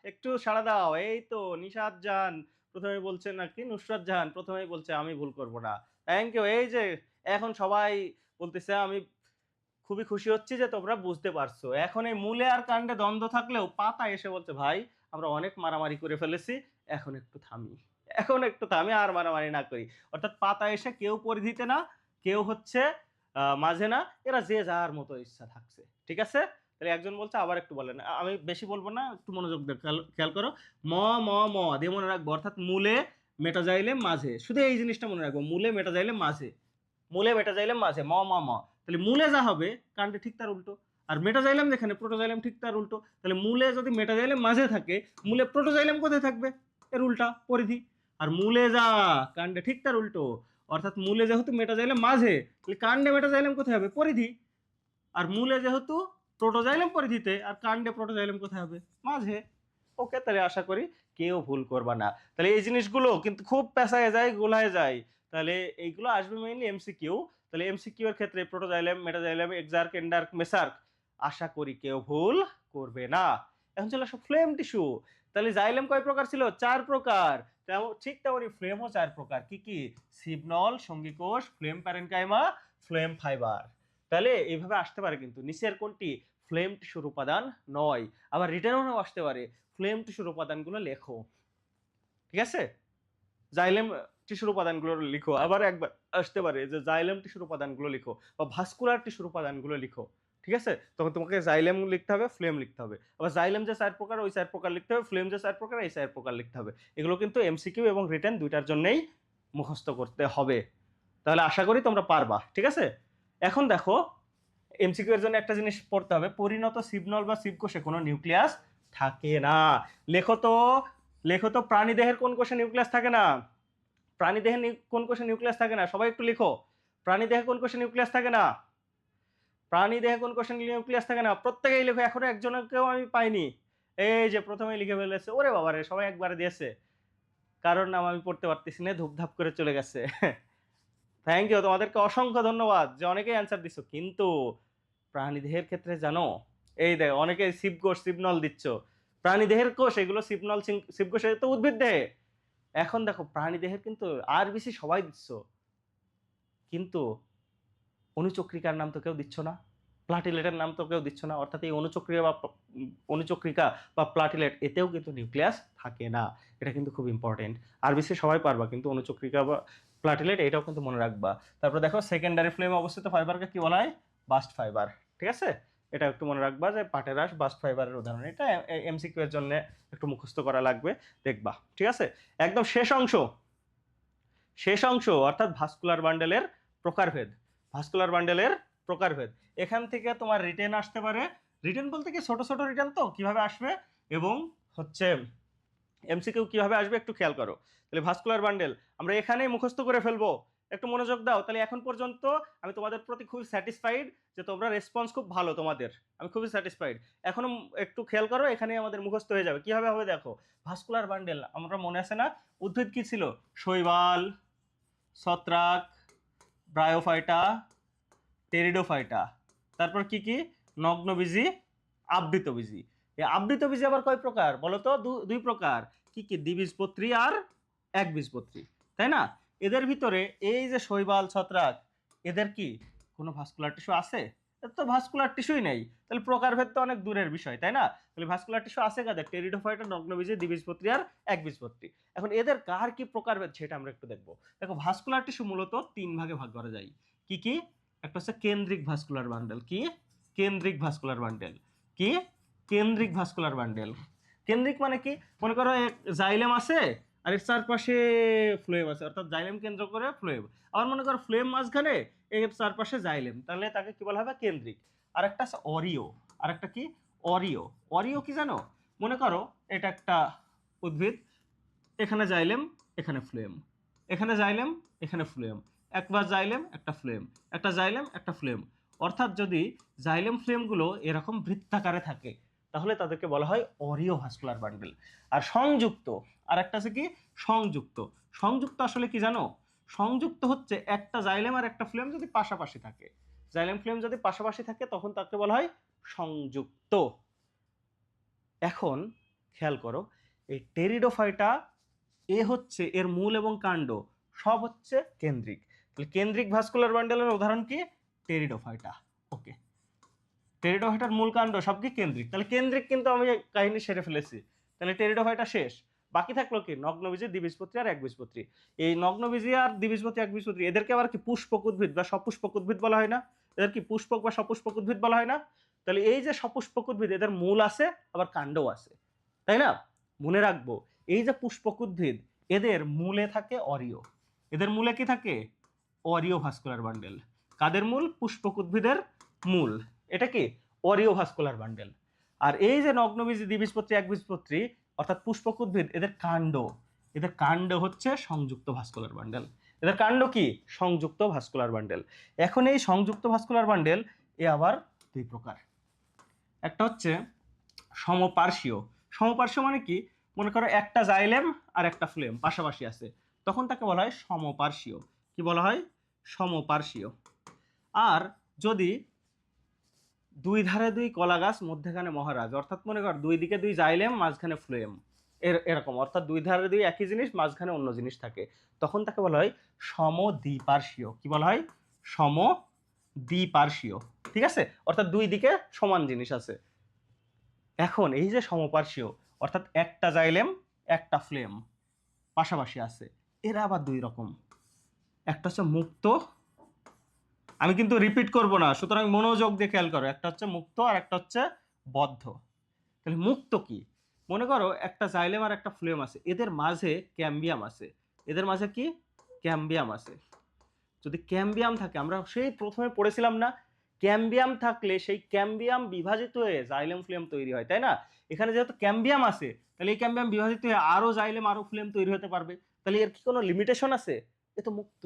একটু সাড়া দাও। এই তো নিশাত জাহান প্রথমে বলছে, নাকি নুসরাত জাহান প্রথমেই বলছে আমি ভুল করব না। Thank you. এই যে এখন সবাই বলতেছে, আমি খুবই খুশি হচ্ছি যে তোমরা বুঝতে পারছো। এখন এই মূলে আর কাণ্ডে দ্বন্দ্ব থাকলেও পাতা এসে বলছে ভাই আমরা অনেক মারামারি করে ফেলেছি, এখন একটু থামি, এখন একটু থামি, আর মারামারি না করি। অর্থাৎ পাতা এসে কেউ পরিধিতে না, কেউ হচ্ছে মাঝে না, এরা যে যার মতো ইচ্ছা থাকছে। ঠিক আছে? তাহলে একজন বলছে, আবার একটু বলেন, আমি বেশি বলবো না, একটু মনোযোগ দিয়ে খেয়াল করো। ম ম ম দিয়ে মনে রাখবো, অর্থাৎ মূলে মেটাজাইলেম মাঝে। শুধু এই জিনিসটা মনে রাখবো, মূলে মেটাজাইলেম মাঝে, মূলে মেটাজাইলেম মাঝে, ম ম ম। তাহলে মূলে যা হবে কাণ্ডে ঠিক তার উল্টো। আর মেটাজাইলেম যেখানে, প্রোটোজাইলেম ঠিক তার উল্টো। তাহলে মূলে যদি মেটাজাইলেম মাঝে থাকে, মূলে প্রোটোজাইলেম কোথায় থাকবে, এর উল্টা, পরিধি। আর মূলে যা কাণ্ডে ঠিক তার উল্টো, অর্থাৎ মূলে যেহেতু মেটাজাইলেম মাঝে, তাহলে কাণ্ডে মেটাজাইলেম কোথায় হবে, পরিধি। আর মূলে যেহেতু প্রোটোজাইলেম পরিধিতে, আর কাণ্ডে প্রোটোজাইলেম কোথায় হবে, মাঝে। ওকে, তাহলে আশা করি কেউ ভুল করবা না। তাহলে এই জিনিসগুলো কিন্তু খুব পেঁচায় যায়, গোলায় যায়। তাহলে এইগুলো আসবে মেইনলি এমসিকিউ। তাহলে এমসিকিউ এর ক্ষেত্রে প্রোটোজাইলেম, মেটাজাইলেম, এক্সার্ক, এন্ডার্ক, মেসার্ক, আশা করি কেউ ভুল করবে না। এখন চলে আসো ফ্লেম টিস্যু। তাহলে জাইলেম কয় প্রকার ছিল, 4 প্রকার। ঠিক তেমনই ফ্লেমও 4 প্রকার। কি কি? সিবনল, সঙ্গীকোষ, ফ্লেম প্যারেনকাইমা, ফ্লেম ফাইবার। তাহলে এইভাবে আসতে পারে কিন্তু নিচের কোনটি ফ্লেম টিস্যুর উপাদান নয়। আবার রিটার্নও আসতে পারে, ফ্লেম টিস্যুর উপাদানগুলো লেখো। ঠিক আছে? জাইলেম টিস্যুর উপাদানগুলো লিখো। আবার একবার আসতে পারে যে জাইলেম টিস্যুর উপাদানগুলো লিখো, বা ভাস্কুলার টিস্যুর উপাদানগুলো লিখো। ঠিক আছে? তখন তোমাকে জাইলেম লিখতে হবে, ফ্লেম লিখতে হবে। আবার জাইলেম যে 4 প্রকার, ওই 4 প্রকার লিখতে হবে। ফ্লেম যে 4 প্রকার, এই 4 প্রকার লিখতে হবে। এগুলো কিন্তু এমসিকিউ এবং রিটেন দুইটার জন্যই মুখস্থ করতে হবে। তাহলে আশা করি তোমরা পারবা। ঠিক আছে? এখন দেখো, এমসিকিউ এর জন্য একটা জিনিস পড়তে হবে, পরিণত সিবনল বা সিবকোষে কোনো নিউক্লিয়াস থাকে না। লেখো তো, লেখো তো, প্রাণীদেহের কোন কোষে নিউক্লিয়াস থাকে না, প্রাণীদেহে কোন কোষে নিউক্লিয়াস থাকে না, সবাই একটু লিখো। প্রাণীদেহে কোন কোষে নিউক্লিয়াস থাকে না, প্রাণীদেহে কোন কোষে নিউক্লিয়াস থাকে না, প্রত্যেকেই লেখো। এখনো একজনকেও আমি পাইনি। এই যে প্রথমেই লিখে ফেলেছে, ওরে বাবারে, সবাই একবারে দিয়েছে। কারোর নাম আমি পড়তে পারতেছি না, ধুপধাপ করে চলে গেছে। থ্যাংক ইউ, তোমাদেরকে অসংখ্য ধন্যবাদ যে অনেকেই অ্যান্সার দিচ্ছ। কিন্তু প্রাণীদেহের ক্ষেত্রে জানো, এই দেখো অনেকে শিবকোষ, শিবনল দিচ্ছ। প্রাণীদেহের কোষ এগুলো, শিবনল, শিবকোষ তো উদ্ভিদ দেহে। এখন দেখো প্রাণীদেহের কিন্তু আরবিসি সবাই দিচ্ছ, কিন্তু অনুচক্রিকার নাম তো কেউ দিচ্ছ না, প্লাটিলেটের নাম তো কেউ দিচ্ছ না। অর্থাৎ এই অনুচক্রিয়া বা অনুচক্রিকা বা প্লাটিলেট, এতেও কিন্তু নিউক্লিয়াস থাকে না। এটা কিন্তু খুব ইম্পর্টেন্ট। আরবিসি সবাই পারবা, কিন্তু অনুচক্রিকা বা প্লাটিলেট এটাও কিন্তু মনে রাখবা। তারপর দেখো সেকেন্ডারি ফ্লেমে অবস্থিত ফাইবারকে কি বলা হয়, বাস্ট ফাইবার। ঠিক আছে? এটা একটু মনে রাখবা যে পাটেরাস বাস্ট ফাইবারের উদাহরণ। এটা এমসিকিউ এর জন্য একটু মুখস্থ করা লাগবে, দেখবা। ঠিক আছে? একদম শেষ অংশ, শেষ অংশ, অর্থাৎ ভাস্কুলার বান্ডেলের প্রকারভেদ। ভাস্কুলার বান্ডেলের প্রকারভেদ, এখান থেকে তোমার রিটেন আসতে পারে। রিটেন বলতে কি, ছোট ছোট রিটেন তো কিভাবে আসবে, এবং হচ্ছে এমসিকিউ কিভাবে আসবে একটু খেয়াল করো। তাহলে ভাস্কুলার বান্ডেল আমরা এখানেই মুখস্থ করে ফেলবো। একটু মনোযোগ দাও। তাহলে এখন পর্যন্ত আমি তোমাদের প্রতি খুবই স্যাটিসফাইড যে তোমরা রেসপন্স খুব ভালো তোমাদের, আমি খুবই স্যাটিসফাইড। এখনো একটু খেয়াল করো, এখানেই আমাদের মুখস্থ হয়ে যাবে। কিভাবে হবে দেখো, ভাস্কুলার বান্ডেল আমরা মনে আছে না, উদ্ভিদ কি ছিল, শৈবাল, ছত্রাক, ব্রায়োফাইটা, টেরিডোফাইটা, তারপর কি কি, নগ্নবীজি, আবৃতবীজি। এই আবৃতবীজি আবার কয় প্রকার বলো তো? দুই প্রকার। কি কি? দ্বিবীজপত্রী আর একবীজপত্রী, তাই না? এদের ভিতরে এই যে শৈবাল, ছত্রাক, এদের কি কোনো ভাস্কুলার টিস্যু আছে? এর তো ভাস্কুলার টিস্যুই নেই, তাহলে প্রকারভেদ তো অনেক দূরের বিষয়, তাই না? তাহলে ভাস্কুলার টিস্যু আছে কাদের? টেরিডোফাইটা, নগ্নবীজি, দ্বিবীজপত্রী আর একবীজপত্রী। এখন এদের কার কি প্রকারভেদ সেটা আমরা একটু দেখবো। দেখো, ভাস্কুলার টিস্যু মূলত 3 ভাগে ভাগ করা যায়। কি কি? একটা হচ্ছে কেন্দ্রিক ভাস্কুলার বান্ডেল। কি? কেন্দ্রিক ভাস্কুলার বান্ডেল। কি? কেন্দ্রিক ভাস্কুলার বান্ডেল। কেন্দ্রিক মানে কি? মনে করো এক জাইলেম আছে আর এর চারপাশে ফ্লোয়েম আছে, অর্থাৎ জাইলেম কেন্দ্র করে ফ্লোয়েম। আবার মনে করো ফ্লোয়েম মাঝখানে, এর চারপাশে জাইলেম, তাহলে তাকে কি বলা হবে? কেন্দ্রিক। আর একটা আছে অরিও। আর একটা কি? অরিও। অরিও কি জানো? মনে করো এটা একটা উদ্ভিদ, এখানে জাইলেম, এখানে ফ্লোয়েম, এখানে জাইলেম, এখানে ফ্লোয়েম, একবার জাইলেম, একটা ফ্লোয়েম, একটা জাইলেম, একটা ফ্লোয়েম। অর্থাৎ যদি জাইলেম ফ্লোয়েমগুলো এরকম বৃত্তাকারে থাকে তাহলে তাদেরকে বলা হয় অরিও ভাস্কুলার বান্ডেল। আর সংযুক্ত, আর একটা আছে কি? সংযুক্ত। সংযুক্ত আসলে কি জানো? সংযুক্ত হচ্ছে একটা জাইলেম আর একটা ফ্লোয়েম যদি পাশাপাশি থাকে, জাইলেম ফ্লোয়েম যদি পাশাপাশি থাকে তখন তাকে বলা হয় সংযুক্ত। এখন খেয়াল করো, এই টেরিডোফাইটা হচ্ছে এর মূল এবং কাণ্ড সব হচ্ছে কেন্দ্রিক। তাহলে কেন্দ্রিক ভাস্কুলার বান্ডেলের উদাহরণ কি? টেরিডোফাইটা। ওকে, টেরিডোফাইটার মূল কাণ্ড সব কি? কেন্দ্রিক। তাহলে কেন্দ্রিক কিন্তু আমি কাহিনী সেরে ফেলেছি, তাহলে টেরিডোফাইটা শেষ। বাকি থাকলো কি? নগ্নবীজি, দ্বিবীজপত্রী আর একবীজপত্রী। এই নগ্নবীজি আর দ্বিবীজপত্রী, একবীজপত্রী, এদেরকে আবার কি পুষ্পক উদ্ভিদ বা সপুষ্পক উদ্ভিদ বলা হয় না? এদের কি পুষ্পক বা সপুষ্পক উদ্ভিদ বলা হয় না? তাহলে এই যে সপুষ্পক উদ্ভিদ, এদের মূল আছে আবার কাণ্ডও আছে, তাই না? মনে রাখবো, এই যে পুষ্পক উদ্ভিদ, এদের মূলে থাকে অরিও। এদের মূলে কি থাকে? Oreo vascular bundle. কাদের মূল? পুষ্পক উদ্ভিদের মূল। এটা কি? Oreo vascular bundle. আর এই যে নগ্নবীজি, দ্বিবীজপত্রী, একবীজপত্রী অর্থাৎ পুষ্পক উদ্ভিদ, এদের কাণ্ড, এদের কাণ্ড হচ্ছে সংযুক্ত ভাস্কুলার বান্ডেল। এদের কাণ্ড কি? সংযুক্ত ভাস্কুলার বান্ডেল। এখন এই সংযুক্ত ভাস্কুলার বান্ডেল আবার দুই প্রকার। একটা হচ্ছে সমপার্শ্বীয়। সমপার্শ্বীয় মানে কি? মনে করো একটা জাইলেম আর একটা ফ্লোয়েম পাশাপাশি আছে, তখন তাকে বলা হয় সমপার্শ্বীয়। কি বলা হয়? সমপার্শ্বীয়। আর যদি দুই ধারে দুই কলা গাছ, মধ্যখানে মহারাজ, অর্থাৎ মনে কর দুই দিকে দুই জাইলেম, মাঝখানে ফ্লোয়েম, এরকম, অর্থাৎ দুই ধারে দুই একই জিনিস, মাঝখানে অন্য জিনিস থাকে, তখন তাকে বলা হয় সমদ্বিপার্শ্বীয়। কি বলা হয়? সমদ্বিপার্শ্বীয়। ঠিক আছে, অর্থাৎ দুই দিকে সমান জিনিস আছে। এখন এই যে সমপার্শ্বীয়, অর্থাৎ একটা জাইলেম, একটা ফ্লোয়েম পাশাপাশি আছে, এরা আবার দুই রকম। একটা হচ্ছে মুক্ত, আমি কিন্তু রিপিট করব না, সুতরাং মনোযোগ দিয়ে খেয়াল করো। একটা হচ্ছে মুক্ত আর একটা হচ্ছে বদ্ধ। তাহলে মুক্ত কি? মনে করো একটা জাইলেম আর একটা ফ্লোয়েম আছে, এদের মাঝে ক্যাম্বিয়াম আছে। এদের মাঝে কি? ক্যাম্বিয়াম আছে। যদি ক্যাম্বিয়াম থাকে, আমরা সেই প্রথমে পড়েছিলাম না, ক্যাম্বিয়াম থাকলে সেই ক্যাম্বিয়াম বিভাজিত হয়ে জাইলেম ফ্লোয়েম তৈরি হয়, তাই না? এখানে যেহেতু ক্যাম্বিয়াম আছে, তাহলে এই ক্যাম্বিয়াম বিভাজিত হয়ে আরো জাইলেম, আরো ফ্লোয়েম তৈরি হতে পারবে। তাহলে এর কি কোনো লিমিটেশন আছে? এ তো মুক্ত।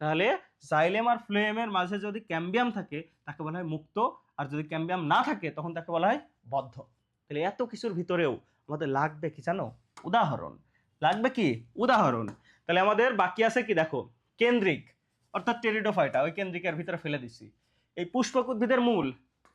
তাহলে জাইলেম আর ফ্লোয়েমের মাঝে যদি ক্যাম্বিয়াম থাকে তাকে বলা হয় মুক্ত, আর যদি ক্যাম্বিয়াম না থাকে তখন তাকে বলা হয় বদ্ধ। তাহলে এত কিছুর ভিতরেও আমাদের লাগবে কি জানো? উদাহরণ। লাগবে কি? উদাহরণ। তাহলে আমাদের বাকি আছে কি? দেখো, কেন্দ্রিক অর্থাৎ টেরিডোফাইটা, ওই কেন্দ্রিকের ভিতরে ফেলে দিচ্ছি। এই পুষ্পক উদ্ভিদের মূল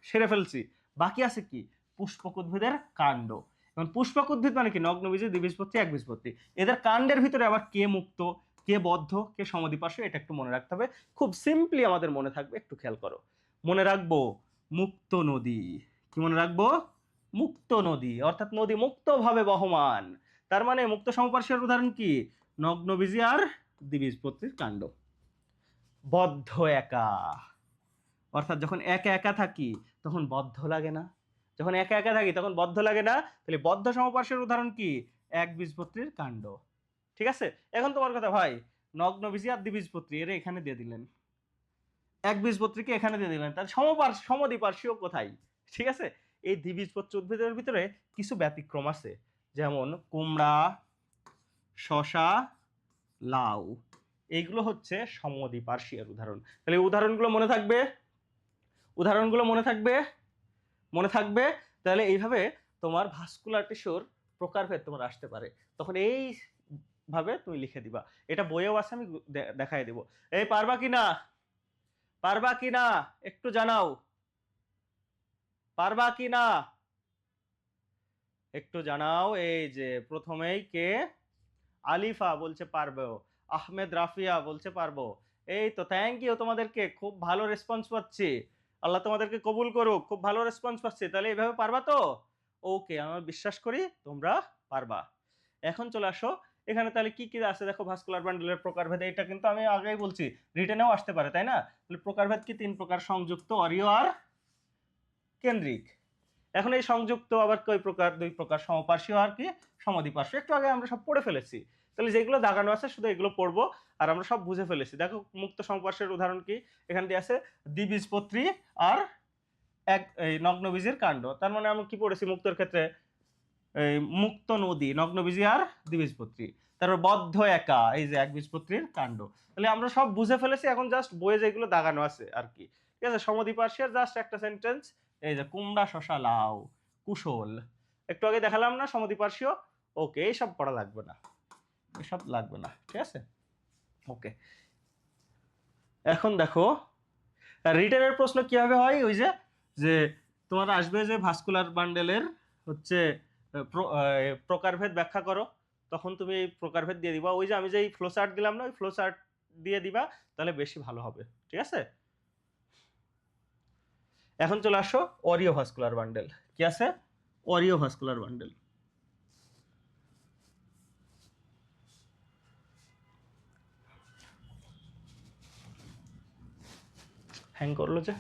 সেরে ফেলছি, বাকি আছে কি? পুষ্পক উদ্ভিদের কাণ্ড। এখন পুষ্পক উদ্ভিদ মানে কি? নগ্নবীজি, দ্বিবীজপত্রী, একবীজপত্রী। এদের কাণ্ডের ভিতরে আবার কে মুক্ত, কে বদ্ধ, কে সমদ্বিপার্শ্বীয়, এটা একটু মনে রাখতে হবে। খুব সিম্পলি আমাদের মনে থাকবে, একটু খেয়াল করো। মনে রাখবো মুক্ত নদী। কি মনে রাখবো? মুক্ত নদী, অর্থাৎ নদী মুক্তভাবে বহমান। তার মানে মুক্ত সমপার্শ্বীয়ের উদাহরণ কি? নগ্নবীজি আর দ্বিবীজপত্রীর কাণ্ড। বদ্ধ একা, অর্থাৎ যখন একা একা থাকি তখন বদ্ধ লাগে না, যখন একা একা থাকি তখন বদ্ধ লাগে না। তাহলে বদ্ধ সমপার্শ্বীর উদাহরণ কি? একবীজপত্রীর কাণ্ড। ঠিক আছে, এখন তোমার কথা ভাই, নগ্নবীজি আর দ্বিবীজপত্রী এর এখানে দিয়ে দিলেন, একবীজপত্রীকে এখানে দিয়ে দিলেন, তার সমদ্বিপার্শ্বীয় কোথায়? ঠিক আছে, এই দ্বিবীজপত্রী উদ্ভিদের ভিতরে কিছু ব্যতিক্রম আছে, যেমন কুমড়া, শশা, লাউ, এইগুলো হচ্ছে সমদ্বিপার্শ্বীয়ের উদাহরণ। তাহলে উদাহরণগুলো মনে থাকবে, উদাহরণগুলো মনে থাকবে, মনে থাকবে। তাহলে এইভাবে তোমার ভাস্কুলার টিস্যুর প্রকারভেদ তোমার আসতে পারে, তখন এই ভাবে তুমি লিখে দিবা। এটা বইয়েও আছে, আমি দেখাই দেব। এই পারবা কি না? পারবা কি না একটু জানাও। পারবা কি না একটু জানাও। এই যে প্রথমেই কে, আলিফা বলছে পারবো, আহমেদ রাফিয়া বলছে পারবো। এই তো থ্যাংক ইউ তোমাদেরকে, খুব ভালো রেসপন্স পাচ্ছি, আল্লাহ তোমাদেরকে কবুল করুক, খুব ভালো রেসপন্স পাচ্ছি। তাহলে এইভাবে পারবা তো? ওকে, আমরা বিশ্বাস করি তোমরা পারবা। এখন চলে আসো এখানে, তাহলে কি কি আছে দেখো ভাস্কুলার বান্ডেলের প্রকারভেদ। এটা কিন্তু আমি আগেই বলছি, রিটেনেও আসতে পারে, তাই না? তাহলে প্রকারভেদ কি 3 প্রকার, সংযুক্ত, অরীয় আর কেন্দ্রিক। এখন এই সংযুক্ত আবার কয় প্রকার? 2 প্রকার, সমপার্শ্বীয় আর কি সমদ্বিপার্শ্বীয়। একটু আগে আমরা সব পড়ে ফেলেছি, তাহলে যেগুলো দাগানো আছে শুধু এগুলো পড়বো, আর আমরা সব বুঝে ফেলেছি। দেখো মুক্ত সমপার্শ্বীর উদাহরণ কি, এখান দিয়ে আছে দ্বিবীজপত্রী আর এই নগ্নবীজের কাণ্ড। তার মানে আমরা কি পড়েছি মুক্তর ক্ষেত্রে? এই মুক্ত নদী, নগ্নবীজি আর দ্বিবীজপত্রী। তারপর বদ্ধ একা, এই যে একবীজপত্রীর কাণ্ড। তাহলে আমরা সব বুঝে ফেলেছি, এখন জাস্ট বইয়ে যেগুলো দাগানো আছে আর কি। ঠিক আছে, সমদ্বিপার্শ্বীর জাস্ট একটা সেন্টেন্স, এই যে কুমড়া শশা লাউ কুশল, একটু আগে দেখালাম না সমদ্বিপার্শ্বীয়। ওকে, এইসব পড়া লাগবে না, এসব লাগবে না, ঠিক আছে। ওকে, এখন দেখো রিটেনের প্রশ্ন কিভাবে হয়। ওই যে যে তোমার আসবে যে ভাস্কুলার বান্ডেলের হচ্ছে প্রকারভেদ ব্যাখ্যা করো, তখন তুমি এই প্রকারভেদ দিয়ে দিবা। ওই যে আমি যে এই ফ্লোচার্ট দিলাম না, ওই ফ্লোচার্ট দিয়ে দিবা, তাহলে বেশি ভালো হবে, ঠিক আছে। এখন চলে আসো অরিও ভাস্কুলার বান্ডেল। কি আছে? Oreo vascular bundle. হ্যাং করলো যে,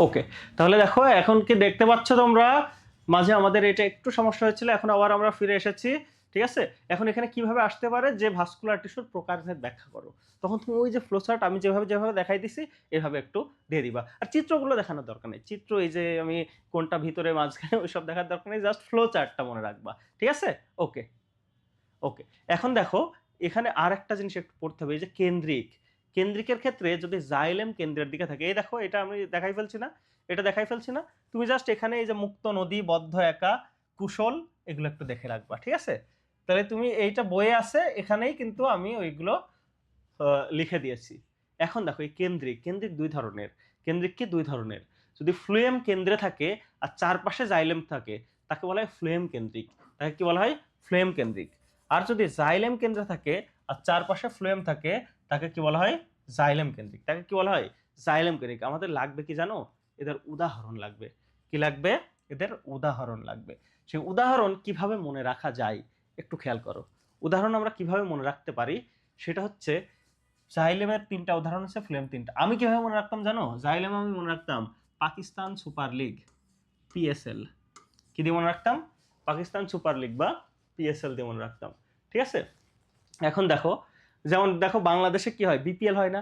ওকে, তাহলে দেখো এখন কি দেখতে পাচ্ছ তোমরা, মাঝে আমাদের এটা একটু সমস্যা হয়েছিল, এখন আবার আমরা ফিরে এসেছি, ঠিক আছে। এখন এখানে কিভাবে আসতে পারে যে ভাস্কুলার টিস্যুর প্রকারভেদ ব্যাখ্যা করো, তখন তুমি ওই যে ফ্লোচার্ট আমি যেভাবে যেভাবে দেখাই দিছি এভাবে একটু দিয়ে দিবা। আর চিত্রগুলো দেখানোর দরকার নেই, চিত্র এই যে আমি কোনটা ভিতরে মাঝখানে ওইসব দেখার দরকার নেই, জাস্ট ফ্লোচার্টটা মনে রাখবা, ঠিক আছে। ওকে ওকে, এখন দেখো এখানে আর একটা জিনিস একটু পড়তে হবে, এই যে কেন্দ্রিক, কেন্দ্রিকের ক্ষেত্রে যদি জাইলেম কেন্দ্রের দিকে থাকে, এই দেখো এটা আমি দেখাই ফেলছি না, এটা দেখাই ফেলছি না, তুমি জাস্ট এখানে এই যে মুক্ত নদী, বদ্ধ একা, কুশল, এগুলো একটু দেখে রাখবা, ঠিক আছে। তাহলে তুমি এইটা বইয়ে আছে, এখানেই কিন্তু আমি ওইগুলো লিখে দিয়েছি। এখন দেখো এই কেন্দ্রিক, কেন্দ্রিক 2 ধরনের, কেন্দ্রিক কি 2 ধরনের, যদি ফ্লুয়েম কেন্দ্রে থাকে আর চারপাশে জাইলেম থাকে তাকে বলা হয় ফ্লুয়েম কেন্দ্রিক, তাকে কি বলা হয়? ফ্লুয়েম কেন্দ্রিক। আর যদি জাইলেম কেন্দ্রে থাকে আর চারপাশে ফ্লুয়েম থাকে তাকে কি বলা হয়? জাইলেম কেন্দ্রিক, তাকে কি বলা হয়? জাইলেম কেন্দ্রিক। আমাদের লাগবে কি জানো? এদের উদাহরণ লাগবে। কি লাগবে? এদের উদাহরণ লাগবে। সেই উদাহরণ কিভাবে মনে রাখা যায় একটু খেয়াল করো। উদাহরণ আমরা কিভাবে মনে রাখতে পারি সেটা হচ্ছে, জাইলেমের 3টা উদাহরণ আছে, ফ্লুয়েম 3টা। আমি কিভাবে মনে রাখতাম জানো? জাইলেম আমি মনে রাখতাম পাকিস্তান সুপার লিগ, পিএসএল। কি দিয়ে মনে রাখতাম? পাকিস্তান সুপার লিগ বা পিএসএল দিয়ে মনে রাখতাম, ঠিক আছে। এখন দেখো, যেমন দেখো বাংলাদেশে কি হয়? বিপিএল হয় না,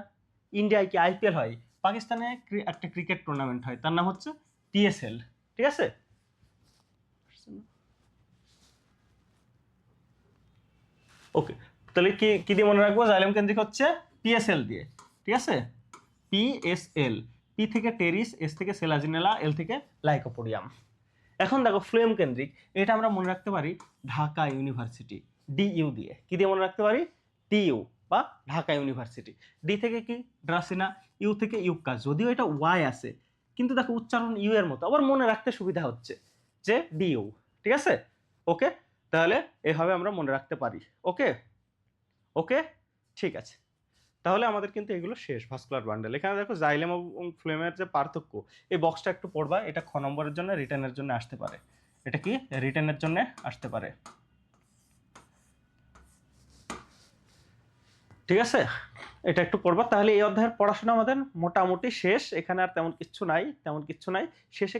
ইন্ডিয়ায় কি আইপিএল হয়, পাকিস্তানে একটা ক্রিকেট টুর্নামেন্ট হয়, তার নাম হচ্ছে পিএসএল, ঠিক আছে। ওকে, তাহলে কি কি দিয়ে মনে রাখবো? জাইলেম কেন্দ্রিক হচ্ছে পিএসএল দিয়ে, ঠিক আছে। পিএসএল, পি থেকে টেরিস, এস থেকে সেলাজিনেলা, এল থেকে লাইকোপোডিয়াম। এখন দেখো ফ্লুয়েম কেন্দ্রিক, এটা আমরা মনে রাখতে পারি ঢাকা ইউনিভার্সিটি, ডিইউ দিয়ে। কি দিয়ে মনে রাখতে পারি? ডিইউ বা ঢাকা ইউনিভার্সিটি। ডি থেকে কি? ড্রাসিনা। ইউ থেকে ইউক্কা, যদিও এটা ওয়াই আছে কিন্তু দেখো উচ্চারণ ইউ এর মতো, আবার মনে রাখতে সুবিধা হচ্ছে যে ডিইউ, ঠিক আছে। ওকে, তাহলে এভাবে আমরা মনে রাখতে পারি। ওকে ওকে, ঠিক আছে। তাহলে আমাদের কিন্তু এগুলো শেষ, ভাস্কুলার বান্ডেল। এখানে দেখো জাইলেম এবং ফ্লুয়েমের যে পার্থক্য, এই বক্সটা একটু পড়বা, এটা খ নম্বরের জন্য, রিটেনের জন্য আসতে পারে। এটা কি? রিটেনের জন্য আসতে পারে, ঠিক আছে। এটা একটু পড়বা, তাহলে এই অধ্যায়ের পড়াশোনা আমাদের মোটামুটি শেষ। এখানে আর তেমন কিছু নাই, তেমন কিছু নাই। শেষে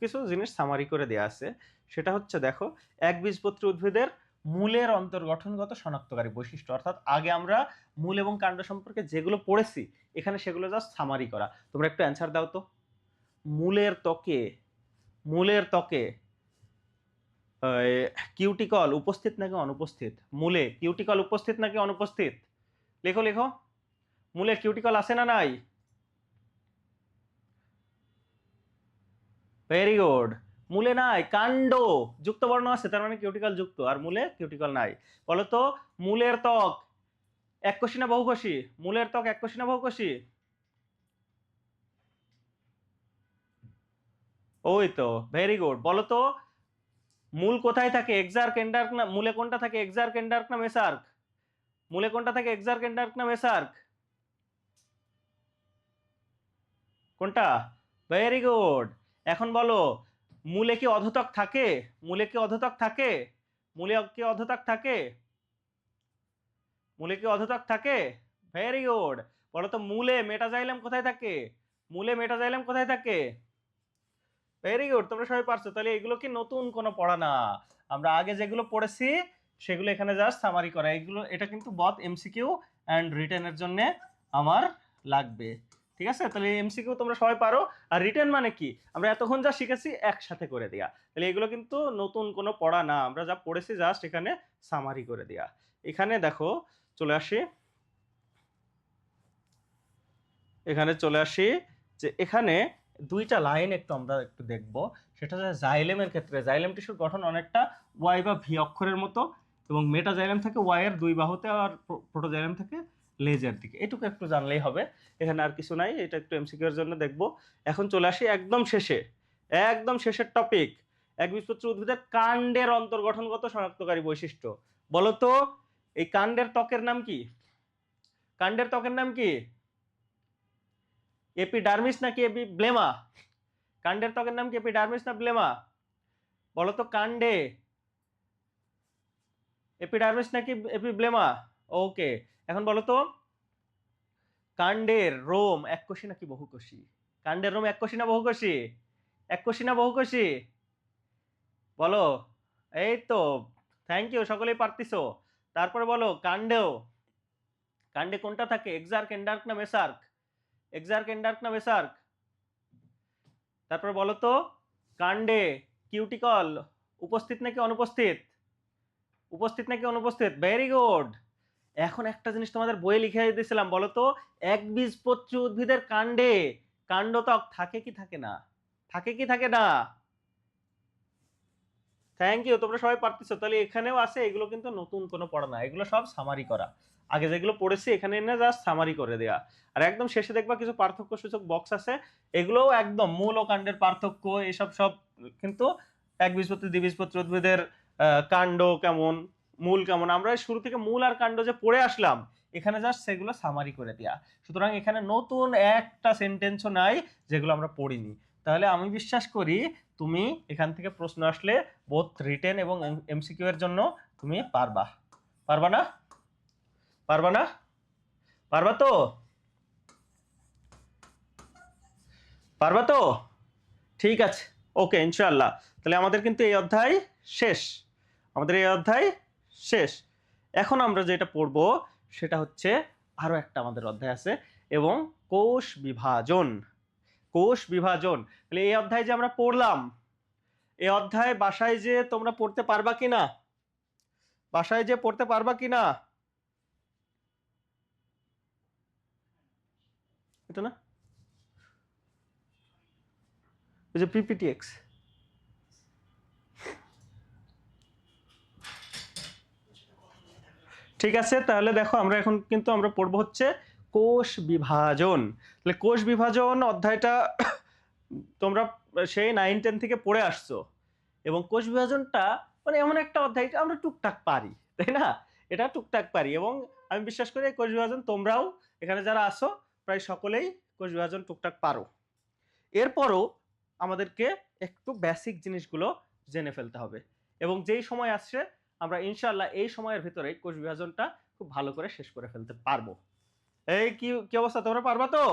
কিছু জিনিস সামারি করে দেয়া আছে, সেটা হচ্ছে দেখো একবীজপত্রী উদ্ভিদের মূলের অন্তর্গঠনগত শনাক্তকারী বৈশিষ্ট্য। অর্থাৎ আগে আমরা মূল এবং কাণ্ড সম্পর্কে যেগুলো পড়েছি এখানে সেগুলো জাস্ট সামারি করা। তোমরা একটু অ্যান্সার দাও তো। মূলের ত্বকে কিউটিকল উপস্থিত নাকি অনুপস্থিত? মূলে কিউটিকল উপস্থিত নাকি অনুপস্থিত? লেখো লেখো। মূলে কিউটিকল আছে না নাই? Very good. মূলে নাই, কাণ্ড যুক্ত বর্ণ আছে, তার মানে কিউটিকল যুক্ত, আর মূলে কিউটিকল নাই। বলতো মূলের ত্বক এককোষী না বহুকোষী? মূলের ত্বক এককোষী না বহুকোষী? ওই তো, ভেরি গুড। বলতো মূল কোথায় থাকে, এক্সার্ক এন্ডার্ক না মূলে কোনটা থাকে, এক্সার্ক এন্ডার্ক না মেসার্ক? মূলে কোনটা থাকে, এক্সার্ক এন্ডার্ক না মেসার্ক? কোনটা? Very good. এখন বলো মূলে কি অধোতক থাকে? মূলে কি অধোতক থাকে? মূলে কি অধোতক থাকে? মূলে কি অধোতক থাকে? Very good. বলো তো মূলে মেটাজাইলাম কোথায় থাকে? মূলে মেটাজাইলাম কোথায় থাকে? ভেরি গুড, তোমরা সবাই পারছো। তাহলে এগুলো কি নতুন কোনো পড়া না, আমরা আগে যেগুলো পড়েছি সেগুলো এখানে জাস্ট সামারি করা। এগুলো এটা কিন্তু বথ এমসিকিউ অ্যান্ড রিটেনের জন্য আমার লাগবে। ঠিক আছে, তাহলে এমসিকিউ তোমরা সবাই পারো। আর রিটেন মানে কি, আমরা এতক্ষণ যা শিখেছি একসাথে করে দেয়া। তাহলে এগুলো কিন্তু নতুন কোনো পড়া না, আমরা যা পড়েছি জাস্ট এখানে সামারি করে দেয়া। এখানে দেখো চলে আসি, এখানে চলে আসি যে এখানে দুইটা লাইন একটু আমরা একটু দেখব। সেটা হচ্ছে জাইলেমের ক্ষেত্রে জাইলেম টিস্যুর গঠন অনেকটা ওয়াই বা ভি অক্ষরের মতো, এবং মেটাজাইলেম থাকে ওয়াই এর দুই বাহুতে, আর প্রোটোজাইলেম থাকে লেজের দিকে। এটুকু একটু জানলেই হবে, এখানে আর কিছু নাই, এটা একটু এমসিকিউ এর জন্য দেখব। এখন চলে আসি একদম শেষে, একদম শেষের টপিক, একবীজপত্রী উদ্ভিদের কাণ্ডের অন্তর্গঠনগত শনাক্তকারী বৈশিষ্ট্য। বলো তো এই কাণ্ডের ত্বকের নাম কি? কাণ্ডের ত্বকের নাম কি? এপিডার্মিস নাকি এপিব্লেমা? কাণ্ডের ত্বকের নাম কি এপিডার্মিস না ব্লেমা? বলো তো কাণ্ডে এপিডার্মিস নাকি এপিব্লেমা? ওকে, এখন বলো তো কাণ্ডের রোম এককোষী নাকি বহুকোষী? কাণ্ডের রোম এককোষী না বহুকোষী? এককোষী না বহুকোষী? বলো। এই তো, থ্যাংক ইউ, সকলেই পারতিছো। তারপরে বলো কাণ্ডেও, কাণ্ডে কোনটা থাকে, এক্সার্ক এন্ডার্ক না মেসার্ক? এক্সার্ক এন্ডার্ক না মেসার্ক? তারপর বলো তো কাণ্ডে কিউটিকল উপস্থিত নাকি অনুপস্থিত? উপস্থিত নাকি অনুপস্থিত? Very good. এখন একটা জিনিস তোমাদের বইয়ে লিখে দিয়েছিলাম, বলো তো একবীজপত্রী উদ্ভিদের কাণ্ডে কাণ্ডত্বক থাকে কি থাকে না? থাকে কি থাকে না? থ্যাংক ইউ, তোমরা সবাই পারতেছো। তাহলে এখানেও আছে, এগুলো কিন্তু নতুন কোনো পড়া না, এগুলো সব সামারি করা। আগে যেগুলো পড়েছি এখানে এনে জাস্ট সামারি করে দেয়া। আর একদম শেষে দেখবা কিছু পার্থক্য সূচক বক্স আছে, এগুলোও একদম মূল ও কাণ্ডের পার্থক্য, এসব সব কিন্তু একবীজপত্রী দ্বিবীজপত্রী উদ্ভিদের কাণ্ড কেমন, মূল কেমন, আমরা শুরু থেকে মূল আর কাণ্ড যে পড়ে আসলাম এখানে জাস্ট সেগুলো সামারি করে দেয়া। সুতরাং এখানে নতুন একটা সেন্টেন্সও নাই যেগুলো আমরা পড়িনি। তাহলে আমি বিশ্বাস করি তুমি এখান থেকে প্রশ্ন আসলে বোথ রিটেন এবং এমসিকিউ এর জন্য তুমি পারবা। পারবা না? পারবা না? পারবা তো? পারবা তো? ঠিক আছে, ওকে, ইনশাআল্লাহ। তাহলে আমাদের কিন্তু এই অধ্যায় শেষ, আমাদের এই অধ্যায় শেষ। এখন আমরা যেটা পড়বো সেটা হচ্ছে আরো একটা আমাদের অধ্যায় আছে, এবং কোষ বিভাজন। কোষ বিভাজন, তাহলে এই অধ্যায় যে আমরা পড়লাম, এই অধ্যায় বাসায় যে তোমরা পড়তে পারবা কিনা? বাসায় যে পড়তে পারবা কিনা? এটা না, ওই যে পিপিটিএক্স। ঠিক আছে, তাহলে দেখো আমরা এখন কিন্তু আমরা পড়বো হচ্ছে কোষ বিভাজন। তাহলে কোষ বিভাজন অধ্যায়টা তোমরা সেই 9-10 থেকে পড়ে আসছো, এবং কোষ বিভাজনটা মানে এমন একটা অধ্যায় আমরা টুকটাক পারি, তাই না? এটা টুকটাক পারি, এবং আমি বিশ্বাস করি কোষ বিভাজন তোমরাও এখানে যারা আসো প্রায় সকলেই কোষ বিভাজন টুকটাক পারো। এরপরও আমাদেরকে একটু বেসিক জিনিসগুলো জেনে ফেলতে হবে, এবং যেই সময় আসছে আমরা ইনশাআল্লাহ এই সময়ের ভিতরে কোষ বিভাজনটা খুব ভালো করে শেষ করে ফেলতে পারবো। এই কি কি অবস্থা, তোমরা পারবা তো?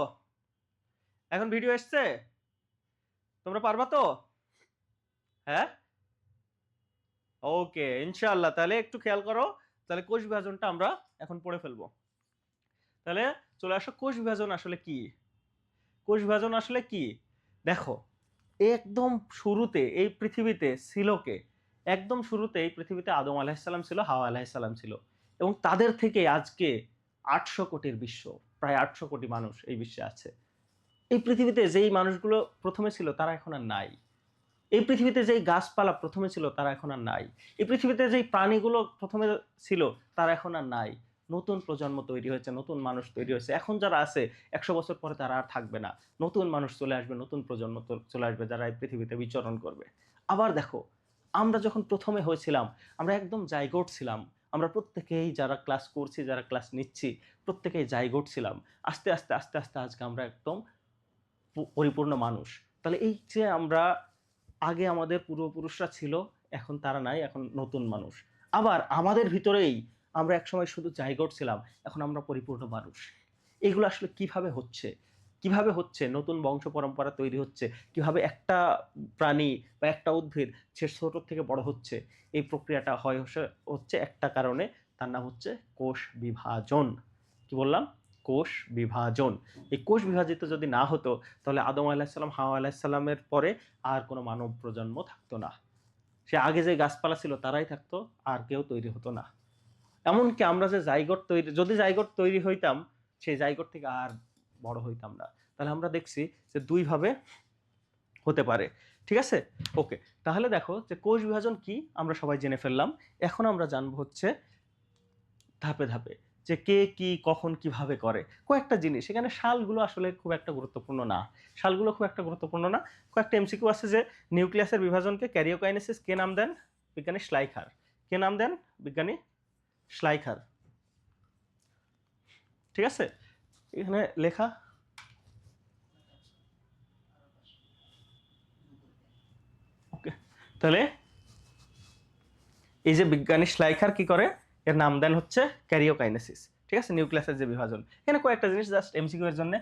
এখন ভিডিও এসছে, তোমরা পারবা তো? হ্যাঁ, ওকে, ইনশাআল্লাহ। তাহলে একটু খেয়াল করো, তাহলে কোষ বিভাজনটা আমরা এখন পড়ে ফেলবো। তাহলে চলে আসো, কোষ বিভাজন আসলে কি? কোষ বিভাজন আসলে কি দেখো, একদম শুরুতে এই পৃথিবীতে ছিল কে? একদম শুরুতে এই পৃথিবীতে আদম আলাহিসাল্লাম ছিল, হাওয়া আলাহিসাল্লাম ছিল, এবং তাদের থেকে আজকে 800 কোটির বিশ্ব, প্রায় 800 কোটি মানুষ এই বিশ্বে আছে। এই পৃথিবীতে যেই মানুষগুলো প্রথমে ছিল তারা এখন আর নাই। এই পৃথিবীতে যেই গাছপালা প্রথমে ছিল তারা এখন আর নাই। এই পৃথিবীতে যেই প্রাণীগুলো প্রথমে ছিল তারা এখন আর নাই। নতুন প্রজন্ম তৈরি হয়েছে, নতুন মানুষ তৈরি হয়েছে। এখন যারা আছে 100 বছর পরে তারা আর থাকবে না, নতুন মানুষ চলে আসবে, নতুন প্রজন্ম চলে আসবে যারা এই পৃথিবীতে বিচরণ করবে। আবার দেখো, আমরা যখন প্রথমে হয়েছিলাম আমরা একদম জাইগোট ছিলাম। আমরা প্রত্যেকেই যারা ক্লাস করছি, যারা ক্লাস নিচ্ছি, প্রত্যেকেই জাইগোট ছিলাম। আস্তে আস্তে আস্তে আস্তে আজকে আমরা একদম পরিপূর্ণ মানুষ। তাহলে এই যে আমরা আগে আমাদের পূর্বপুরুষরা ছিল, এখন তারা নাই, এখন নতুন মানুষ। আবার আমাদের ভিতরেই আমরা একসময় শুধু জাইগোট ছিলাম, এখন আমরা পরিপূর্ণ মানুষ। এগুলো আসলে কিভাবে হচ্ছে? কিভাবে হচ্ছে নতুন বংশ পরম্পরা তৈরি হচ্ছে? কিভাবে একটা প্রাণী বা একটা উদ্ভিদ সে ছোট থেকে বড় হচ্ছে? এই প্রক্রিয়াটা হচ্ছে একটা কারণে, তার নাম হচ্ছে কোষ বিভাজন। কি বললাম? কোষ বিভাজন। এই কোষ বিভাজিত যদি না হতো তাহলে আদম আলাহিসাল্লাম, হাওয়া আলাহিসাল্লামের পরে আর কোনো মানব প্রজন্ম থাকতো না। সে আগে যে গাছপালা ছিল তারাই থাকতো, আর কেউ তৈরি হতো না। এমনকি আমরা যে জাইগোট তৈরি, যদি জাইগোট তৈরি হইতাম, সেই জাইগোট থেকে আর বড় হইতাম না। তাহলে আমরা দেখছি যে দুইভাবে হতে পারে। ঠিক আছে, ওকে। তাহলে দেখো যে কোষ বিভাজন কি আমরা সবাই জেনে ফেললাম। এখন আমরা জানবো হচ্ছে ধাপে ধাপে যে কে কি কখন কিভাবে করে কয়েকটা জিনিস। এখানে সালগুলো আসলে খুব একটা গুরুত্বপূর্ণ না, সালগুলো খুব একটা গুরুত্বপূর্ণ না। কয়েকটা এমসিকিউ আছে যে নিউক্লিয়াসের বিভাজনকে ক্যারিওকাইনেসিস কে নাম দেন? বিজ্ঞানী শ্লাইখার। কে নাম দেন? বিজ্ঞানী শ্লাইখার। ঠিক আছে, এখানে লেখা। ওকে, তাহলে এই যে বিজ্ঞানী শ্লাইখার কি করে, এর নাম দেন হচ্ছে ক্যারিওকাইনেসিস। ঠিক আছে, নিউক্লিয়াসের যে বিভাজন। এখানে কয়েকটা জিনিস জাস্ট এমসিকিউ এর জন্য।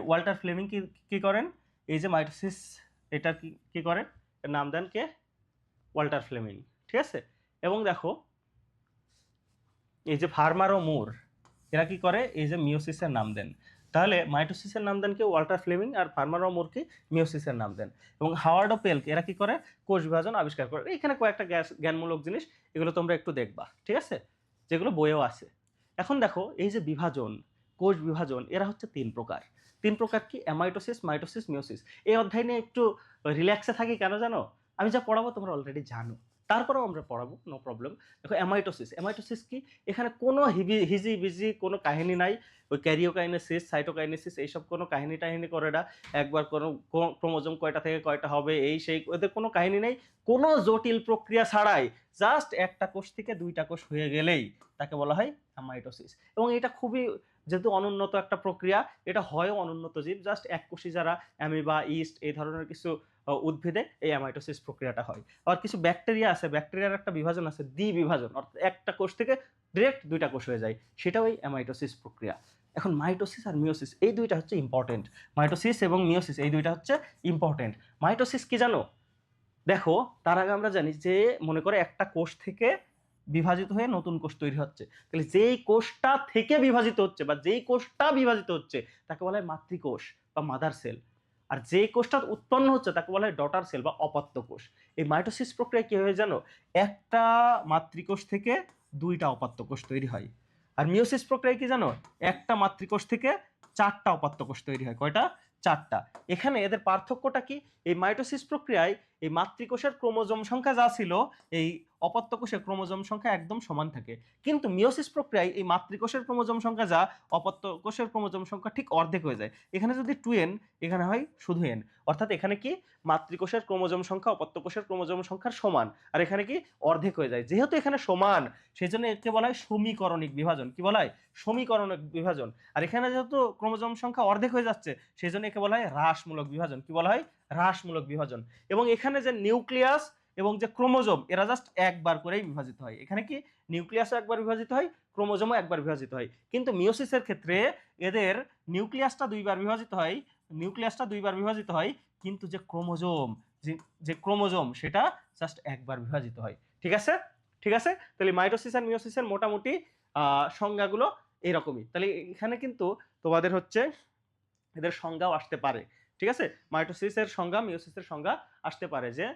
ওয়াল্টার ফ্লেমিং কি কি করেন? এই যে মাইটোসিস, এটা কি কি করে, এর নাম দেন কে? Walter Fleming. ঠিক আছে, এবং দেখো এই যে ফার্মার ও মুর, এরা কি করে? এই যে মিওসিসের নাম দেন। তাহলে মাইটোসিসের নাম দেন কে? Walter Flemming. আর ফার্মার ও মুর কি? মিওসিসের নাম দেন। এবং হাওয়ার্ড ও পেল্ক এরা কি করে? কোষ বিভাজন আবিষ্কার করে। এখানে কয়েকটা জ্ঞানমূলক জিনিস, এগুলো তোমরা একটু দেখবা। ঠিক আছে, যেগুলো বইয়েও আছে। এখন দেখো এই যে বিভাজন, কোষ বিভাজন, এরা হচ্ছে 3 প্রকার। 3 প্রকার কি? Amitosis, mitosis, meiosis. এই অধ্যায় নিয়ে একটু রিল্যাক্সে থাকি কেন জানো? আমি যা পড়াবো তোমরা অলরেডি জানো, তারপরেও আমরা পড়াবো, নো প্রবলেম। দেখো অ্যামাইটোসিস, অ্যামাইটোসিস কি? এখানে কোনো হিজি বিজি কোনো কাহিনী নাই। ওই ক্যারিওকাইনেসিস, সাইটোকাইনেসিস এইসব কোনো কাহিনী টাহিনী করে না। একবার কোনো ক্রোমোজোম কয়টা থেকে কয়টা হবে, এই সেই, ওদের কোনো কাহিনী নেই। কোনো জটিল প্রক্রিয়া ছাড়াই জাস্ট একটা কোষ থেকে 2টা কোষ হয়ে গেলেই তাকে বলা হয় অ্যামাইটোসিস। এবং এটা খুবই, যেহেতু অনুন্নত একটা প্রক্রিয়া, এটা হয় অনুন্নত জীব, জাস্ট এককোষী যারা অ্যামিবা, ইস্ট এই ধরনের কিছু উদ্ভিদে এই অ্যামাইটোসিস প্রক্রিয়াটা হয়। আর কিছু ব্যাকটেরিয়া আছে, ব্যাকটেরিয়ার একটা বিভাজন আছে দ্বিবিভাজন, অর্থাৎ একটা কোষ থেকে ডিরেক্ট 2টা কোষ হয়ে যায়, সেটাও এই অ্যামাইটোসিস প্রক্রিয়া। এখন মাইটোসিস আর মিওসিস এই দুইটা হচ্ছে ইম্পর্টেন্ট। মাইটোসিস এবং মিওসিস এই দুইটা হচ্ছে ইম্পর্টেন্ট। মাইটোসিস কি জানো? দেখো, তার আগে আমরা জানি যে মনে করে একটা কোষ থেকে বিভাজিত হয়ে নতুন কোষ তৈরি হচ্ছে। তাহলে যেই কোষটা থেকে বিভাজিত হচ্ছে বা যেই কোষটা বিভাজিত হচ্ছে তাকে বলা হয় মাতৃকোষ বা মাদার সেল। আর যে কোষটা উৎপন্ন হচ্ছে তাকে বলা হয় ডটার সেল বা অপত্য কোষ। এই মাইটোসিস প্রক্রিয়া কি হয় জানো? একটা মাতৃকোষ থেকে 2টা অপত্য কোষ তৈরি হয়। আর মিওসিস প্রক্রিয়া কি জানো? একটা মাতৃকোষ থেকে 4টা অপত্য কোষ তৈরি হয়। কয়টা? 4টা। এখানে এদের পার্থক্যটা কি? এই মাইটোসিস প্রক্রিয়ায় এই মাতৃকোষের ক্রোমোজোম সংখ্যা যা ছিল, এই অপত্য কোষের ক্রোমোজোম সংখ্যা একদম সমান থাকে। কিন্তু মিওসিস প্রক্রিয়ায় এই মাতৃকোষের ক্রোমোজোম সংখ্যা যা, অপত্য কোষের ক্রোমোজোম সংখ্যা ঠিক অর্ধেক হয়ে যায়। এখানে যদি 2n, এখানে হয় শুধু n। অর্থাৎ এখানে কি মাতৃকোষের ক্রোমোজোম সংখ্যা অপত্য কোষের ক্রোমোজোম সংখ্যার সমান, আর এখানে কি অর্ধেক হয়ে যায়। যেহেতু এখানে সমান, সেই জন্য একে বলা হয় সমীকরণিক বিভাজন। কি বলা হয়? সমীকরণিক বিভাজন। আর এখানে যেহেতু ক্রোমোজোম সংখ্যা অর্ধেক হয়ে যাচ্ছে, সেই জন্য একে বলা হয় হ্রাসমূলক বিভাজন। কি বলা হয়? হ্রাসমূলক বিভাজন। এবং এখানে যে নিউক্লিয়াস এবং যে ক্রোমোজোম, এরা জাস্ট একবার করেই বিভাজিত হয়। এখানে কি নিউক্লিয়াসও একবার বিভাজিত হয়, ক্রোমোজোমও একবার বিভাজিত হয়। কিন্তু মিওসিসের ক্ষেত্রে এদের নিউক্লিয়াসটা 2বার বিভাজিত হয়, নিউক্লিয়াসটা 2বার বিভাজিত হয়, কিন্তু যে ক্রোমোজোম, যে ক্রোমোজোম সেটা জাস্ট একবার বিভাজিত হয়। ঠিক আছে, ঠিক আছে। তাহলে মাইটোসিস আর মিওসিসের মোটামুটি সংজ্ঞাগুলো এরকমই। তাহলে এখানে কিন্তু তোমাদের হচ্ছে এদের সংজ্ঞাও আসতে পারে, ঠিক আছে। মাইটোসিসের সংজ্ঞা, মিওসিসের সংজ্ঞা আসতে পারে, যে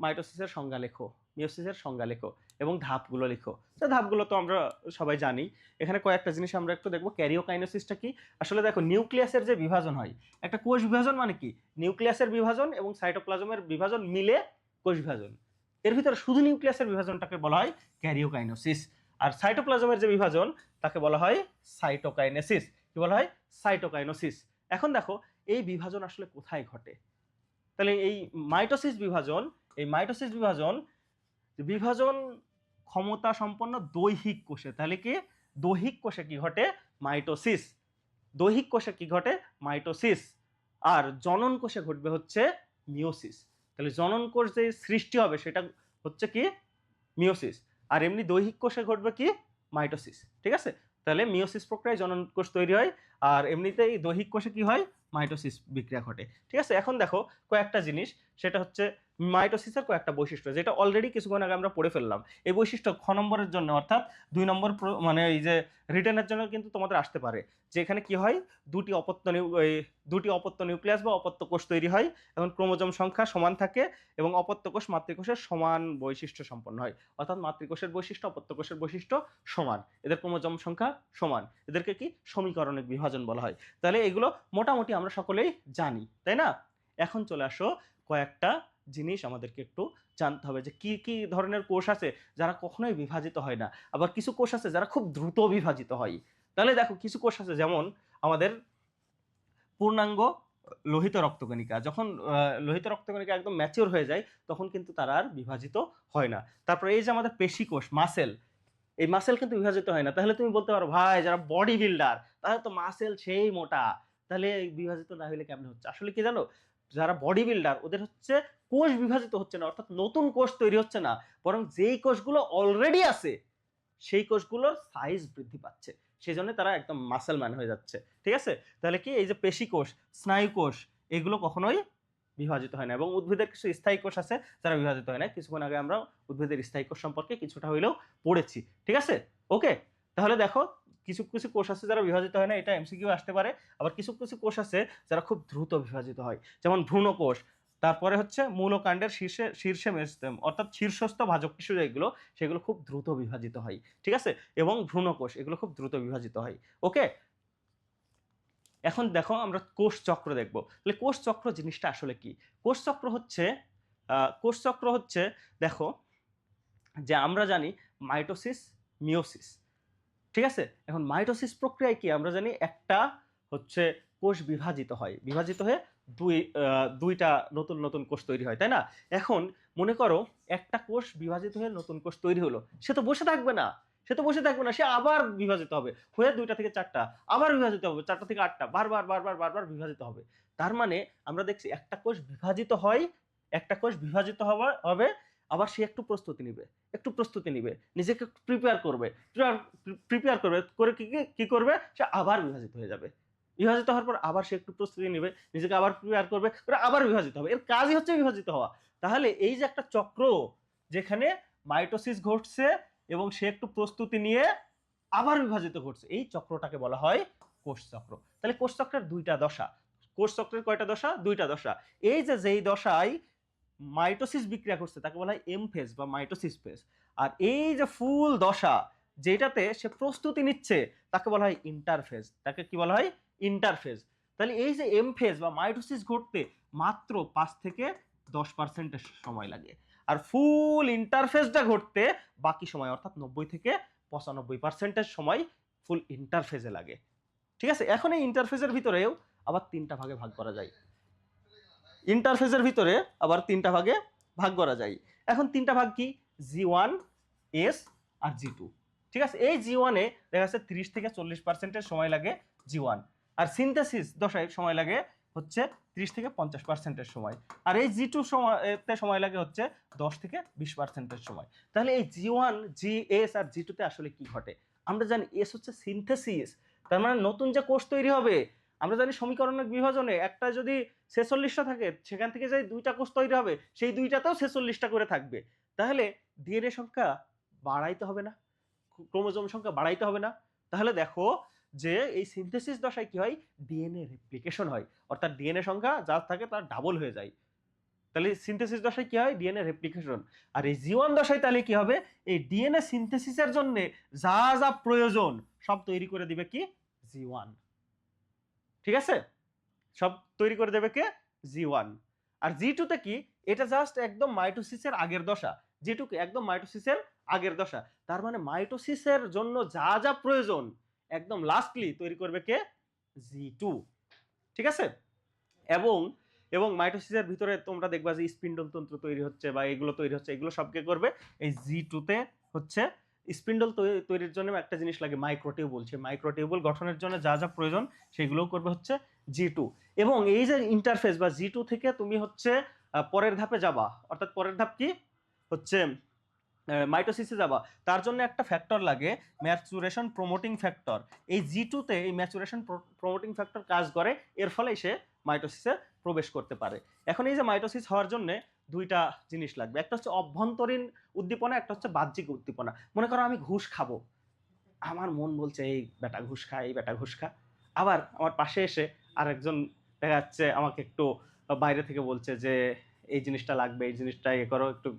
মাইটোসিসের সংজ্ঞা লেখো, মিওসিসের সংজ্ঞা লেখো এবং ধাপগুলো লিখো। তো ধাপগুলো তো আমরা সবাই জানি। এখানে কয়েকটা জিনিস আমরা একটু দেখবো। ক্যারিওকাইনেসিসটা কি? আসলে দেখো, নিউক্লিয়াসের যে বিভাজন হয়, একটা কোষ বিভাজন মানে কি, নিউক্লিয়াসের বিভাজন এবং সাইটোপ্লাজমের বিভাজন মিলে কোষ বিভাজন। এর ভিতরে শুধু নিউক্লিয়াসের বিভাজনটাকে বলা হয় ক্যারিওকাইনেসিস, আর সাইটোপ্লাজমের যে বিভাজন তাকে বলা হয় সাইটোকাইনেসিস। কি বলা হয়? সাইটোকাইনেসিস। এখন দেখো, এই বিভাজন আসলে কোথায় ঘটে? তাহলে এই মাইটোসিস বিভাজন, এই মাইটোসিস বিভাজন বিভাজন ক্ষমতা সম্পন্ন দৈহিক কোষে। তাহলে কি দৈহিক কোষে কি ঘটে? মাইটোসিস। দৈহিক কোষে কি ঘটে? মাইটোসিস। আর জনন কোষে ঘটবে হচ্ছে মিওসিস। তাহলে জনন কোষ যে সৃষ্টি হবে সেটা হচ্ছে কি? মিওসিস। আর এমনি দৈহিক কোষে ঘটবে কি? মাইটোসিস। ঠিক আছে। তাহলে মিওসিস প্রক্রিয়ায় জনন কোষ তৈরি হয়, আর এমনিতেই দৈহিক কোষে কি হয়? মাইটোসিস বিক্রিয়া ঘটে। ঠিক আছে। এখন দেখো কয়েকটা জিনিস, সেটা হচ্ছে মাইটোসিসের কয়েকটা বৈশিষ্ট্য, যেটা অলরেডি কিছুক্ষণ আগে আমরা পড়ে ফেললাম। এই বৈশিষ্ট্য খ নম্বরের জন্য, অর্থাৎ 2 নম্বর মানে এই যে রিটেনের জন্য কিন্তু তোমাদের আসতে পারে, যে এখানে কি হয়, দুটি অপত্য নিউক্লিয়াস বা অপত্য কোষ তৈরি হয় এবং ক্রোমোজোম সংখ্যা সমান থাকে এবং অপত্য কোষ মাতৃকোষের সমান বৈশিষ্ট্য সম্পন্ন হয়। অর্থাৎ মাতৃকোষের বৈশিষ্ট্য অপত্য কোষের বৈশিষ্ট্য সমান, এদের ক্রোমোজোম সংখ্যা সমান, এদেরকে কি? সমীকরণিক বিভাজন বলা হয়। তাহলে এগুলো মোটামুটি আমরা সকলেই জানি, তাই না? এখন চলে আসো, কয়েকটা জিনিস আমাদেরকে একটু জানতে হবে, যে কি কি ধরনের কোষ আছে যারা কখনোই বিভাজিত হয় না, আবার কিছু কোষ আছে যারা খুব দ্রুত বিভাজিত হয়। তাহলে দেখো, কিছু কোষ আছে যেমন আমাদের পূর্ণাঙ্গ লোহিত রক্তকণিকা, যখন লোহিত রক্তকণিকা একদম ম্যাচিওর হয়ে যায় তখন কিন্তু তারা আর বিভাজিত হয় না। তারপরে এই যে আমাদের পেশি কোষ, মাসেল, এই মাসেল কিন্তু বিভাজিত হয় না। তাহলে তুমি বলতে পারো, ভাই যারা বডি বিল্ডার তাহলে তো মাসেল সেই মোটা, তাহলে বিভাজিত না হলে কেমন হচ্ছে? আসলে কি জানো, যারা বডি বিল্ডার ওদের হচ্ছে কোষ বিভাজিত হচ্ছে না, অর্থাৎ নতুন কোষ তৈরি হচ্ছে না, বরং যেই কোষগুলো অলরেডি আছে সেই কোষগুলোর সাইজ বৃদ্ধি পাচ্ছে, সেই জন্য তারা একদম মাসেল ম্যান হয়ে যাচ্ছে। ঠিক আছে। তাহলে কি, এই যে পেশি কোষ, স্নায়ু কোষ, এগুলো কখনোই বিভাজিত হয় না। এবং উদ্ভিদের কিছু স্থায়ী কোষ আছে যারা বিভাজিত হয় না। কিছুক্ষণ আগে আমরা উদ্ভিদের স্থায়ী কোষ সম্পর্কে কিছুটা হইলেও পড়েছি। ঠিক আছে। ওকে। তাহলে দেখো, কিছু কিছু কোষ আছে যারা বিভাজিত হয় না, এটা এমসিকিউ আসতে পারে। আবার কিছু কিছু কোষ আছে যারা খুব দ্রুত বিভাজিত হয়, যেমন ভ্রূণ কোষ। তারপরে হচ্ছে মূলকাণ্ডের শীর্ষে শীর্ষে মেরিস্টেম, অর্থাৎ শীর্ষস্থ ভাজক টিস্যু যেগুলো, সেগুলো খুব দ্রুত বিভাজিত হয়। ঠিক আছে। এবং ভ্রূণ কোষ, এগুলো খুব দ্রুত বিভাজিত হয়। ওকে। এখন দেখো, আমরা কোষ চক্র দেখব। তাহলে কোষ চক্র জিনিসটা আসলে কি? কোষ চক্র হচ্ছে দেখো, যে আমরা জানি মাইটোসিস, মিওসিস। ঠিক আছে। এখন মাইটোসিস প্রক্রিয়ায় কি আমরা জানি, একটা হচ্ছে কোষ বিভাজিত হয়, বিভাজিত হয়ে দুইটা নতুন নতুন কোষ তৈরি হয়, তাই না? এখন মনে করো, একটা কোষ বিভাজিত হয়ে নতুন কোষ তৈরি হলো, সে তো বসে থাকবে না, সে আবার বিভাজিত হবে হয়ে 2টা থেকে 4টা, আবার বিভাজিত হবে 4টা থেকে 8টা, বারবার বারবার বারবার বিভাজিত হবে। তার মানে আমরা দেখছি, একটা কোষ বিভাজিত হয়, একটা কোষ বিভাজিত হবে, আবার সে একটু প্রস্তুতি নিবে, নিজেকে প্রিপেয়ার করবে, করে কি করবে, সে আবার বিভাজিত হয়ে যাবে। বিভাজিত হওয়ার পর আবার সে একটু প্রস্তুতি নেবে, নিজেকে আবার প্রিপেয়ার করবে, আবার বিভাজিত হবে। এর কাজই হচ্ছে বিভাজিত হওয়া। তাহলে এই যে একটা চক্র, যেখানে মাইটোসিস ঘটছে এবং সে একটু প্রস্তুতি নিয়ে আবার বিভাজিত ঘটছে, এই চক্রটাকে বলা হয় কোষ চক্র। তাহলে কোষ চক্রের 2টা দশা। কোষ চক্রের কয়টা দশা? 2টা দশা। এই যে যেই দশায় মাইটোসিস বিক্রিয়া করছে তাকে বলা হয় এম ফেজ বা মাইটোসিস ফেজ। আর এই যে ফুল দশা, যেটাতে সে প্রস্তুতি নিচ্ছে, তাকে বলা হয় ইন্টারফেজ। তাকে কি বলা হয়? ইন্টারফেজ। তাহলে এই যে এম ফেজ বা মাইটোসিস ঘটতে মাত্র 5 থেকে 10% সময় লাগে, আর ফুল ইন্টারফেজটা ঘটতে বাকি সময়, অর্থাৎ 90 থেকে 95% সময় ফুল ইন্টারফেজে লাগে। ঠিক আছে। এখন এই ইন্টারফেজের ভিতরেও আবার 3টা ভাগে ভাগ করা যায়। এখন 3টা ভাগ কি? G1, S আর G2। ঠিক আছে। এই G1 এ দেখা যাচ্ছে 30 থেকে 40% সময় লাগে G1, আর সিনথেসিস দশায় সময় লাগে হচ্ছে 30 থেকে 50% সময়, আর এই G2 সময় লাগে হচ্ছে 10 থেকে 20% সময়। তাহলে এই G1, GS আর G2 তে আসলে কি ঘটে? আমরা জানি S হচ্ছে সিনথেসিস, তার মানে নতুন যে কোষ তৈরি হবে। আমরা জানি সমীকরণের বিভাজনে একটা যদি 46টা থাকে, সেখান থেকে যে 2টা কোষ তৈরি হবে, সেই 2টাতেও 46টা করে থাকবে। তাহলে ডিএনএ সংখ্যা বাড়াইতে হবে না, ক্রোমোজোম সংখ্যা বাড়াইতে হবে না। তাহলে দেখো যে এই সিনথেসিস দশায় কি হয়, ডিএনএ রেপ্লিকেশন হয়, অর্থাৎ ডিএনএ সংখ্যা যা থাকে তার ডাবল হয়ে যায়। তাহলে সিনথেসিস দশায় কি হয়, ডিএনএ রেপ্লিকেশন। আর এই জি1 দশায় তাহলে কি হবে, এই ডিএনএ সিনথেসিসের জন্য যা যা প্রয়োজন সব তৈরি করে দিবে কি, জি1। ঠিক আছে, সব তৈরি করে দেবে কে, জি1। আর জি2 তে কি, এটা জাস্ট একদম মাইটোসিসের আগের দশা, জি2 কি একদম মাইটোসিসের আগের দশা। তার মানে মাইটোসিসের জন্য যা যা প্রয়োজন একদম লাস্টলি তৈরি করবে কে, জি2। ঠিক আছে, এবং এবং মাইটোসিসের ভিতরে তোমরা দেখবা যে স্পিন্ডল তন্ত্র তৈরি হচ্ছে বা এগুলো তৈরি হচ্ছে, এগুলো সবকে করবে এই জি2-তে হচ্ছে। স্পিন্ডল তৈরির জন্য একটা জিনিস লাগে মাইক্রোটিউবুল, সেই মাইক্রোটিউবুল গঠনের জন্য যা যা প্রয়োজন সেগুলোও করবে হচ্ছে জি2। এবং এই যে ইন্টারফেস বা জি2 থেকে তুমি হচ্ছে পরের ধাপে যাবা, অর্থাৎ পরের ধাপ কি হচ্ছে মাইটোসিসে যাবা, তার জন্য একটা ফ্যাক্টর লাগে ম্যাচুরেশন প্রমোটিং ফ্যাক্টর। এই জি2-তে এই ম্যাচুরেশন প্রমোটিং ফ্যাক্টর কাজ করে, এর ফলে সে মাইটোসিসে প্রবেশ করতে পারে। এখন এই যে মাইটোসিস হওয়ার জন্য দুইটা জিনিস লাগবে, একটা হচ্ছে অভ্যন্তরীণ উদ্দীপনা, একটা হচ্ছে বাহ্যিক উদ্দীপনা। মনে করো আমি ঘুষ খাবো, আমার মন বলছে এই বেটা ঘুষ খা, এই বেটা ঘুষ খা। আবার আমার পাশে এসে আরেকজন দেখা যাচ্ছে আমাকে একটু বাইরে থেকে বলছে যে এই জিনিসটা লাগবে, এই জিনিসটা ইয়ে করো, একটু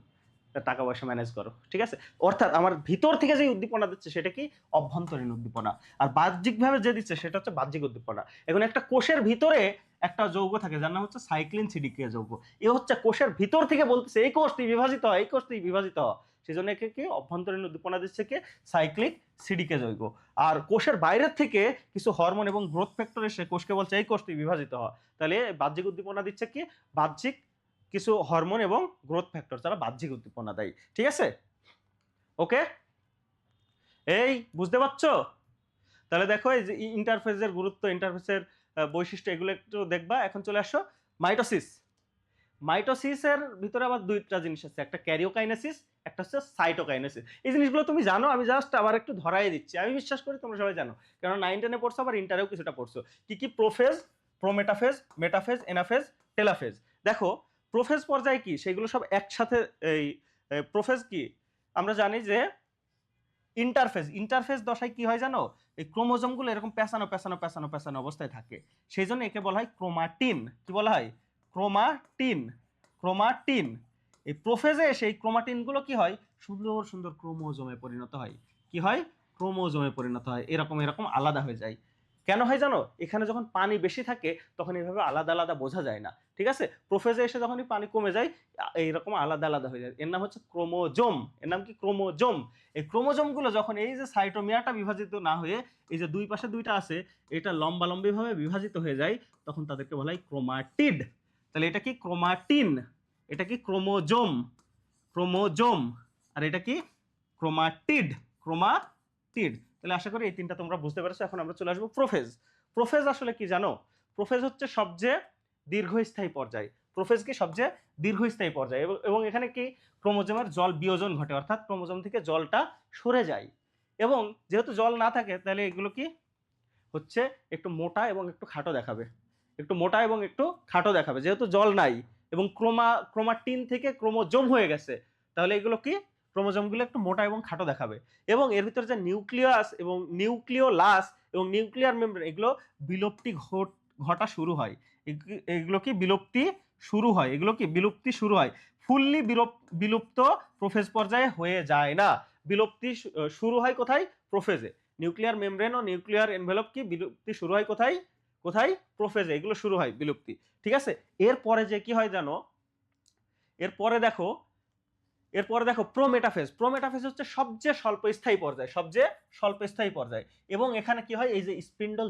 টাকা পয়সা ম্যানেজ করো। ঠিক আছে, অর্থাৎ আমার ভিতর থেকে যে উদ্দীপনা দিচ্ছে সেটা কি, অভ্যন্তরীণ উদ্দীপনা। আর বাহ্যিকভাবে যে দিচ্ছে সেটা হচ্ছে বাহ্যিক উদ্দীপনা। এখন একটা কোষের ভিতরে একটা যৌগ থাকে যার নাম হচ্ছে সাইক্লিন সিডিকে যৌগ। এ হচ্ছে কোষের ভিতর থেকে বলতেছে এই কোষ তুই বিভাজিত হয়, এই কোষ তুই বিভাজিত হ। সেজন্য একে কি অভ্যন্তরীণ উদ্দীপনা দিচ্ছে কে, সাইক্লিক সিডিকে যৌগ। আর কোষের বাইরের থেকে কিছু হরমোন এবং গ্রোথ ফ্যাক্টর এসে কোষকে বলছে এই কোষ তুই বিভাজিত হ। তাহলে বাহ্যিক উদ্দীপনা দিচ্ছে কি, বাহ্যিক কিছু হরমোন এবং গ্রোথ ফ্যাক্টর, যারা বাহ্যিক উদ্দীপনা দেয়। ঠিক আছে, ওকে, এই বুঝতে পারছো? তাহলে দেখো এই যে ইন্টারফেসের গুরুত্ব, ইন্টারফেসের বৈশিষ্ট্য, এগুলো একটু দেখবা। এখন চলে আসো মাইটোসিস। মাইটোসিসের ভিতরে আবার দুইটা জিনিস আছে, একটা ক্যারিওকাইনেসিস, একটা হচ্ছে সাইটোকাইনেসিস। এই জিনিসগুলো তুমি জানো, আমি জাস্ট আবার একটু ধরাই দিচ্ছি। আমি বিশ্বাস করি তোমরা সবাই জানো, কারণ 9-10-এ পড়ছো, আবার ইন্টারেও কিছুটা পড়ছো। কি কি, প্রোফেজ, প্রোমেটাফেজ, মেটাফেজ, এনাফেজ, টেলাফেজ। দেখো প্রোফেজ পর্যায়ে কি, সেগুলো সব একসাথে। এই প্রোফেজ কি, আমরা জানি যে ইন্টারফেজ, ইন্টারফেজ দশায় কি হয় জানো, এই ক্রোমোজোমগুলো এরকম পেঁচানো পেঁচানো পেঁচানো পেঁচানো অবস্থায় থাকে, সেই জন্য একে বলা হয় ক্রোমাটিন। কি বলা হয়, ক্রোমাটিন, ক্রোমাটিন। এই প্রোফেজে সেই ক্রোমাটিনগুলো কি হয়, সুন্দর সুন্দর ক্রোমোজোমে পরিণত হয়। কি হয়, ক্রোমোজোমে পরিণত হয়, এরকম এরকম আলাদা হয়ে যায়। কেন হয় জানো, এখানে যখন পানি বেশি থাকে তখন এইভাবে আলাদা আলাদা বোঝা যায় না। ঠিক আছে, প্রোফেজে এসে যখনই পানি কমে যায় এইরকম আলাদা আলাদা হয়ে যায়, এর নাম হচ্ছে ক্রোমোজোম। এর নাম কি, ক্রোমোজোম। এই ক্রোমোজোমগুলো যখন এই যে সাইটোমিয়াটা বিভাজিত না হয়ে এই যে দুই পাশে দুইটা আছে এটা লম্বালম্বিভাবে বিভাজিত হয়ে যায়, তখন তাদেরকে বলা হয় ক্রোমাটিড। তাহলে এটা কি, ক্রোমাটিন। এটা কি, ক্রোমোজোম, ক্রোমোজোম। আর এটা কি, ক্রোমাটিড, ক্রোমাটিড। তাহলে আশা করি এই তিনটা তোমরা বুঝতে পেরেছো। এখন আমরা চলে আসবো প্রোফেজ। প্রোফেজ আসলে কি জানো, প্রোফেজ হচ্ছে সবচেয়ে দীর্ঘস্থায়ী পর্যায়। প্রোফেজ কি, সবচেয়ে দীর্ঘস্থায়ী পর্যায়। এবং এখানে কি, ক্রোমোজোমের জল বিয়োজন ঘটে, অর্থাৎ ক্রোমোজোম থেকে জলটা সরে যায়। এবং যেহেতু জল না থাকে তাহলে এগুলো কি হচ্ছে, একটু মোটা এবং একটু খাটো দেখাবে, একটু মোটা এবং একটু খাটো দেখাবে, যেহেতু জল নাই এবং ক্রোমাটিন থেকে ক্রোমোজোম হয়ে গেছে, তাহলে এগুলো কি, ক্রোমোজোমগুলো একটু মোটা এবং খাটো দেখাবে। এবং এর ভিতরে যে নিউক্লিয়াস এবং নিউক্লিওলাস এবং নিউক্লিয়ার মেমব্রেন, এগুলো বিলুপ্তি ঘটা শুরু হয়। এগুলো কি, বিলুপ্তি শুরু হয়, এগুলো কি বিলুপ্তি শুরু হয়। ফুললি বিলুপ্ত প্রোফেজ পর্যায়ে হয়ে যায় না, বিলুপ্তি শুরু হয় কোথায়, প্রোফেজে। নিউক্লিয়ার মেমব্রেন ও নিউক্লিয়ার এনভেলপ কি বিলুপ্তি শুরু হয় কোথায়, কোথায়, প্রোফেজে, এগুলো শুরু হয় বিলুপ্তি। ঠিক আছে, এরপরে যে কি হয় জানো, এরপরে দেখো, এরপরে দেখো প্রোমেটাফেজ। প্রোমেটাফেজ হচ্ছে সবচেয়ে স্বল্পস্থায়ী পর্যায়, সবচেয়ে স্বল্পস্থায়ী পর্যায়। এবং এখানে কি হয়, এই যে স্পিন্ডল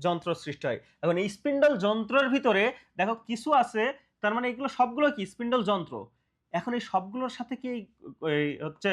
যন্ত্র সৃষ্টি হয়। এখন এই স্পিন্ডল যন্ত্রের ভিতরে দেখো কিছু আছে, তার মানে এগুলো সবগুলো কি স্পিন্ডল যন্ত্র। এখন এই সবগুলোর সাথে কি হচ্ছে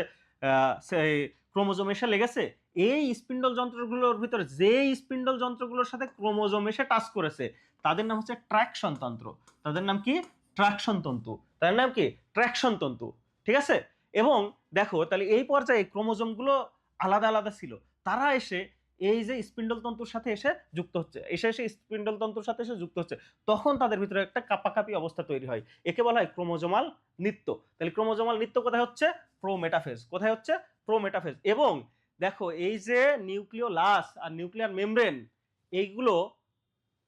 ক্রোমোজোম এসে লেগেছে। এই স্পিন্ডল যন্ত্রগুলোর ভিতরে যে স্পিন্ডল যন্ত্রগুলোর সাথে ক্রোমোজোম এসে টাচ করেছে তাদের নাম হচ্ছে ট্র্যাকশন তন্ত্র। তাদের নাম কি, ট্র্যাকশন তন্তু। তাদের নাম কি, ট্র্যাকশন তন্তু। ঠিক আছে, এবং দেখো তাহলে এই পর্যায়ে ক্রোমোজোমগুলো আলাদা আলাদা ছিল, তারা এসে এই যে স্পিন্ডল তন্তুর সাথে এসে যুক্ত হচ্ছে, এসে স্পিন্ডল তন্তুর সাথে এসে যুক্ত হচ্ছে, তখন তাদের ভিতরে একটা কাপাকাপি অবস্থা তৈরি হয়। একে বলা হয় ক্রোমোজোমাল নৃত্য। তাহলে ক্রোমোজোমাল নৃত্য কোথায় হচ্ছে? প্রোমেটাফেজ। কোথায় হচ্ছে? প্রোমেটাফেজ। এবং দেখো এই যে নিউক্লিওলাস আর নিউক্লিয়ার মেমব্রেন, এইগুলো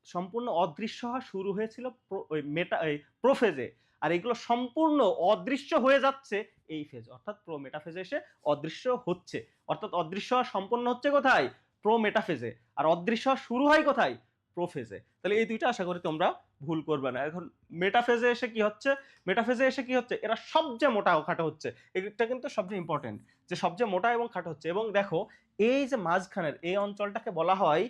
সম্পূর্ণ অদৃশ্য হওয়া শুরু হয়েছিল প্রোফেজে, আর এগুলো সম্পূর্ণ অদৃশ্য হয়ে যাচ্ছে এই ফেজ, অর্থাৎ প্রোমেটাফেজে এসে অদৃশ্য হচ্ছে। অর্থাৎ অদৃশ্য হওয়া সম্পন্ন হচ্ছে কোথায়? প্রোমেটাফেজে। আর অদৃশ্য হওয়া শুরু হয় কোথায়? প্রোফেজে। তাহলে এই দুইটা আশা করি তোমরা ভুল করবে না। এখন মেটাফেজে এসে কি হচ্ছে? মেটাফেজে এসে কি হচ্ছে? এরা সবচেয়ে মোটা ও খাটো হচ্ছে। এটা কিন্তু সবচেয়ে ইম্পর্টেন্ট, যে সবচেয়ে মোটা এবং খাটো হচ্ছে। এবং দেখো এই যে মাঝখানের এই অঞ্চলটাকে বলা হয়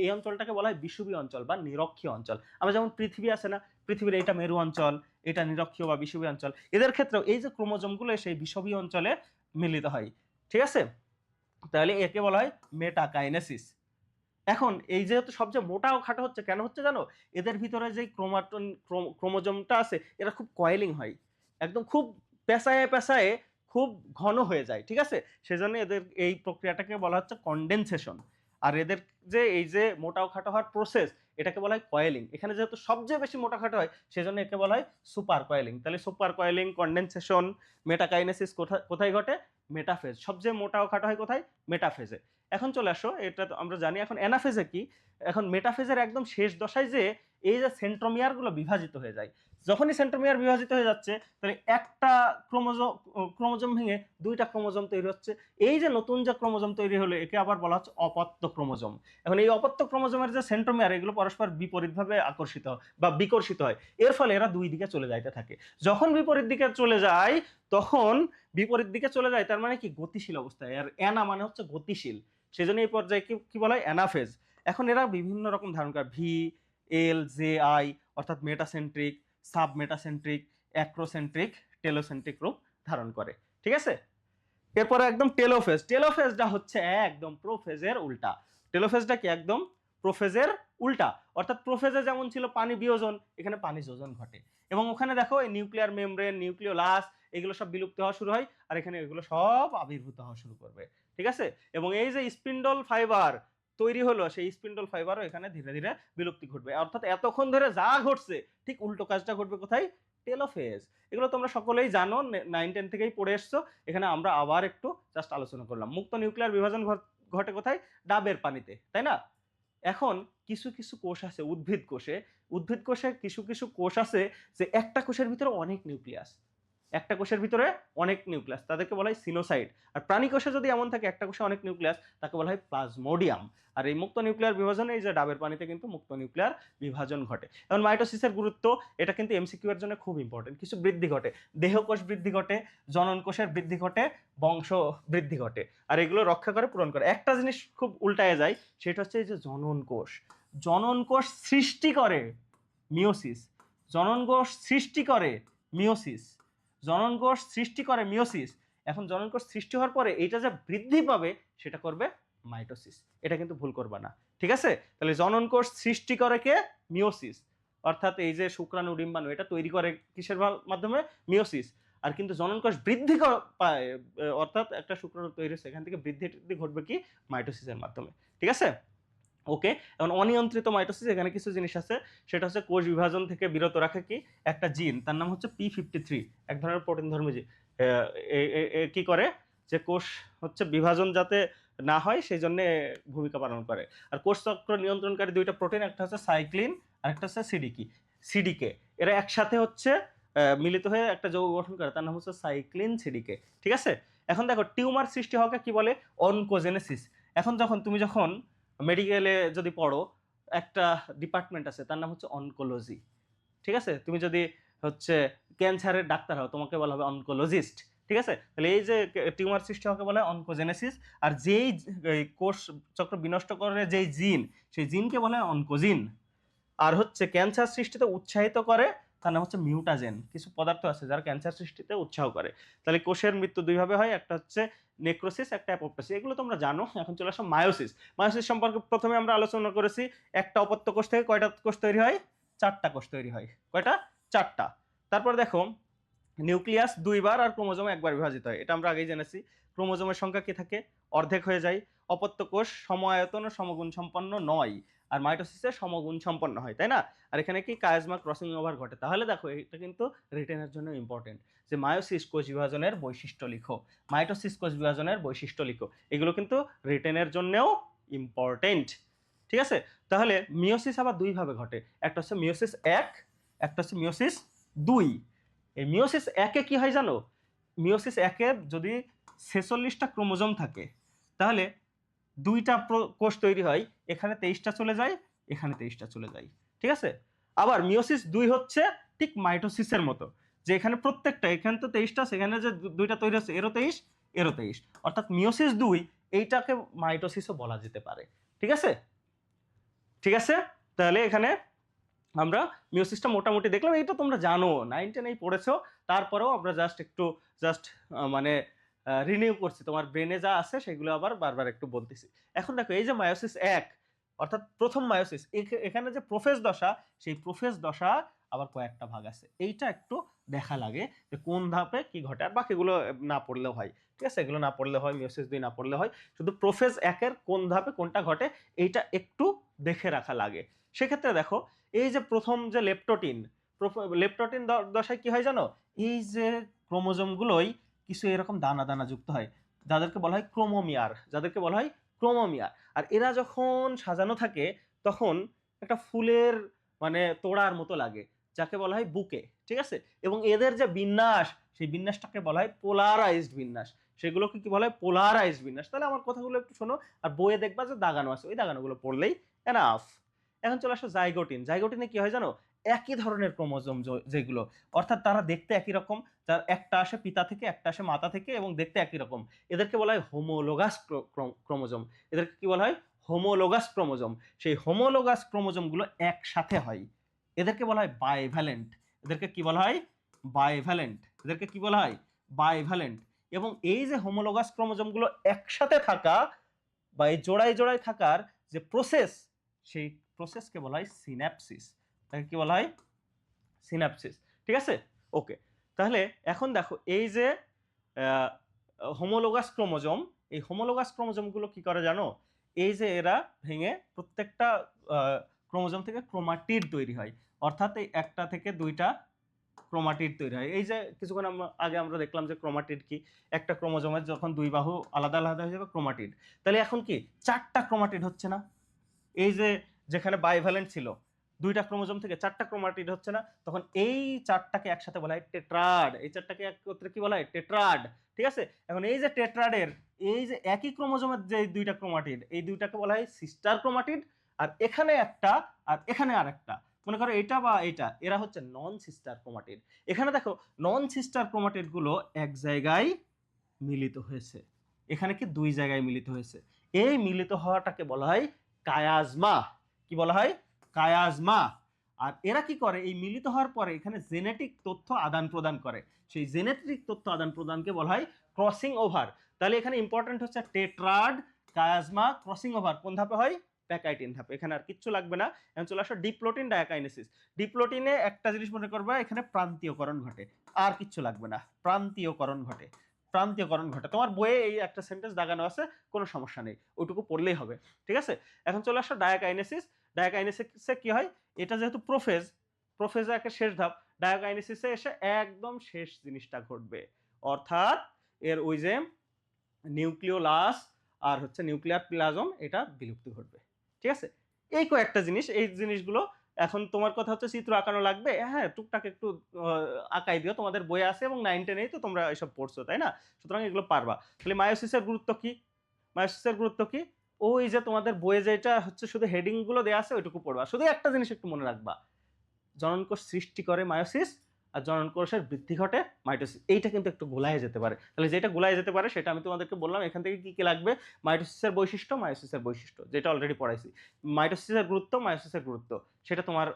এই অঞ্চলটাকে বলা হয় বিষুবীয় অঞ্চল বা নিরক্ষীয় অঞ্চল। আমরা যেমন পৃথিবী আছে না, পৃথিবীর এটা মেরু অঞ্চল, এটা নিরক্ষীয় বা বিষুবীয় অঞ্চল, এদের ক্ষেত্রেও এই যে ক্রোমোজোমগুলো সেই বিষুবীয় অঞ্চলে মিলিত হয়। ঠিক আছে? তাহলে একে বলা হয় মেটাকাইনেসিস। এখন এই যেহেতু সবচেয়ে মোটা ও খাটো হচ্ছে, কেন হচ্ছে জানো? এদের ভিতরে যে ক্রোমোজোমটা আছে, এরা খুব কয়েলিং হয়, একদম খুব পেঁচায়ে পেঁচায়ে খুব ঘন হয়ে যায়। ঠিক আছে? সেজন্য এদের এই প্রক্রিয়াটাকে বলা হচ্ছে কনডেনসেশন। আর এদের যে এই যে মোটা ও খাটো হওয়ার প্রসেস, এটাকে বলা হয় কয়েলিং। এখানে যেহেতু সবচেয়ে বেশি মোটা খাটো হয়, সেজন্য একে বলা হয় সুপার কয়েলিং। তাহলে সুপার কয়েলিং, কনডেনসেশন, মেটাকাইনেসিস কোথায় কোথায় ঘটে? মেটাফেজ। সবচেয়ে মোটা ও খাটো হয় কোথায়? মেটাফেজে। এখন চলে আসো, এটা তো আমরা জানি। এখন অ্যানাফেজে কি? এখন মেটাফেজের একদম শেষ দশায় যে এই যে সেন্ট্রোমিয়ার গুলো বিভাজিত হয়ে যায়, যখনই সেন্ট্রোমিয়ার বিভাজিত হয়ে যাচ্ছে, তাহলে একটা ক্রোমোজোম ভেঙে দুইটা ক্রোমোজোম তৈরি হচ্ছে। এই যে নতুন যে ক্রোমোজোম তৈরি হলো, একে আবার বলা হচ্ছে অপত্য ক্রোমোজোম। এখন এই অপত্য ক্রোমোজোমের যে সেন্ট্রোমিয়ার, এগুলো পরস্পর বিপরীতভাবে আকর্ষিত বা বিকর্ষিত হয়। এর ফলে এরা দুই দিকে চলে যাইতে থাকে। যখন বিপরীত দিকে চলে যায়, তখন বিপরীত দিকে চলে যায়, তার মানে কি? গতিশীল অবস্থায়। আর অ্যানা মানে হচ্ছে গতিশীল, সেজন্য এই পর্যায়ে কি কি বলা হয়? অ্যানাফেজ। এখন এরা বিভিন্ন রকম ধারণ করে, ভি, এল, জে, আই, অর্থাৎ metacentric, sub metacentric, acrocentric, telocentric রূপ ধারণ করে। ঠিক আছে? এরপরে একদম টেলোফেজ। টেলোফেজটা হচ্ছে একদম প্রোফেজের উল্টা। টেলোফেজটা কি? একদম প্রোফেজের উল্টা। অর্থাৎ প্রোফেজে যেমন ছিল পানি বিয়োজন, এখানে পানি যোজন ঘটে। এবং ওখানে দেখো এই নিউক্লিয়ার মেমব্রেন, নিউক্লিওলাস, এগুলো সব বিলুপ্ত হওয়া শুরু হয়, আর এখানে এগুলো সব আবির্ভূত হওয়া শুরু করবে। ঠিক আছে? এবং এই যে স্পিন্ডল ফাইবার তৈরি হলো, সেই স্পিন্ডল ফাইবারও এখানে ধীরে ধীরে বিলুপ্তি ঘটবে। অর্থাৎ এতক্ষণ ধরে যা ঘটছে, ঠিক উল্টো কাজটা ঘটবে কোথায়? টেলোফেজ। এগুলো তোমরা সকলেই জানো, 9-10 থেকেই পড়ে এসছো। এখানে আমরা আবার একটু জাস্ট আলোচনা করলাম। মুক্ত নিউক্লিয়ার বিভাজন ঘটে কোথায়? ডাবের পানিতে, তাই না? এখন কিছু কিছু কোষ আছে উদ্ভিদ কোষে, উদ্ভিদ কোষে কিছু কিছু কোষ আছে যে একটা কোষের ভিতরে অনেক নিউক্লিয়াস, একটা কোষের ভিতরে অনেক নিউক্লিয়াস, তাদেরকে বলা হয় সিনোসাইট। আর প্রাণী কোষে যদি এমন থাকে একটা কোষে অনেক নিউক্লিয়াস, তাকে বলা হয় প্লাজমোডিয়াম। আর এই মুক্ত নিউক্লিয়ার বিভাজনে এই যে ডাবের পানিতে কিন্তু মুক্ত নিউক্লিয়ার বিভাজন ঘটে। এখন মাইটোসিসের গুরুত্ব, এটা কিন্তু এমসিকিউ এর জন্য খুব ইম্পর্টেন্ট। কিছু বৃদ্ধি ঘটে, দেহকোষ বৃদ্ধি ঘটে, জনন কোষের বৃদ্ধি ঘটে, বংশ বৃদ্ধি ঘটে, আর এগুলো রক্ষা করে, পূরণ করে। একটা জিনিস খুব উল্টায় যায়, সেটা হচ্ছে এই যে জনন কোষ। জনন কোষ সৃষ্টি করে মিওসিস, জনন কোষ সৃষ্টি করে মিওসিস, জনন কোষ সৃষ্টি করে মিওসিস। এখন জনন কোষ সৃষ্টি হওয়ার পরে এটা যে বৃদ্ধি পাবে, সেটা করবে মাইটোসিস। এটা কিন্তু ভুল করবে না। ঠিক আছে? তাহলে জনন কোষ সৃষ্টি করে কে? মিওসিস। অর্থাৎ এই যে শুক্রাণু, ডিম্বাণু, এটা তৈরি করে কিসের মাধ্যমে? মিওসিস। আর কিন্তু জনন কোষ বৃদ্ধি পায়, অর্থাৎ একটা শুক্রাণু তৈরি, সেখান থেকে বৃদ্ধি ঘটবে কি? মাইটোসিসের মাধ্যমে। ঠিক আছে? ওকে। এখন অনিয়ন্ত্রিত মাইটোসিস, এখানে কিছু জিনিস আছে। সেটা হচ্ছে কোষ বিভাজন থেকে বিরত রাখে কি? একটা জিন, তার নাম হচ্ছে P53, এক ধরনের প্রোটিন ধর্মী জিন। কি করে? যে কোষ হচ্ছে বিভাজন যাতে না হয়, সেই জন্য ভূমিকা পালন করে। আর কোষ চক্র নিয়ন্ত্রণকারী দুইটা প্রোটিন, একটা হচ্ছে সাইক্লিন আর একটা হচ্ছে সিডিকে। এরা একসাথে হচ্ছে মিলিত হয়ে একটা যৌগ গঠন করে, তার নাম হচ্ছে সাইক্লিন সিডিকে। ঠিক আছে? এখন দেখো টিউমার সৃষ্টি হওয়াকে কি বলে? অনকোজেনেসিস। এখন যখন মেডিকেলে যদি পড়ো, একটা ডিপার্টমেন্ট আছে, তার নাম হচ্ছে অনকোলজি। ঠিক আছে? তুমি যদি হচ্ছে ক্যান্সারের ডাক্তার হও, তোমাকে বলা হবে অনকোলজিস্ট। ঠিক আছে? তাহলে এই যে টিউমার সৃষ্টি হওয়াকে বলা হয় অনকোজেনেসিস। আর যেই কোষ চক্র বিনষ্ট করে যেই জিন, সেই জিনকে বলা হয় অনকোজিন। আর হচ্ছে ক্যান্সার সৃষ্টিতে উৎসাহিত করে, তার নাম হচ্ছে মিউটাজেন। কিছু পদার্থ আছে যারা ক্যান্সার সৃষ্টিতে উৎসাহ করে। তাহলে কোষের মৃত্যু দুইভাবে হয়, একটা হচ্ছে নেক্রোসিস, একটা অ্যাপোপ্টোসিস। এগুলো তোমরা জানো। এখন চলে আসো মায়োসিস। মায়োসিস সম্পর্কে প্রথমে আমরা আলোচনা করেছি, একটা অপত্য কোষ থেকে কয়টা কোষ তৈরি হয়? 4টা কোষ তৈরি হয়। কয়টা? 4টা। তারপর দেখো নিউক্লিয়াস দুইবার আর ক্রোমোজোম একবার বিভাজিত হয়, এটা আমরা আগেই জেনেছি। ক্রোমোজোমের সংখ্যা কি থাকে? অর্ধেক হয়ে যায়। অপত্য কোষ সম আয়তন ও সমগুণ সম্পন্ন নয়, আর মাইটোসিসে সমগুণ সম্পন্ন হয়, তাই না? আর এখানে কি কায়াজমা ক্রসিং ওভার ঘটে। তাহলে দেখো এটা কিন্তু রিটেনের জন্য ইম্পর্টেন্ট, যে মায়োসিস কোষ বিভাজনের বৈশিষ্ট্য লিখো, মাইটোসিস কোষ বিভাজনের বৈশিষ্ট্য লিখো, এগুলো কিন্তু রিটেনের জন্যও ইম্পর্টেন্ট। ঠিক আছে, তাহলে মিওসিস আবার দুই ভাবে ঘটে, একটা হচ্ছে মিওসিস 1, একটা হচ্ছে মিওসিস 2। এই মিওসিস 1-এ কি হয় জানো? মিওসিস 1-এ যদি 46টা ক্রোমোজোম থাকে তাহলে দুইটা কোষ তৈরি হয়, এখানে 23টা চলে যায়, এখানে 23টা চলে যায়। ঠিক আছে, আবার মিওসিস 2 হচ্ছে ঠিক মাইটোসিসের মতো, যে এখানে প্রত্যেকটা, এখানে তো 23টা, সেখানে যে দুইটা তৈরি হচ্ছে এরও 23 এরও 23, অর্থাৎ মিওসিস 2 এইটাকে মাইটোসিসও বলা যেতে পারে। ঠিক আছে, ঠিক আছে, তাহলে এখানে আমরা মিওসিসটা মোটামুটি দেখলাম, এইটা তোমরা জানো 9 10 পড়েছো, তারপরেও আমরা জাস্ট মানে রিনিউ করছি, তোমার ব্রেনে যা আছে সেগুলো আবার বারবার একটু বলতেছি। এখন দেখো এই যে মায়োসিস 1 অর্থাৎ প্রথম মায়োসিস, এখানে যে প্রোফেজ দশা, সেই প্রোফেজ দশা আবার কয়েকটা ভাগ আছে, এইটা একটু দেখা লাগে যে কোন ধাপে কি ঘটে, আর বাকিগুলো না পড়লেও হয়। ঠিক আছে, এগুলো না পড়লে হয়, মিওসিস 2 না পড়লে হয়, শুধু প্রোফেজ 1-এর কোন ধাপে কোনটা ঘটে এইটা একটু দেখে রাখা লাগে। সেক্ষেত্রে দেখো এই যে প্রথম যে লেপটোটিন দশায় কি হয় জানো? এই যে ক্রোমোজোমগুলোই কিছু এরকম দানা দানা যুক্ত হয়, যাদেরকে বলা হয় ক্রোমোমিয়ার। আর এরা যখন সাজানো থাকে তখন একটা ফুলের মানে তোড়ার মতো লাগে, যাকে বলা হয় বুকে। ঠিক আছে, এবং এদের যে বিন্যাস, সেই বিন্যাসটাকে বলা হয় পোলারাইজড বিন্যাস, সেগুলোকে কি বলা হয়? পোলারাইজড বিন্যাস। তাহলে আমার কথাগুলো একটু শোনো, আর বইয়ে দেখবা যে দাগানো আছে, ওই দাগানোগুলো পড়লেই এনাফ। এখন চলে আসো জাইগোটিনে কি হয় জানো? একই ধরনের ক্রোমোজোম যেগুলো, অর্থাৎ তারা দেখতে একই রকম, তার একটা আসে পিতা থেকে, একটা আসে মাতা থেকে, এবং দেখতে একই রকম, এদেরকে বলা হয় হোমোলোগাস ক্রোমোজোম। এদেরকে কি বলা হয়? Homologous chromosome. সেই হোমোলোগাস ক্রোমোজোমগুলো একসাথে হয়, এদেরকে বলা হয় বাইভ্যালেন্ট। এদেরকে কি বলা হয়? বাইভ্যালেন্ট। এবং এই যে হোমোলোগাস ক্রোমোজোমগুলো একসাথে থাকা বা এই জোড়ায় জোড়ায় থাকার যে প্রসেস, সেই প্রসেসকে বলা হয় সিন্যাপসিস। তাকে কি বলা হয়? সিন্যাপসিস। ঠিক আছে, ওকে। তাহলে এখন দেখো এই যে হোমোলোগাস ক্রোমোজোম, এই হোমোলোগাস ক্রোমোজোমগুলো কি করে জানো? এই যে এরা ভেঙে প্রত্যেকটা ক্রোমোজোম থেকে ক্রোমাটিড তৈরি হয়, অর্থাৎ এই একটা থেকে দুইটা ক্রোমাটিড তৈরি হয়। এই যে কিছুক্ষণ আগে আমরা দেখলাম যে ক্রোমাটিড কি, একটা ক্রোমোজোমের যখন দুই বাহু আলাদা আলাদা হয়ে যাবে ক্রোমাটিড, তাহলে এখন কি 4টা ক্রোমাটিড হচ্ছে না? এই যে যেখানে বাইভ্যালেন্ট ছিল, দুইটা ক্রোমোজোম থেকে 4টা ক্রোমাটিড হচ্ছে না, তখন এই 4টাকে একসাথে বলা হয় টেট্রাড। এই 4টাকে একত্রে কি বলা হয়? টেট্রাড। ঠিক আছে, এখন এই যে টেট্রাডের এই যে একই ক্রোমোজোমের যে দুইটা ক্রোমাটিড, এই দুইটাকে বলা হয় সিস্টার ক্রোমাটিড, আর এখানে একটা আর এখানে আরেকটা, মনে করো এটা বা এটা, এরা হচ্ছে নন সিস্টার ক্রোমাটিড। এখানে দেখো নন সিস্টার ক্রোমাটিড গুলো এক জায়গায় মিলিত হয়েছে, এখানে কি দুই জায়গায় মিলিত হয়েছে। এই মিলিত হওয়াটাকে বলা হয় কায়াজমা। কি বলা হয়? কায়াজমা। আর এরা কি করে? এই মিলিত হওয়ার পরে এখানে জেনেটিক তথ্য আদান প্রদান করে, সেই জেনেটিক তথ্য আদান প্রদানকে বলা হয় ক্রসিং ওভার। তাহলে এখানে ইম্পর্টেন্ট হচ্ছে টেট্রাড, কায়াজমা, ক্রসিং ওভার কোন ধাপে হয়? প্যাকাইটিন ধাপে। এখানে আর কিচ্ছু লাগবে না। এখন চলে আসো ডিপ্লোটিন ডায়াকাইনেসিস। ডিপ্লোটিনে একটা জিনিস মনে করবা, এখানে প্রান্তীয়করণ ঘটে, আর কিচ্ছু লাগবে না, প্রান্তীয়করণ ঘটে। তোমার বইয়ে এই একটা সেন্টেন্স দাগানো আছে, কোনো সমস্যা নেই, ওইটুকু পড়লেই হবে। ঠিক আছে, এখন চলে আসো ডায়াকাইনেসিসে কি হয়? এটা যেহেতু প্রোফেজে একটা শেষ ধাপ, ডায়াকাইনেসিসে এসে একদম শেষ জিনিসটা ঘটবে, অর্থাৎ এর ওই যে নিউক্লিওলাস আর হচ্ছে নিউক্লিয়ার প্লাজম, এটা বিলুপ্তি ঘটবে। ঠিক আছে, এই কয়েকটা জিনিস, এই জিনিসগুলো এখন তোমার কথা হচ্ছে চিত্র আঁকানো লাগবে, হ্যাঁ টুকটাক একটু আঁকাই দিও, তোমাদের বই আছে এবং 9 10 তো তোমরা এসব পড়ছো, তাই না? সুতরাং এগুলো পারবা। তাহলে মায়োসিসের গুরুত্ব কি? ওই যে তোমাদের বইয়ে যেটা হচ্ছে শুধু হেডিং গুলো দেওয়া আছে ওইটুকু পড়বা। শুধু একটা জিনিস একটু মনে রাখবা, জননকোষ সৃষ্টি করে মায়োসিস, আর জননকোষের বৃদ্ধি ঘটে মাইটোসিস। এইটা কিন্তু একটু গোলায় যেতে পারে, তাহলে যেটা গোলায় যেতে পারে সেটা আমি তোমাদেরকে বললাম। এখান থেকে কি কি লাগবে? মাইটোসিসের বৈশিষ্ট্য যেটা অলরেডি পড়াইছি, মাইটোসিসের গুরুত্ব সেটা তোমার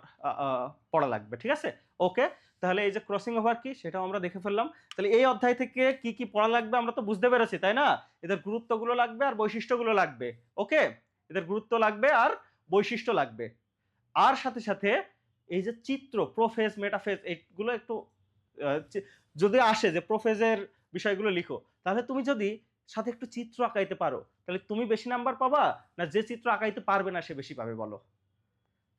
পড়া লাগবে। ঠিক আছে, ওকে। তাহলে এই যে ক্রসিং ওভার কি, সেটাও আমরা দেখে ফেললাম। তাহলে এই অধ্যায় থেকে কি কি পড়া লাগবে আমরা তো বুঝতে পেরেছি, তাই না? এদের গুরুত্বগুলো লাগবে আর বৈশিষ্ট্যগুলো লাগবে। ওকে, এদের গুরুত্ব লাগবে আর বৈশিষ্ট্য লাগবে, আর সাথে সাথে এই যে চিত্র, প্রোফেজ, মেটাফেজ, এইগুলো একটু যদি আসে যে প্রোফেজের বিষয়গুলো লিখো, তাহলে তুমি যদি সাথে একটু চিত্র আঁকাইতে পারো, তাহলে তুমি বেশি নাম্বার পাবা, না যে চিত্র আঁকাইতে পারবে না সে বেশি পাবে বলো?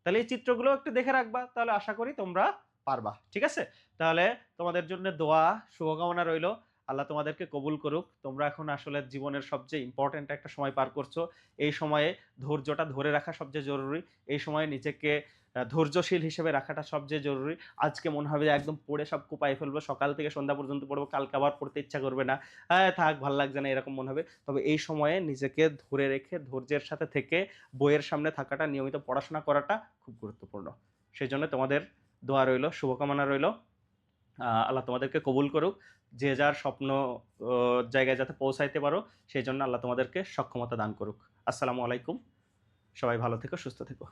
তাহলে এই চিত্রগুলো একটু দেখে রাখবা, তাহলে আশা করি তোমরা পারবা। ঠিক আছে? তাহলে তোমাদের জন্য দোয়া, শুভকামনা রইলো। আল্লাহ তোমাদেরকে কবুল করুক। তোমরা এখন আসলে জীবনের সবচেয়ে ইম্পর্ট্যান্ট একটা সময় পার করছো। এই সময়ে ধৈর্যটা ধরে রাখা সবচেয়ে জরুরি। এই সময়ে নিজেকে ধৈর্যশীল হিসেবে রাখাটা সবচেয়ে জরুরি। আজকে মনে হবে যে একদম পড়ে সব কুপায় ফেলবো, সকাল থেকে সন্ধ্যা পর্যন্ত পড়বো, কালকে আবার পড়তে ইচ্ছা করবে না, থাক ভাল লাগছে না, এরকম মনে হবে। তবে এই সময়ে নিজেকে ধরে রেখে ধৈর্যের সাথে থেকে বইয়ের সামনে থাকাটা, নিয়মিত পড়াশোনা করাটা খুব গুরুত্বপূর্ণ। সেই জন্য তোমাদের দোয়া রইলো, শুভকামনা রইলো। আল্লাহ তোমাদেরকে কবুল করুক। যে যার স্বপ্ন জায়গায় যাতে পৌঁছাইতে পারো, সেই জন্য আল্লাহ তোমাদেরকে সক্ষমতা দান করুক। আসসালামু আলাইকুম। সবাই ভালো থেকো, সুস্থ থেকো।